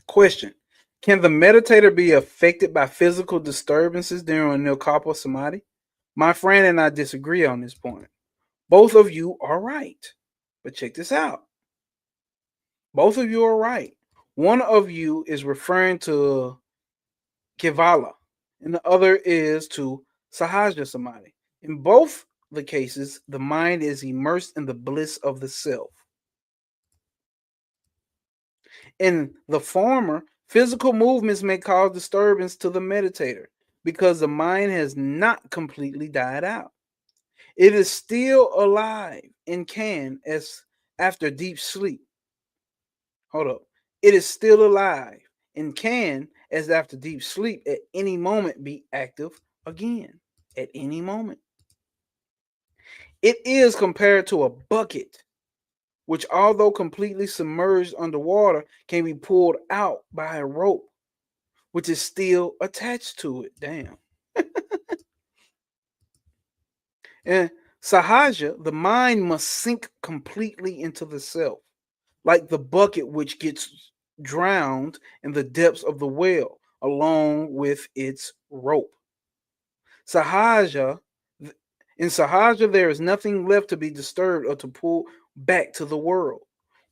Question: can the meditator be affected by physical disturbances during Nilkapa Samadhi? My friend and I disagree on this point. Both of you are right. But check this out. Both of you are right. One of you is referring to Kevala, and the other is to Sahaja Samadhi. In both the cases, the mind is immersed in the bliss of the self. In the former, physical movements may cause disturbance to the meditator because the mind has not completely died out. It is still alive and can, as after deep sleep. Hold up. It is still alive and can, as after deep sleep, at any moment be active again. At any moment. It is compared to a bucket, which, although completely submerged underwater, can be pulled out by a rope, which is still attached to it. Damn. And Sahaja, the mind must sink completely into the self, like the bucket which gets drowned in the depths of the well, along with its rope. Sahaja, in Sahaja, there is nothing left to be disturbed or to pull back to the world.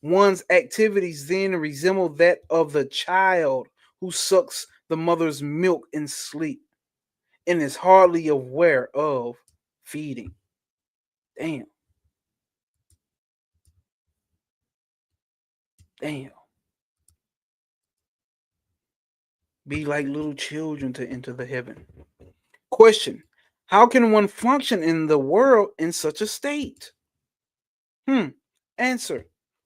One's activities then resemble that of the child who sucks the mother's milk in sleep and is hardly aware of feeding. Damn. Damn. Be like little children to enter the heaven. Question: how can one function in the world in such a state? Answer: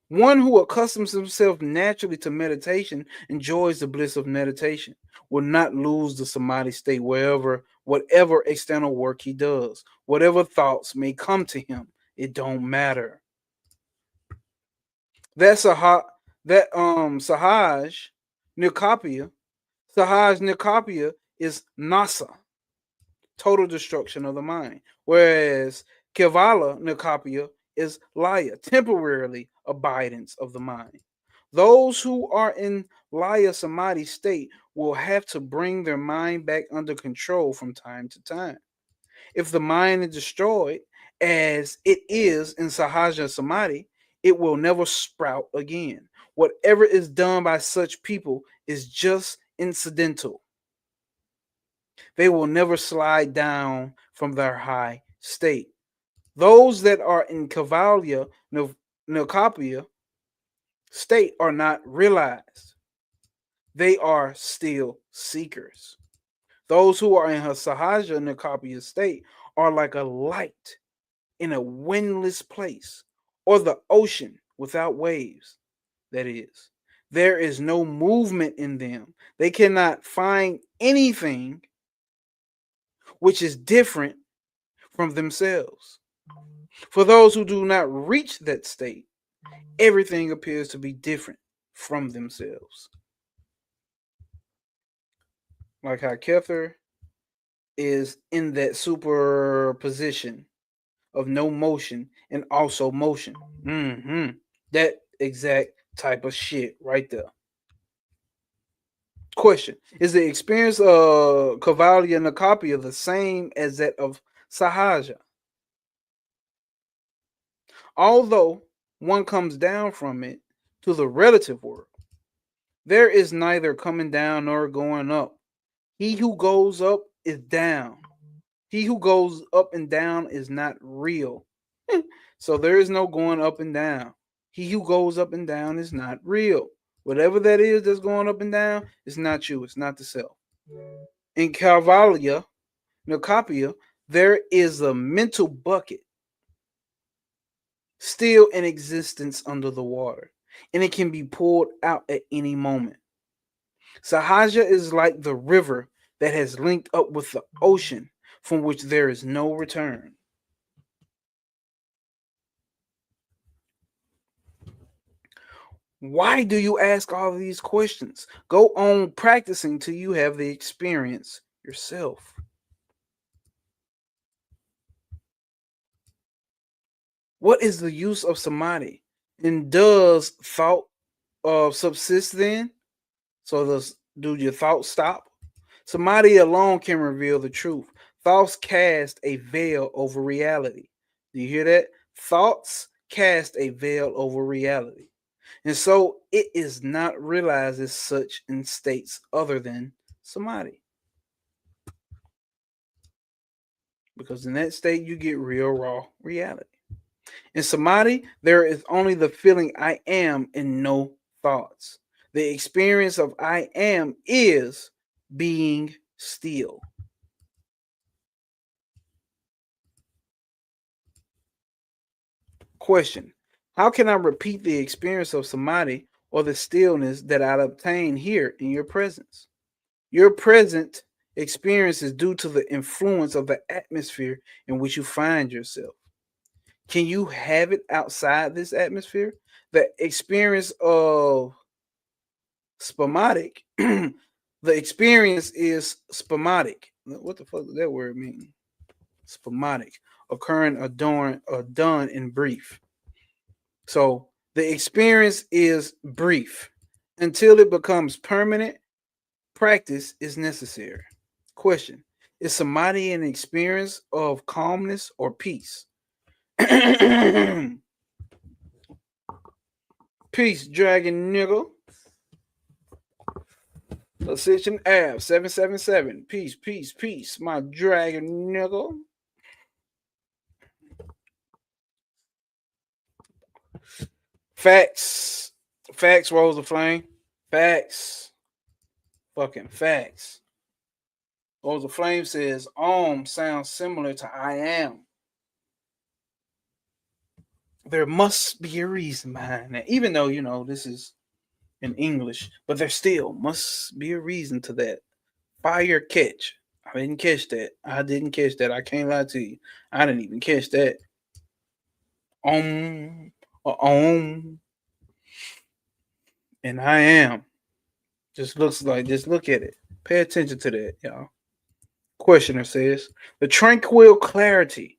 one who accustoms himself naturally to meditation enjoys the bliss of meditation, will not lose the samadhi state whatever external work he does, whatever thoughts may come to him, it don't matter. That Sahaj Nikapya, Sahaj Nikapya is nasa, total destruction of the mind, whereas Kevala Nikapya is laya, temporarily abidance of the mind. Those who are in laya samadhi state will have to bring their mind back under control from time to time. If the mind is destroyed, as it is in sahaja samadhi, it will never sprout again. Whatever is done by such people is just incidental. They will never slide down from their high state. Those that are in Kavalya, Nilkapya state are not realized. They are still seekers. Those who are in her Sahaja Nilkapya state are like a light in a windless place, or the ocean without waves. That is, there is no movement in them. They cannot find anything which is different from themselves. For those who do not reach that state, everything appears to be different from themselves. Like how Kether is in that superposition of no motion and also motion. That exact type of shit right there. Question: is the experience of Kavalya Nakapya the same as that of Sahaja? Although one comes down from it to the relative world, there is neither coming down nor going up. He who goes up is down. He who goes up and down is not real. So there is no going up and down. He who goes up and down is not real. Whatever that is that's going up and down, it's not you. It's not the self. In Carvalya, Nocapia, there is a mental bucket still in existence under the water, and it can be pulled out at any moment. Sahaja is like the river that has linked up with the ocean from which there is no return. Why do you ask all of these questions? Go on practicing till you have the experience yourself. What is the use of samadhi? And does thought subsist then? So do your thoughts stop? Samadhi alone can reveal the truth. Thoughts cast a veil over reality. Do you hear that? Thoughts cast a veil over reality. And so it is not realized as such in states other than samadhi. Because in that state, you get real, raw reality. In samadhi, there is only the feeling I am and no thoughts. The experience of I am is being still. Question: how can I repeat the experience of samadhi or the stillness that I obtain here in your presence? Your present experience is due to the influence of the atmosphere in which you find yourself. Can you have it outside this atmosphere? The experience of spasmodic, the experience is spasmodic. What the fuck does that word mean? Spasmodic, occurring or done in brief. So the experience is brief. Until it becomes permanent, practice is necessary. Question: Is samadhi an experience of calmness or peace? Peace, dragon nigga. Ascension Ave 777. Peace, peace, peace, my dragon nigga. Facts. Facts, Rose of Flame. Facts. Fucking facts. Rose of Flame says Om sounds similar to I am. There must be a reason behind that. Even though, this is in English, but there still must be a reason to that. Fire catch. I didn't catch that. I can't lie to you. I didn't even catch that. Om. And I am. Just look at it. Pay attention to that, y'all. Questioner says the tranquil clarity,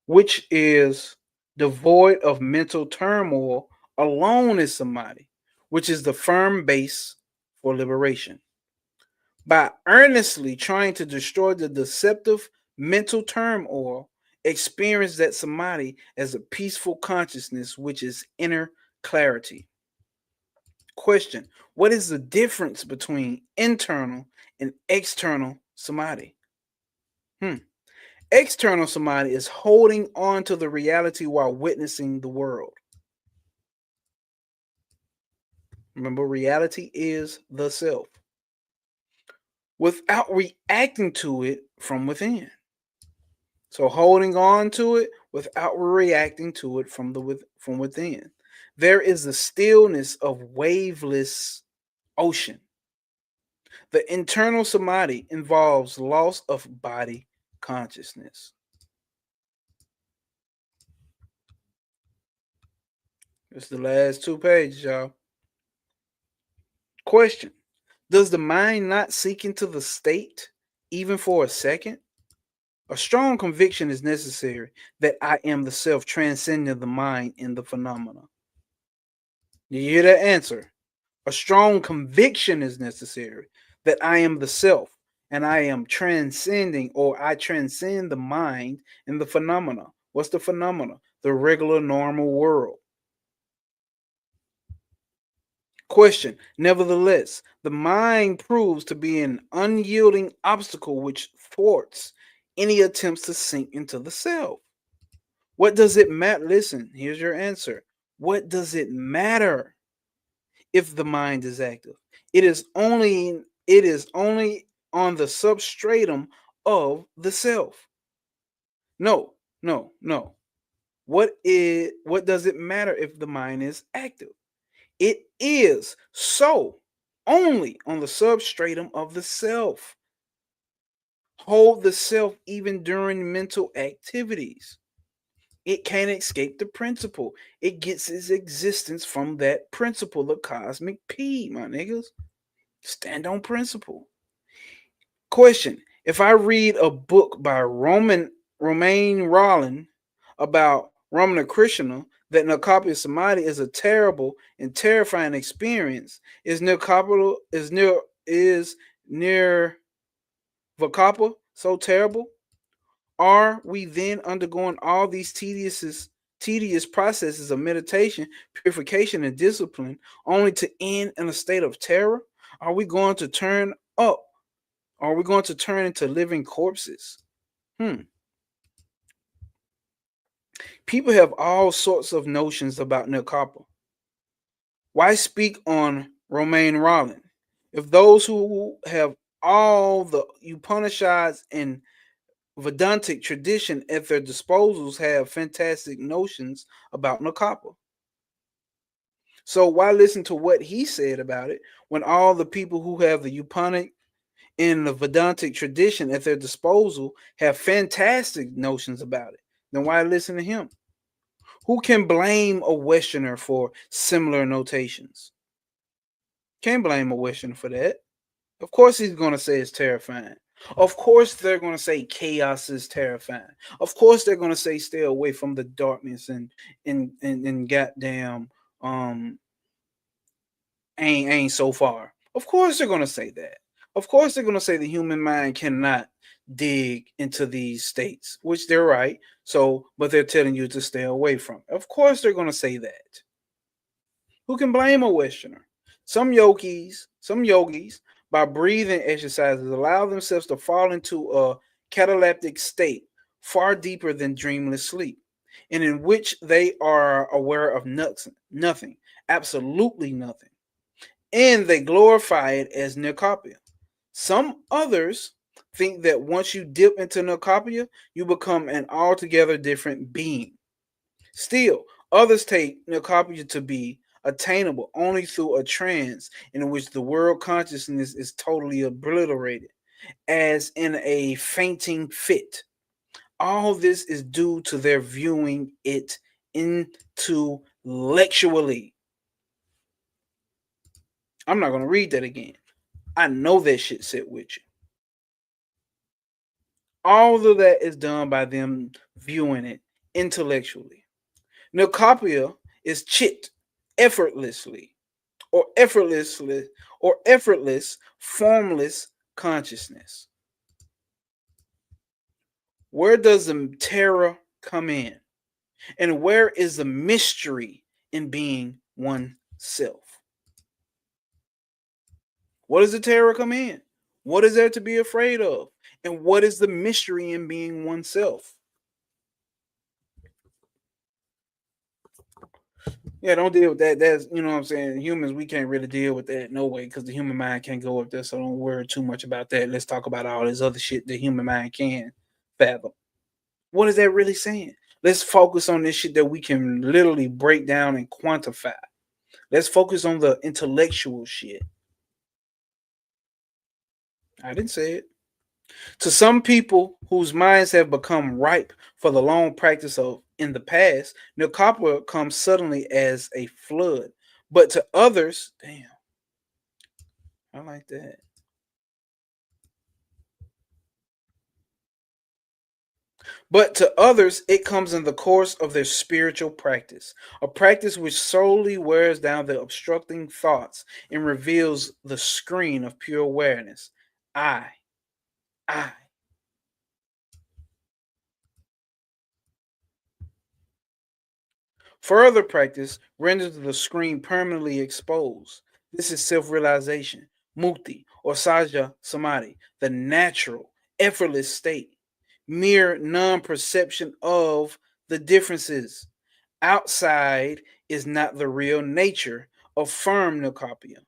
which is devoid of mental turmoil, alone is samadhi, which is the firm base for liberation. By earnestly trying to destroy the deceptive mental turmoil, experience that samadhi as a peaceful consciousness, which is inner clarity. Question: what is the difference between internal and external samadhi? External samadhi is holding on to the reality while witnessing the world. Remember, reality is the self, without reacting to it from within. So holding on to it without reacting to it from within. There is the stillness of waveless ocean. The internal samadhi involves loss of body consciousness. It's the last 2 pages, y'all. Question: does the mind not seek into the state even for a second? A strong conviction is necessary that I am the self transcending the mind in the phenomena. You hear that answer? A strong conviction is necessary that I am the self and I am transcending, or I transcend the mind in the phenomena. What's the phenomena? The regular normal world. Question: nevertheless, the mind proves to be an unyielding obstacle which thwarts any attempts to sink into the self. What does it matter? Listen, here's your answer. What does it matter if the mind is active? It is only on the substratum of the self. No, no, no. What does it matter if the mind is active? It is so only on the substratum of the self. Hold the self even during mental activities. It can't escape the principle. It gets its existence from that principle, the cosmic P, my niggas. Stand on principle. Question: if I read a book by Romain Rolland about Ramana Krishna, that Nirkapa Samadhi is a terrible and terrifying experience, is Nirkapa so terrible? Are we then undergoing all these tedious processes of meditation, purification, and discipline only to end in a state of terror? Are we going to turn up? Are we going to turn into living corpses? People have all sorts of notions about Nirkapa. Why speak on Romain Rolland? If those who have all the Upanishads and Vedantic tradition at their disposals have fantastic notions about Nirkapa. So why listen to what he said about it when all the people who have the Upanic and the Vedantic tradition at their disposal have fantastic notions about it? Then why listen to him? Who can blame a Westerner for similar notations? Can't blame a Westerner for that. Of course he's going to say it's terrifying. Of course they're going to say chaos is terrifying. Of course they're going to say stay away from the darkness and goddamn ain't so far. Of course they're going to say that. Of course they're going to say the human mind cannot dig into these states, which they're right. So, but they're telling you to stay away from. Of course, they're going to say that. Who can blame a Westerner? Some yogis, by breathing exercises, allow themselves to fall into a cataleptic state far deeper than dreamless sleep, and in which they are aware of nothing, absolutely nothing, and they glorify it as Nikopia. Some others think that once you dip into Nikopia, you become an altogether different being. Still, others take Nikopia to be attainable only through a trance in which the world consciousness is totally obliterated, as in a fainting fit. All this is due to their viewing it intellectually. I'm not going to read that again. I know that shit sit with you. All of that is done by them viewing it intellectually. Nikopia is chit effortlessly or effortless formless consciousness. Where does the terror come in? And where is the mystery in being oneself? What does the terror come in? What is there to be afraid of? And what is the mystery in being oneself? Yeah, don't deal with that. That's, you know what I'm saying. Humans, we can't really deal with that no way because the human mind can't go up there. So don't worry too much about that. Let's talk about all this other shit the human mind can fathom. What is that really saying? Let's focus on this shit that we can literally break down and quantify. Let's focus on the intellectual shit. I didn't say it. To some people whose minds have become ripe for the long practice of in the past, Nikapa comes suddenly as a flood. But to others, damn, I like that. But to others, it comes in the course of their spiritual practice, a practice which solely wears down the obstructing thoughts and reveals the screen of pure awareness. I, I. Further practice renders the screen permanently exposed. This is self realization, mukti, or saja samadhi, the natural, effortless state, mere non perception of the differences. Outside is not the real nature of firm Nikopia.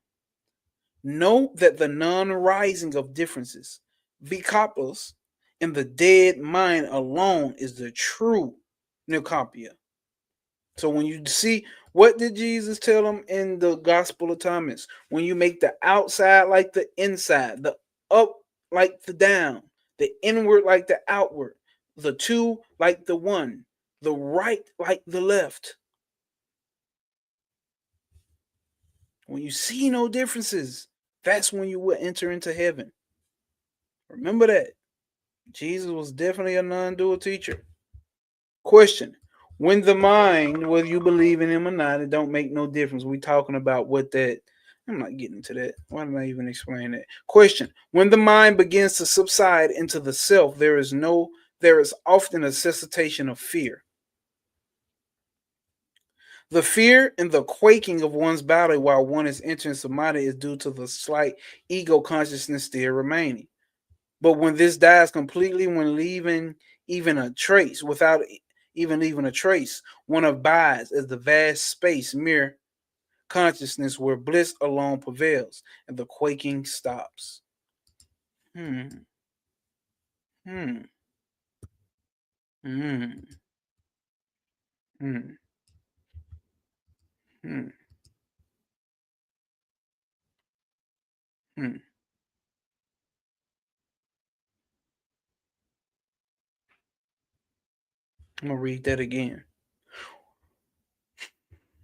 Note that the non rising of differences, Vikapas, in the dead mind alone is the true Nikopia. So when you see, what did Jesus tell them in the Gospel of Thomas? When you make the outside like the inside, the up like the down, the inward like the outward, the two like the one, the right like the left. When you see no differences, that's when you will enter into heaven. Remember that. Jesus was definitely a non-dual teacher. Question. When the mind, whether you believe in him or not, it don't make no difference. We talking about what that. I'm not getting to that. Why did I even explain that? Question. When the mind begins to subside into the self, there is often a cessation of fear. The fear and the quaking of one's body while one is entering samadhi is due to the slight ego consciousness still remaining. But when this dies completely, when leaving even a trace, without even leaving a trace, one abides as the vast space, mere consciousness where bliss alone prevails and the quaking stops. Hmm. Hmm. Hmm. Hmm. Hmm. Hmm. I'm gonna read that again.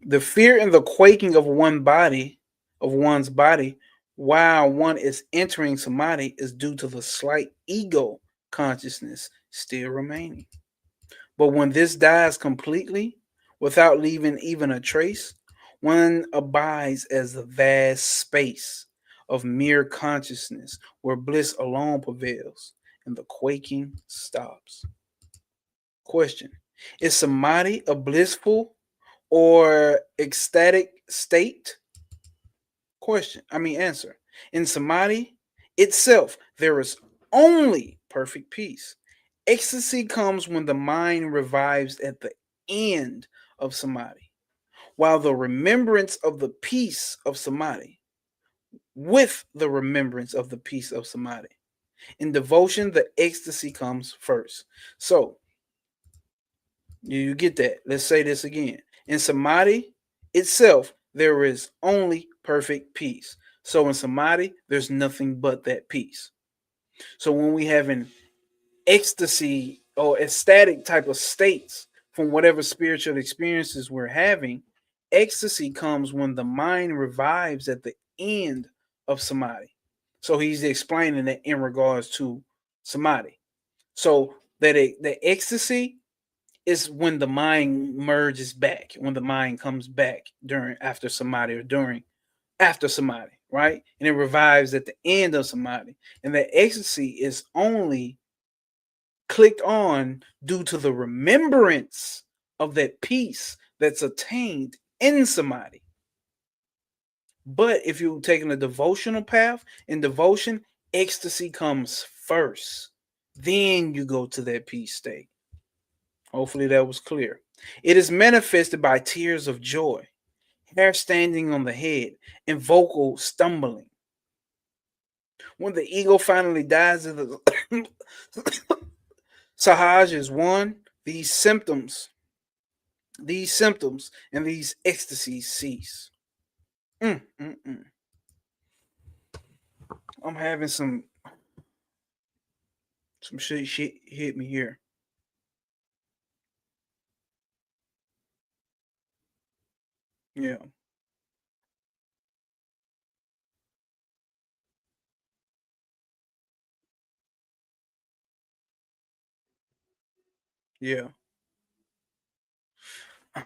The fear and the quaking of one's body, while one is entering samadhi, is due to the slight ego consciousness still remaining. But when this dies completely, without leaving even a trace, one abides as the vast space of mere consciousness where bliss alone prevails and the quaking stops. Question: is samadhi a blissful or ecstatic state? Answer. In samadhi itself, there is only perfect peace. Ecstasy comes when the mind revives at the end of samadhi, while the remembrance of the peace of samadhi, with the remembrance of the peace of samadhi. In devotion, the ecstasy comes first. So, you get that? Let's say this again. In samadhi itself, there is only perfect peace. So in samadhi, there's nothing but that peace. So when we have an ecstasy or ecstatic type of states from whatever spiritual experiences we're having, ecstasy comes when the mind revives at the end of samadhi. So he's explaining that in regards to samadhi. So that the ecstasy is when the mind merges back, when the mind comes back during after samadhi or during after samadhi, right? And it revives at the end of samadhi. And that ecstasy is only clicked on due to the remembrance of that peace that's attained in samadhi. But if you're taking a devotional path, in devotion, ecstasy comes first. Then you go to that peace state. Hopefully that was clear. It is manifested by tears of joy, hair standing on the head, and vocal stumbling. When the ego finally dies, Sahaj is one. These symptoms and these ecstasies cease. I'm having some shit hit me here. Yeah. Yeah. I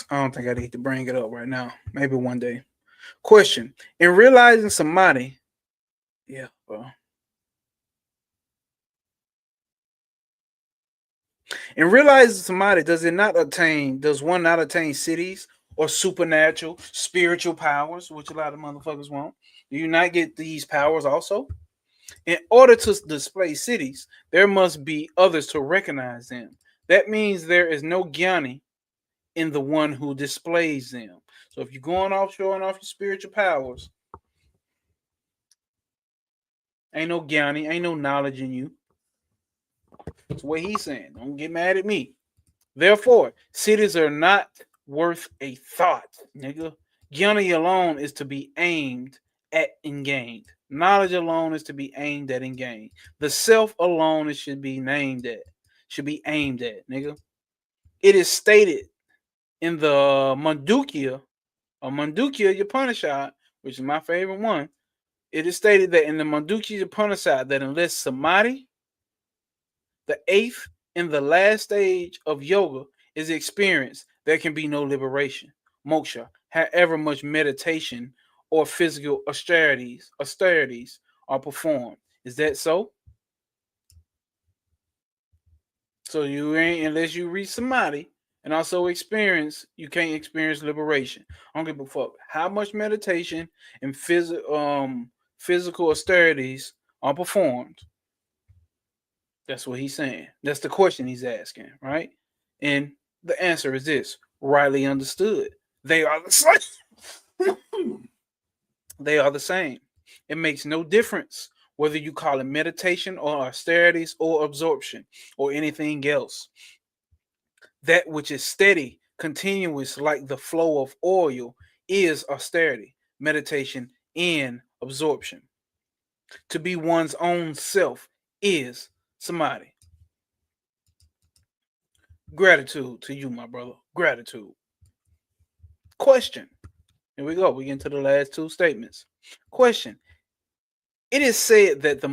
don't think I need to bring it up right now. Maybe one day. Question: in realizing samadhi, yeah, well, in realizing samadhi, does one not attain cities or supernatural spiritual powers, which a lot of motherfuckers want? Do you not get these powers also? In order to display cities, there must be others to recognize them. That means there is no jnani in the one who displays them. So if you're going off showing off your spiritual powers, ain't no jnani, ain't no knowledge in you. That's what he's saying. Don't get mad at me. Therefore, cities are not worth a thought, nigga. Jnani alone is to be aimed at and gained. Knowledge alone is to be aimed at and gained. The self alone it should be named at, should be aimed at, nigga. It is stated in the Mandukya Upanishad, which is my favorite one. It is stated that in the Mandukya Upanishad that unless samadhi, the eighth and the last stage of yoga, is experienced, there can be no liberation, moksha, however much meditation or physical austerities are performed. Is that so? So you ain't, unless you reach samadhi and also you can't experience liberation. I don't give a fuck how much meditation and physical austerities are performed. That's what he's saying. That's the question he's asking, right? And the answer is this: rightly understood. They are the same. They are the same. It makes no difference whether you call it meditation or austerities or absorption or anything else. That which is steady, continuous, like the flow of oil, is austerity, meditation, and absorption. To be one's own self is samadhi. Gratitude to you, my brother. Gratitude. Question. Here we go. We get into the last two statements. Question. It is said that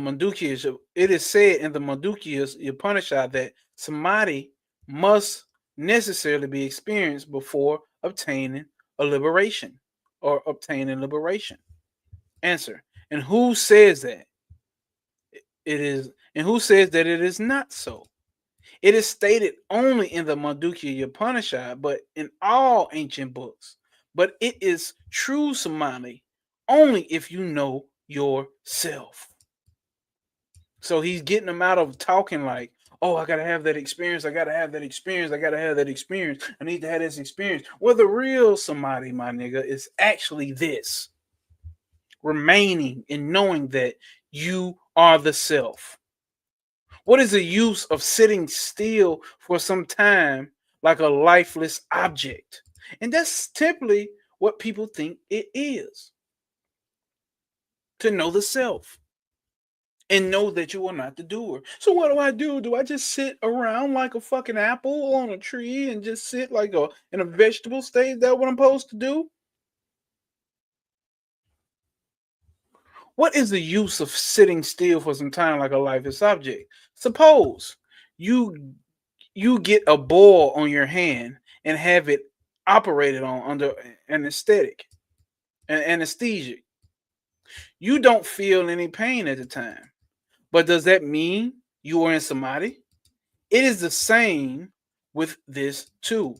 it is said in the Mandukya Upanishad that samadhi must necessarily be experienced before obtaining a liberation or obtaining liberation. Answer. And who says that? It is, and who says that it is not so? It is stated only in the Mandukya Upanishad, but in all ancient books. But it is true samadhi only if you know yourself. So he's getting them out of talking like, oh, I gotta have that experience, I gotta have that experience, I gotta have that experience, I need to have this experience. Well, the real samadhi, my nigga, is actually this: remaining and knowing that you are the self. What is the use of sitting still for some time like a lifeless object? And that's typically what people think it is, to know the self and know that you are not the doer. So what do I do? Do I just sit around like a fucking apple on a tree and just sit like a in a vegetable state? Is that what I'm supposed to do? What is the use of sitting still for some time like a lifeless object? Suppose you you get a ball on your hand and have it operated on under anesthetic and anesthesia. You don't feel any pain at the time. But does that mean you are in samadhi? It is the same with this too.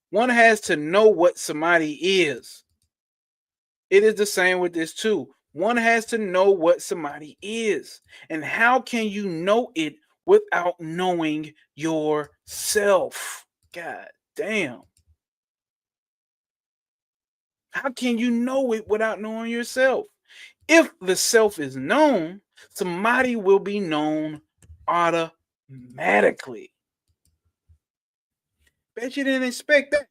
One has to know what samadhi is. It is the same with this too. One has to know what samadhi is. And how can you know it without knowing yourself? God damn. How can you know it without knowing yourself? If the self is known, samadhi will be known automatically. Bet you didn't expect that.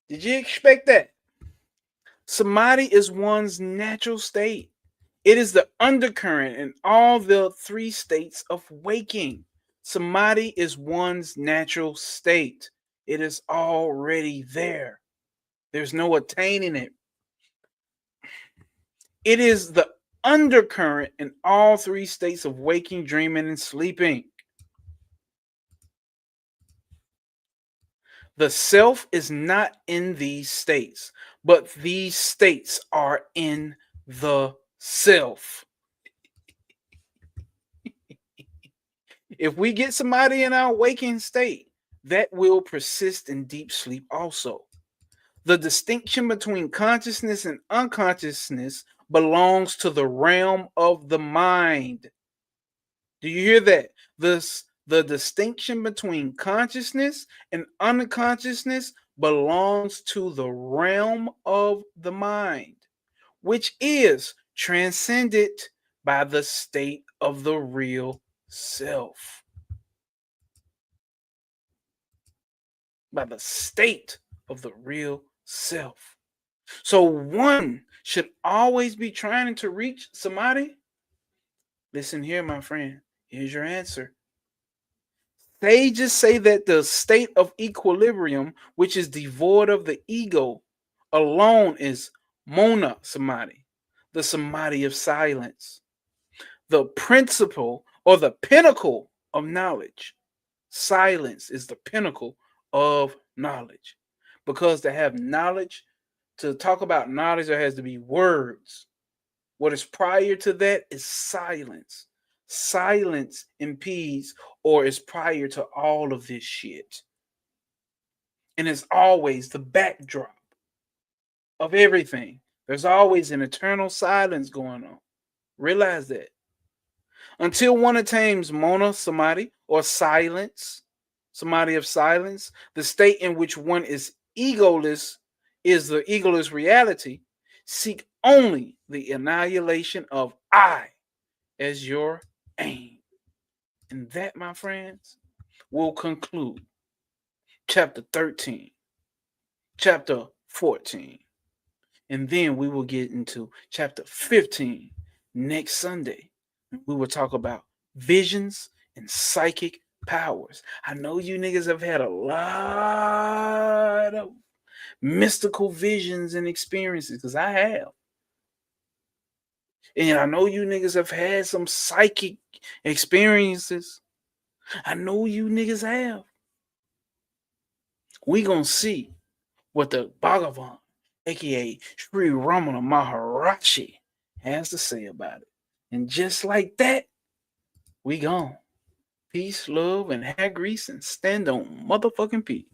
Did you expect that? Samadhi is one's natural state. It is the undercurrent in all the three states of waking. Samadhi is one's natural state. It is already there. There's no attaining it. It is the undercurrent in all three states of waking, dreaming, and sleeping. The self is not in these states, but these states are in the self. If we get somebody in our waking state, that will persist in deep sleep also. The distinction between consciousness and unconsciousness belongs to the realm of the mind. Do you hear that? The distinction between consciousness and unconsciousness belongs to the realm of the mind, which is transcended by the state of the real self. By the state of the real self. So one should always be trying to reach samadhi. Listen here, my friend. Here's your answer. Sages say that the state of equilibrium, which is devoid of the ego, alone is mona samadhi, the samadhi of silence, the principle or the pinnacle of knowledge. Silence is the pinnacle of knowledge. Because to have knowledge, to talk about knowledge, there has to be words. What is prior to that is silence. Silence impedes or is prior to all of this shit. And it's always the backdrop of everything. There's always an eternal silence going on. Realize that. Until one attains mona samadhi or silence, samadhi of silence, the state in which one is egoless is the egoless reality. Seek only the annihilation of I as your aim. And that, my friends, will conclude chapter 13, chapter 14. And then we will get into chapter 15 next Sunday. We will talk about visions and psychic powers. I know you niggas have had a lot of mystical visions and experiences because I have. And I know you niggas have had some psychic experiences. I know you niggas have. We gonna see what the Bhagavan aka Sri Ramana Maharshi, has to say about it. And just like that, we gone. Peace, love, and hair grease, and stand on motherfucking peace.